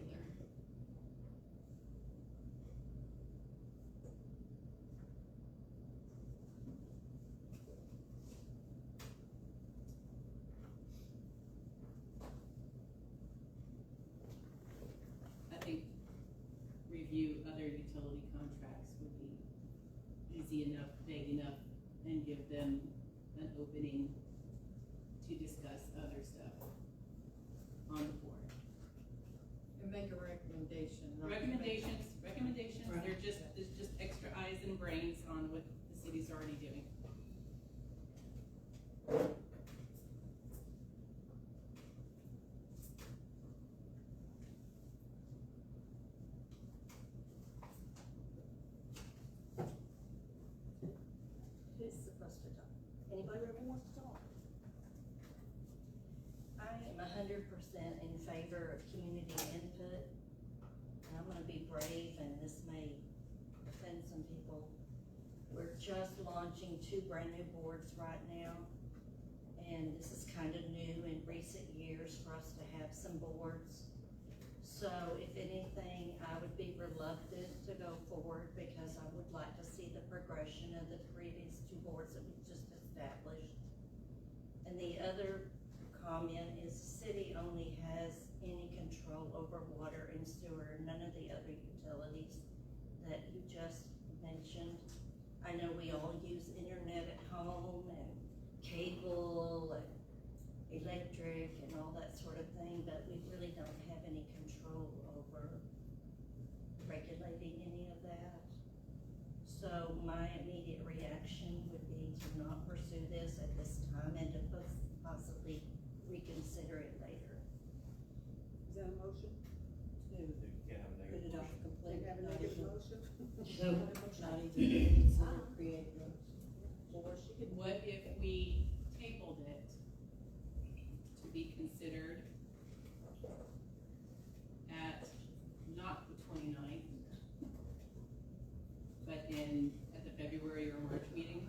I think review other utility contracts would be easy enough, vague enough, and give them an opening to discuss other stuff on the board. And make a recommendation. Recommendations, Right. there's just extra eyes and brains on what the city's already doing. Anybody? Whoever wants to talk. I am 100% in favor of community input. And I'm gonna be brave, and this may offend some people. We're just launching 2 brand new boards right now. And this is kind of new in recent years for us to have some boards. So if anything, I would be reluctant to go forward because I would like to see the progression of the previous 2 boards that we just established. And the other comment is the city only has any control over water and sewer, none of the other utilities that you just mentioned. I know we all use internet at home and cable and electric and all that sort of thing, but we really don't have any control over regulating any of that. So my immediate reaction would be to not pursue this at this time and to possibly reconsider it later. Is that a motion? Put it off completely. Have a negative motion? Not even consider creating the board. What if we tabled it to be considered at not the 29th, but at the February or March meeting?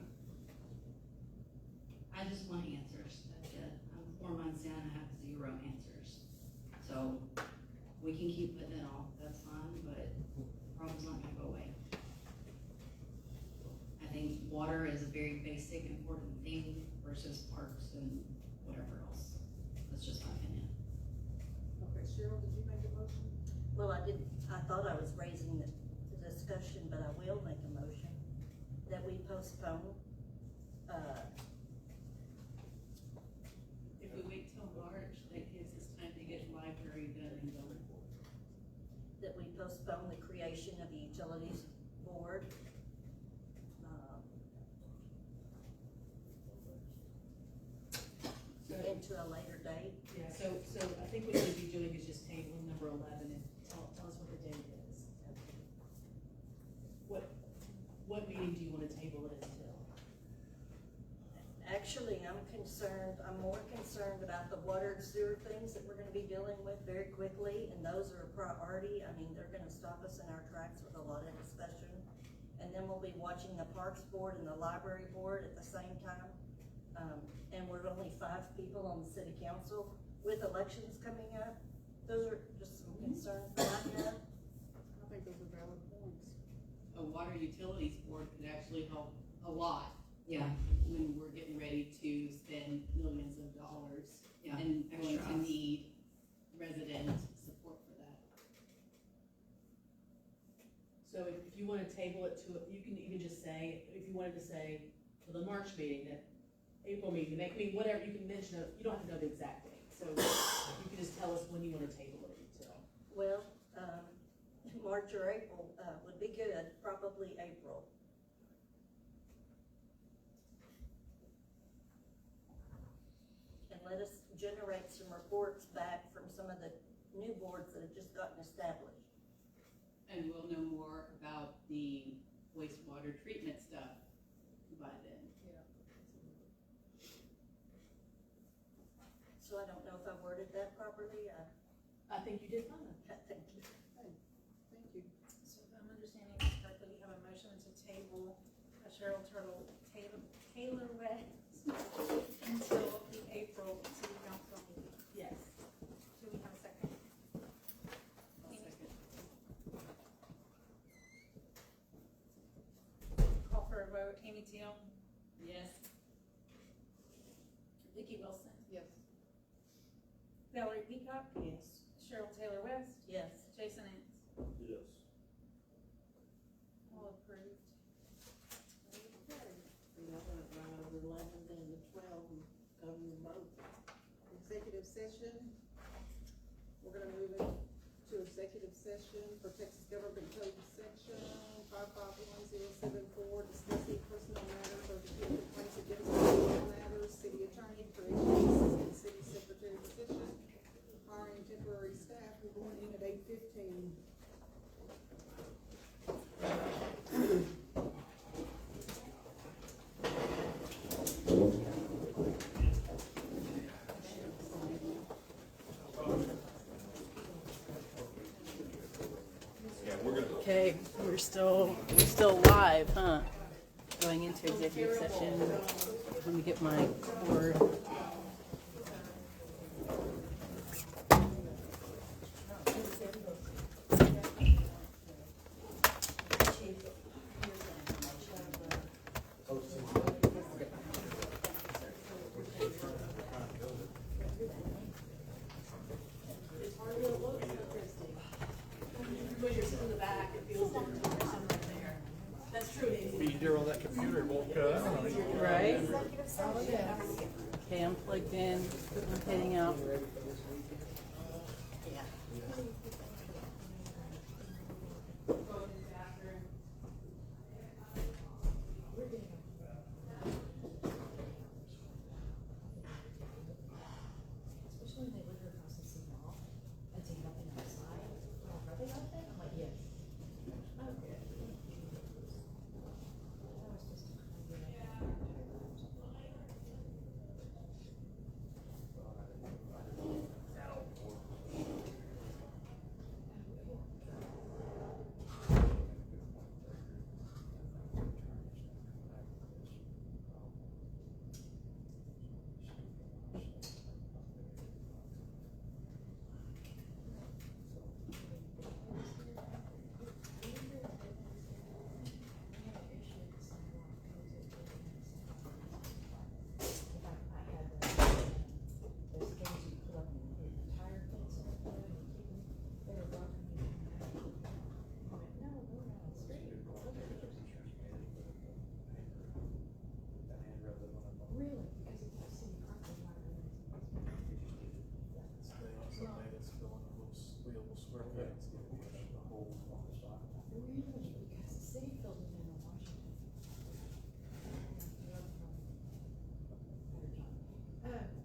I just want answers, that's it. I'm 4 months in, I have 0 answers. So, we can keep putting it off, that's fine, but the problem's not gonna go away. I think water is a very basic, important thing versus parks and whatever else. That's just my opinion. Okay, Cheryl, did you make a motion? Well, I thought I was raising the discussion, but I will make a motion that we postpone, If we wait till March, that gives us time to get library done and going. that we postpone the creation of the utilities board. Into a later date. Yeah, so I think what you'd be doing is just tabling number 11 and tell us what the date is. What meeting do you wanna table it until? Actually, I'm more concerned about the water and sewer things that we're gonna be dealing with very quickly, and those are a priority. I mean, they're gonna stop us in our tracks with a lot of discussion. And then we'll be watching the Parks Board and the Library Board at the same time. And we're only 5 people on the city council with elections coming up. Those are just some concerns that I have. I think those are valid points. A water utilities board could actually help a lot. Yeah. When we're getting ready to spend millions of dollars. Yeah, And going extra to us. need resident support for that. So if you wanna table it to, you can even just say, if you wanted to say, for the March meeting, that April meeting, whatever, you can mention it, you don't have to know the exact date. So you can just tell us when you wanna table it until. Well, March or April, would be good, probably April. And let us generate some reports back from some of the new boards that have just gotten established. And we'll know more about the wastewater treatment stuff by then. So I don't know if I worded that properly, I think you did fine. thank you. Thank you. So if I'm understanding this correctly, we have a motion to table Cheryl Taylor West until the April city council meeting. Yes. Do we have a second? Call for a vote. Amy Teal, Yes. Vicki Wilson, Yes. Valerie Peacock, Yes. Cheryl Taylor West, Yes. Jason Ince. Yes. All approved. And I went right over 11 then the 12 and cover them both. Executive session. We're gonna move into executive session for Texas Government Code section 551074, discussing personnel matters or the complaints against personnel matters, city attorney, corrections, and city secretary position, hiring temporary staff. We're going in at 8:15. Okay. right, we're still live, huh? Going into executive session. Let me get my cord. It's hardly a look, Christie. When you're sitting in the back, it feels different when there's someone there. That's true, Nancy. Be here on that computer, it won't cut out. Right? Okay, I'm plugged in, I'm heading out. Especially when they live across the city hall and take nothing outside. Oh, are they like that? I'm like, yes. Okay. I was just a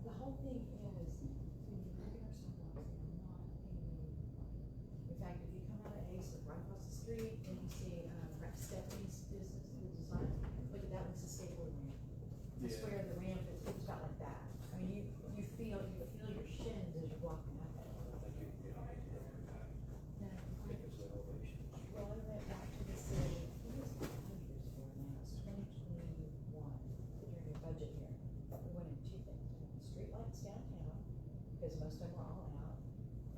the whole thing is, when you look at our sidewalks, they're not anywhere. In fact, if you come out of Ace, look right across the street, and you see, Stephanie's business, the design, look at that one's a skateboard ramp. I swear the ramp is, it's about like that. I mean, you feel your shins as you're walking out there. Well, I went back to the city, it was 5 years ago now, it's 2021, during the budget hearing. We went in two things, we went streetlights downtown, because most of them were all out,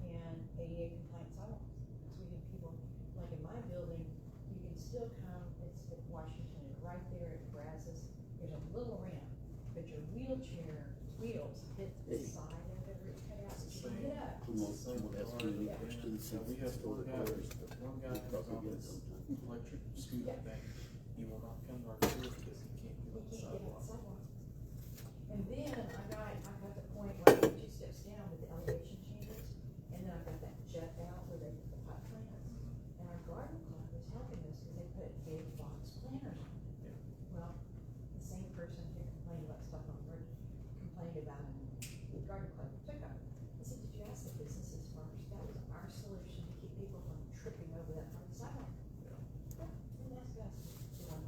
and ADA compliant sidewalks. So we had people, like in my building, you can still come, it's at Washington, and right there at Brazos, there's a little ramp, but your wheelchair wheels hit the side of it, where it's cut out, so you can get up. We have to work out, one guy has on this electric scooter thing, he will not come to our door because he can't get on the sidewalk. And then I got the point where I went 2 steps down with the elevation changes, and then I got that jet out where they put the pot plants. And our garden club was helping us because they put big box planters on it. Well, the same person who complained about stuff on Road complained about it in the garden club took them. I said, did you ask the businesses first? That was our solution to keep people from tripping over that part of the sidewalk. Yeah, and that's us to 1%.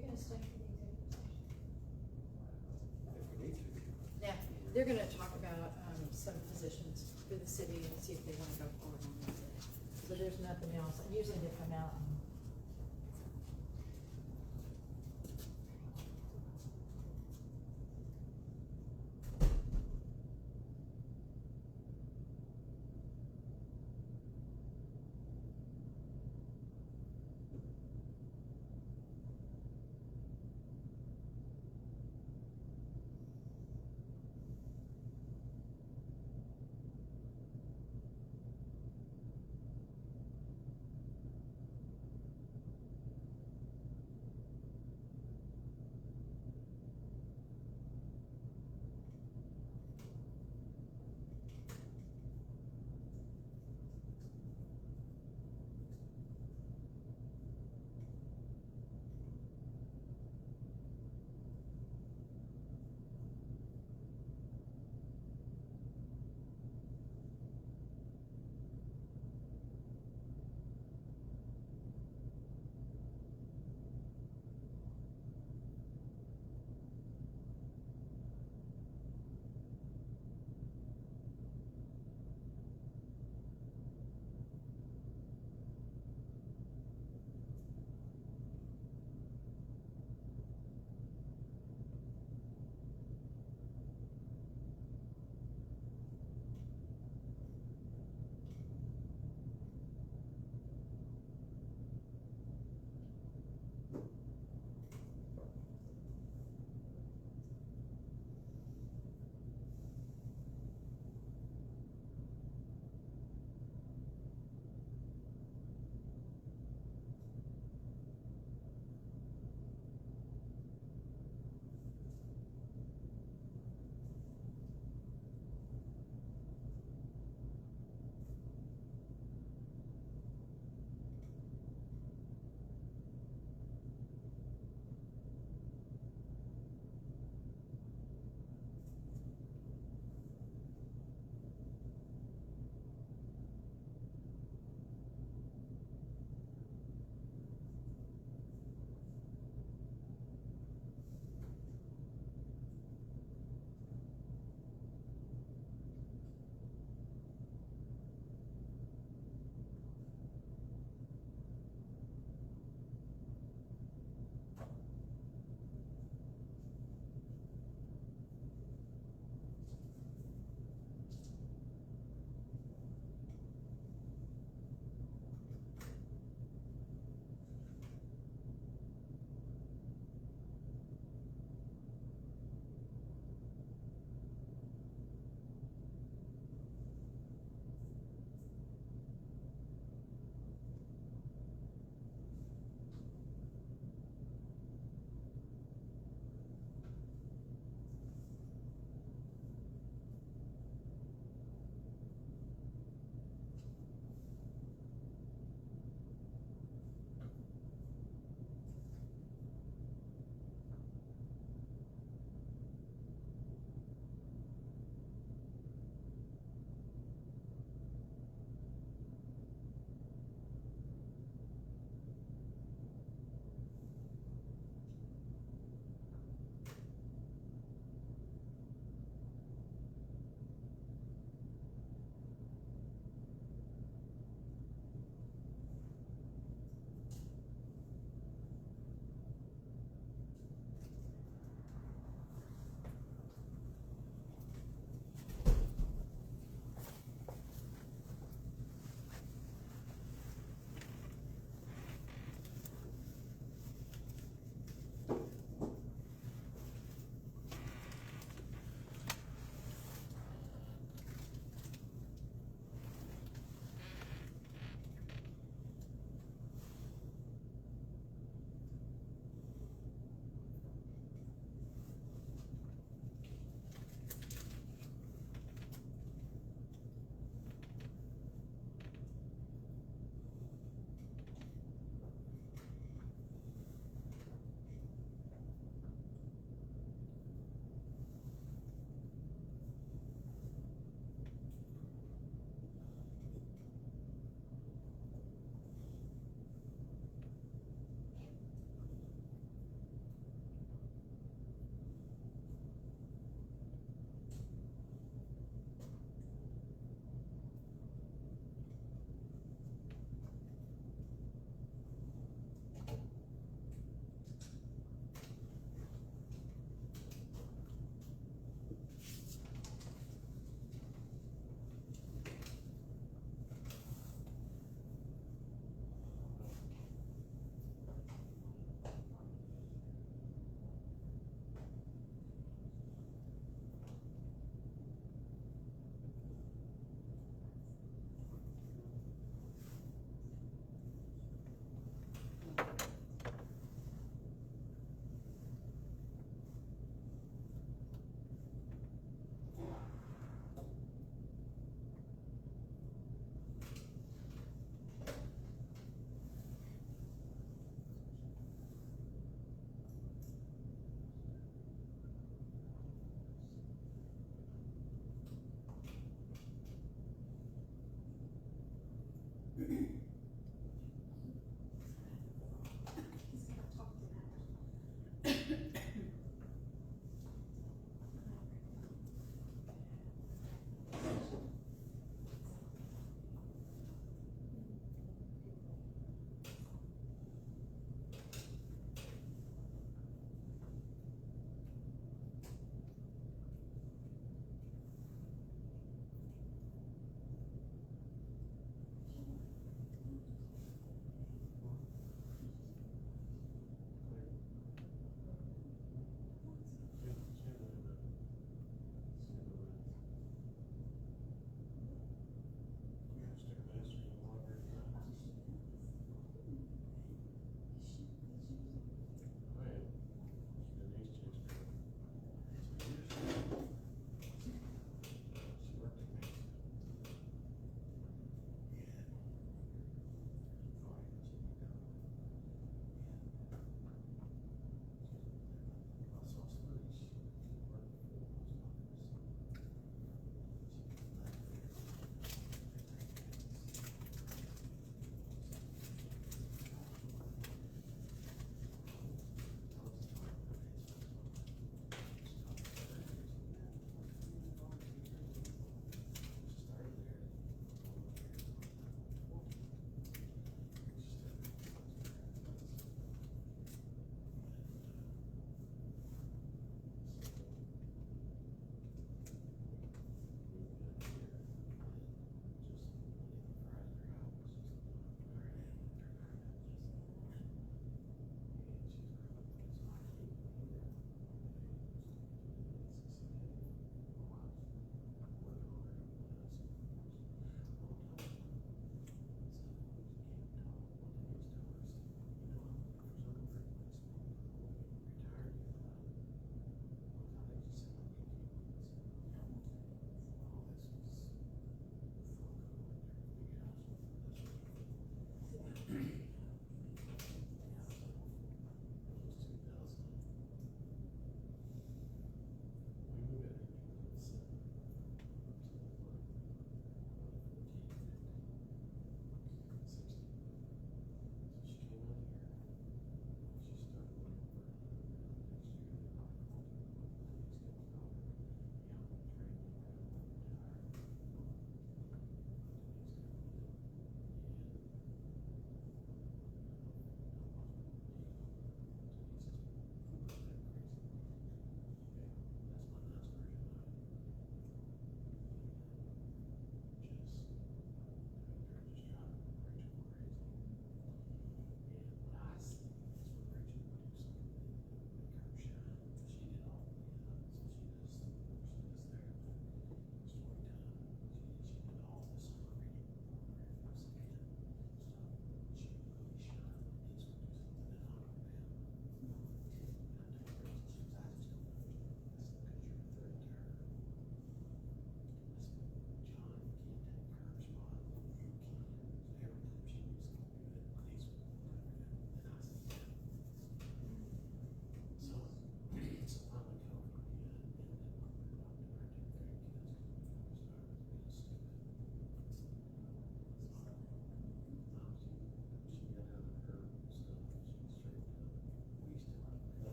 you gonna stay for the executive session? If we need to. Yeah, they're gonna talk about, some positions for the city and see if they wanna go forward on that. So there's nothing else, usually they come out.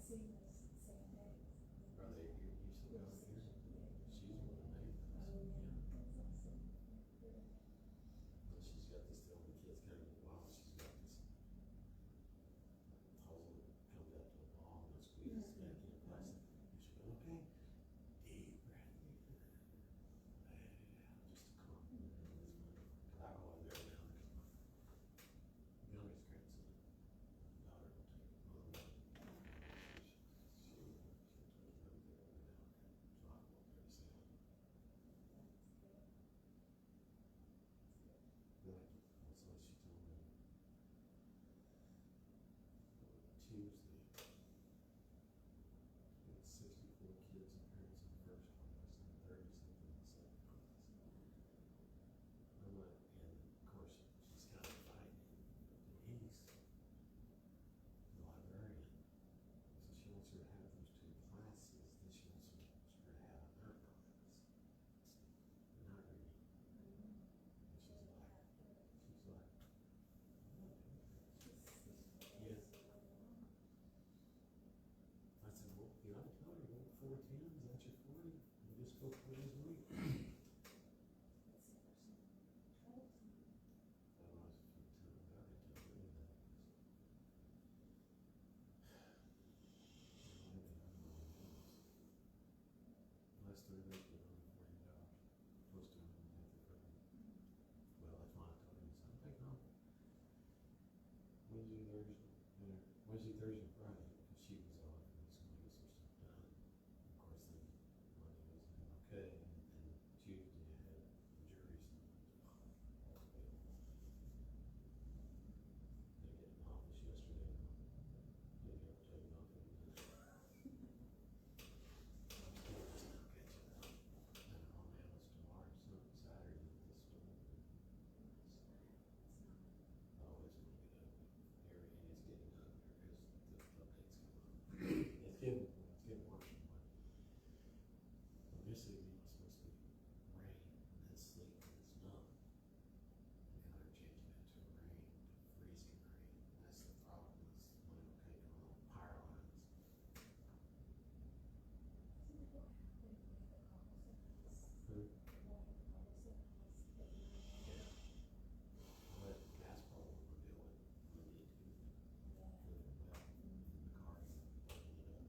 Wednesday, Thursday, Friday, because she was off and was going to get some stuff done. Of course, then Monday was okay, and Tuesday I had the jury stuff. They get in office yesterday. They got taken off of the. I'm still just not catching up. And all now it's tomorrow, it's not Saturday, it's storm. Oh, it's gonna get ugly. And it's getting uglier as the updates come up. It's getting worse and worse. Well, this evening was supposed to be rain and then sleet and it's not. And now they're changing it to rain, to freezing rain. And that's the problem, is when it'll take on all power lines. Well, that gas pole will do it. We need to put it back in the car and open it up,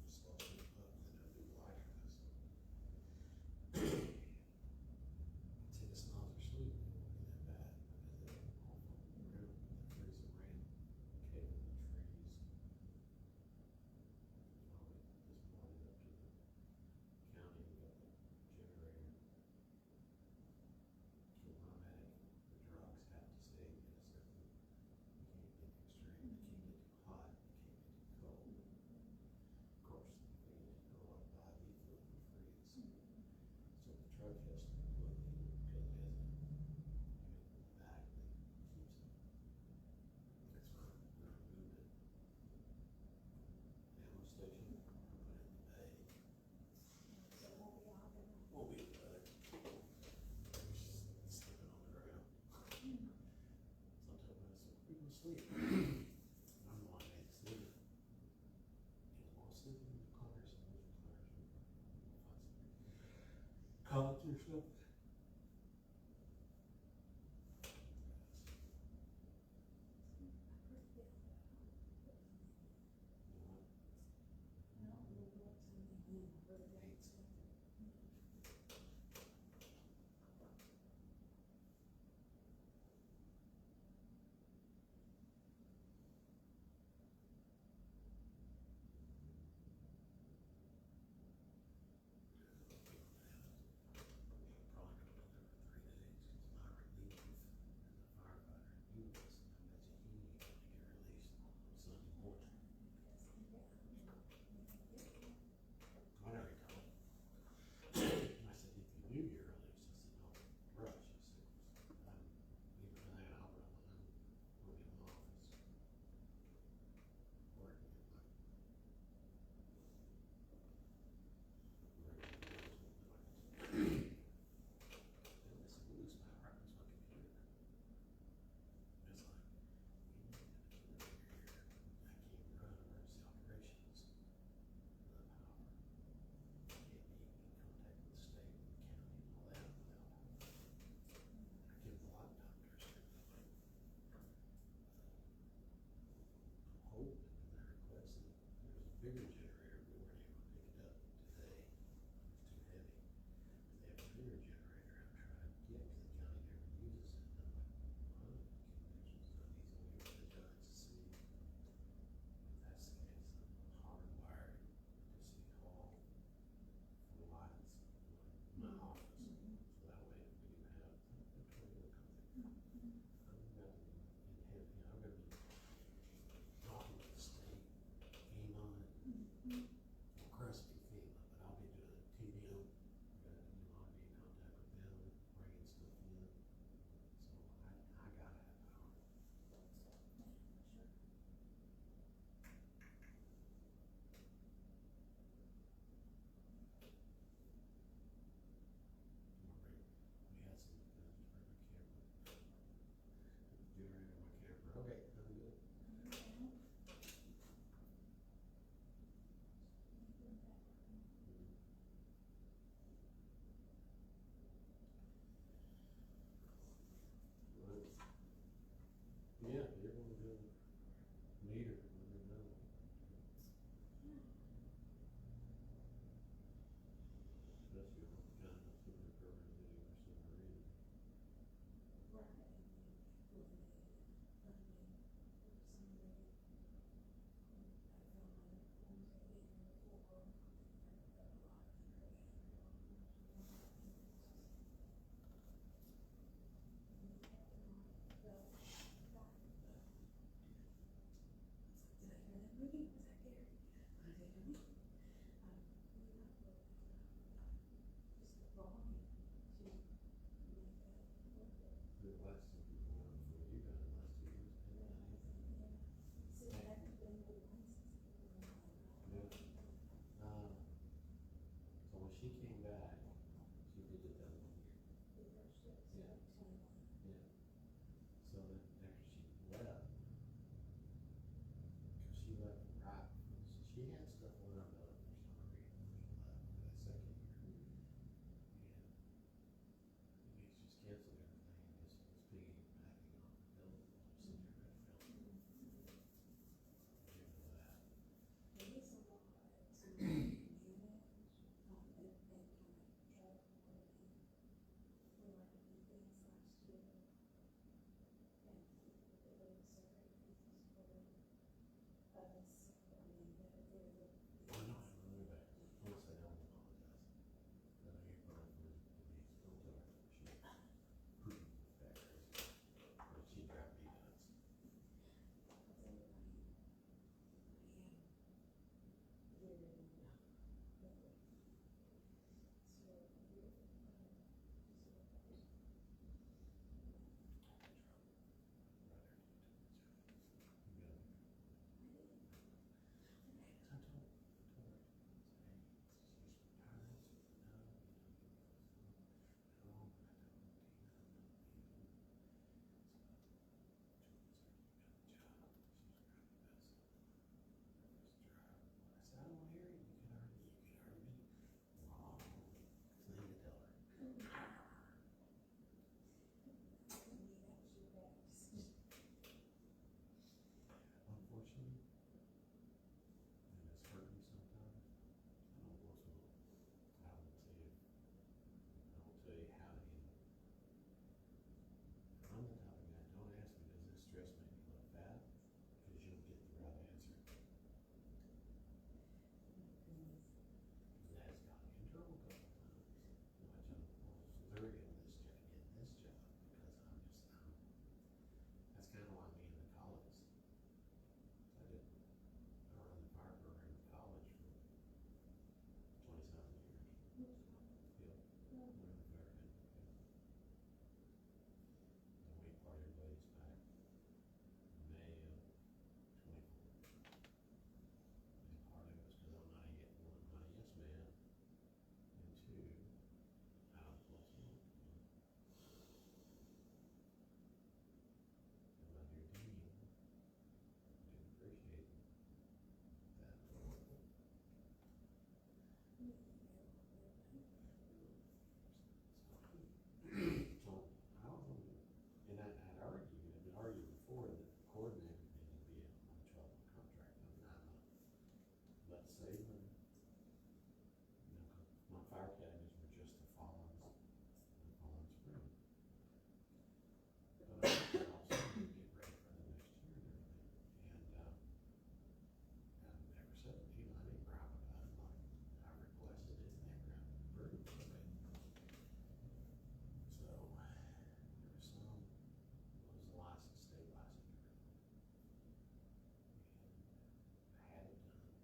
just slow it up, and then it'll do the light for us. See, the smells are sweet, it won't be that bad, because they're all from the ground, the freezing rain, cable in the trees. Finally, this morning up to the county, we got the generator. So automatic, the drugs have to stay in a certain, you can't get extreme, you can't get too hot, you can't get too cold. Of course, if you get too cold, like body fluid will freeze. So the truck has to be plugged in, because it has a unit in the back that keeps it. That's why when I moved it, ammo station, I put it in the bay. Won't be the weather. It's just sleeping on the ground. Sometimes I say, we're gonna sleep. I'm the one that ain't sleeping. You don't wanna sleep in the cars, and those are cars. College or something. Probably she had stuff lined up for some reason, she left for that second year. And he's just canceled everything, it's piggybacking off the building, City of Whitney. Give her that. It is a lot to manage, and kind of travel and we learned a few things last year. And it was so great pieces for us, I mean, there was a. Why not? I'll move back. Don't say I don't apologize. I know you're probably going to be still to her. She's pretty that crazy. But she drives me nuts. I don't hear you. You can already be wrong. So you tell her. Unfortunately, and it's hurt me sometimes. I don't want to. I will tell you. I will tell you how to handle it. I'm the type of guy. Don't ask me, does this stress make me look fat? Because you'll get the right answer. And that's got me in trouble a couple times. Watch out, literally in this job, because that's kind of why me in the college. I run the fire program in college for 20-something years. Yep, we're in the fire department. And we parted ways back May of 24. And part of it was because I'm not a yes man, and two, I was close to it. And my dear Dean didn't appreciate that. So I was on, and I'd argued, I've been arguing before that the coordinator needed to be on a 12-month contract, not 9 months. But say when, my fire academies were just the following spring. But I also need to get ready for the next year and everything. And I never said, I didn't gripe about it, like I requested it, and never got approved of it. So, there was some, it was a license, state license. And I had it done.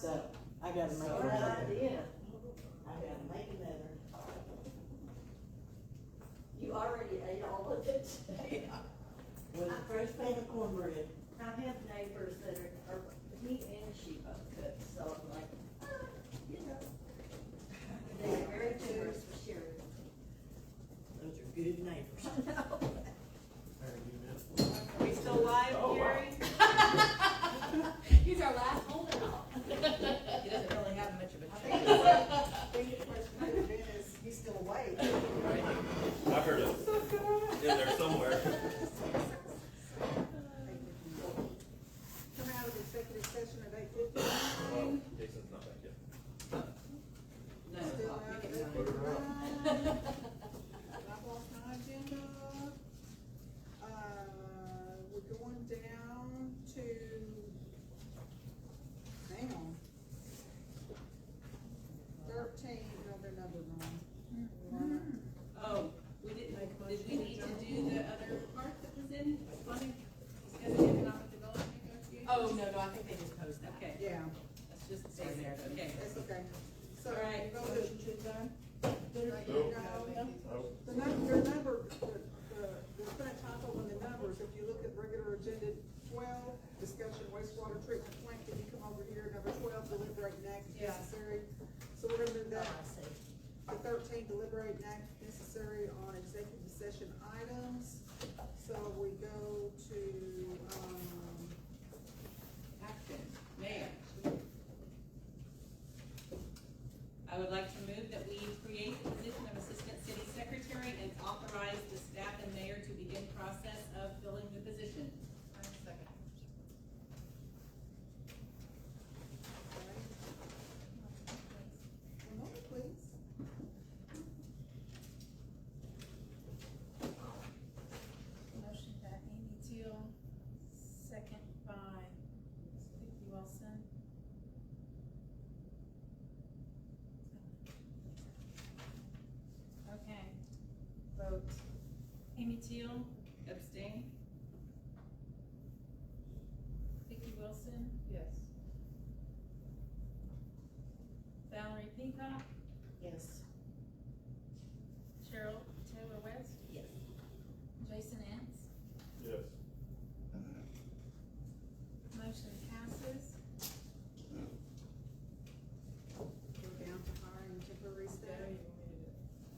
So, I gotta make Smart another. idea. I gotta make another. You already ate all of it. With a fresh pan of cornbread. I have neighbors that are he and she both cook, so I'm like, you know. They're very generous with sharing. Those are good neighbors. Are we still live, Gary? He's our last holdout. He doesn't really have much of a I think choice. the question might have been is, he's still awake. I heard it in there somewhere. Come out of executive session at 8:50. Jason's not back yet. Still out at 8:59. I've lost my agenda. We're going down to, hang on. 13, no, they're numbered wrong. Oh, did we need to do the other part that was in, funding, discussing economic development negotiations? Oh, no, I think they just posed that. Okay, Yeah, let's just stay there, okay. that's okay. So, All right. you voted. Motion to adjourn? The number, there's been a typo in the numbers. If you look at regular agenda 12, discussion wastewater treatment plant, can you come over here? Number 12, deliberate and act if necessary. So we're gonna move that to 13, deliberate and act if necessary on executive session items. So we go to, Action, Mayor. I would like to move that we create the position of Assistant City Secretary and authorize the staff and mayor to begin process of filling the position. Second. one moment, please. Motion by Amy Teal, second by Vicki Wilson. Okay, vote. Amy Teal, Abstain? Vicki Wilson, Yes. Valerie Peacock, Yes. Cheryl Taylor West, Yes. Jason Ants. Yes. Motion passes. We're down to hiring temporary staff.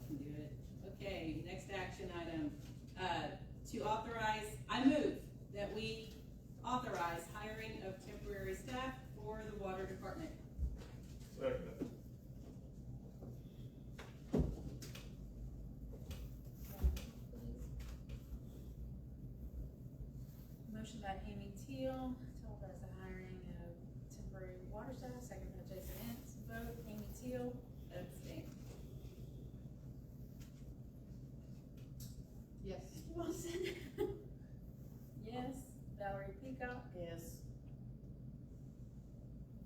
Can do it. Okay, next action item, to authorize, I move that we authorize hiring of temporary staff for the water department. Second. Motion by Amy Teal, to authorize the hiring of temporary water staff, second by Jason Ants. Vote, Amy Teal, Abstain. Yes. Wilson. Yes. Valerie Peacock, Yes.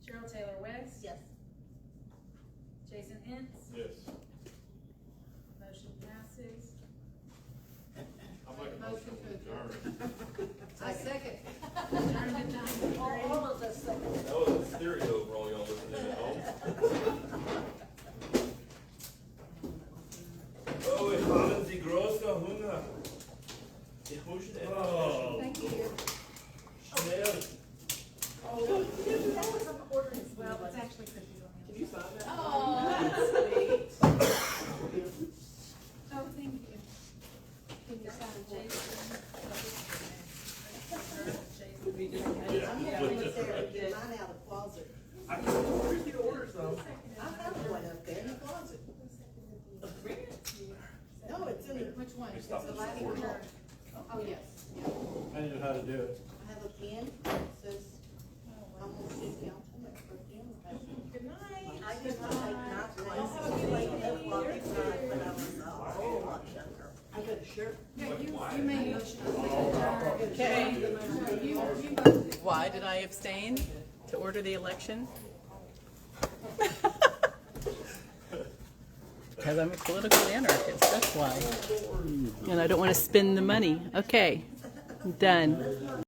Cheryl Taylor West. Yes. Jason Ants. Yes. Motion passes. I'll make a motion to adjourn. I second. Adjourned at 9:03. All of us second. That was a stereo for all y'all listening at home. Oh, ich habe die große Hunger. Ich muss etwas Oh. essen. Thank you. Schnell. Well, it's actually cookies on the Can you sign that? Oh, that's sweet. Oh, thank you. Can you sign Jason? I'm having one there, get mine out of the closet. Where's the orders though? I have one up there in the closet. No, it's in the, Which one? it's the last one. Oh, yes. I know how to do it. I have a pen that says, I'm gonna sit down to my first Good night. I used to take night classes late at 1 o'clock at night when I was a whole lot younger. I got a shirt. Yeah, you made a motion. Okay. You voted. Why did I abstain? To order the election? Because I'm a political anarchist, that's why. And I don't want to spend the money. Okay, done.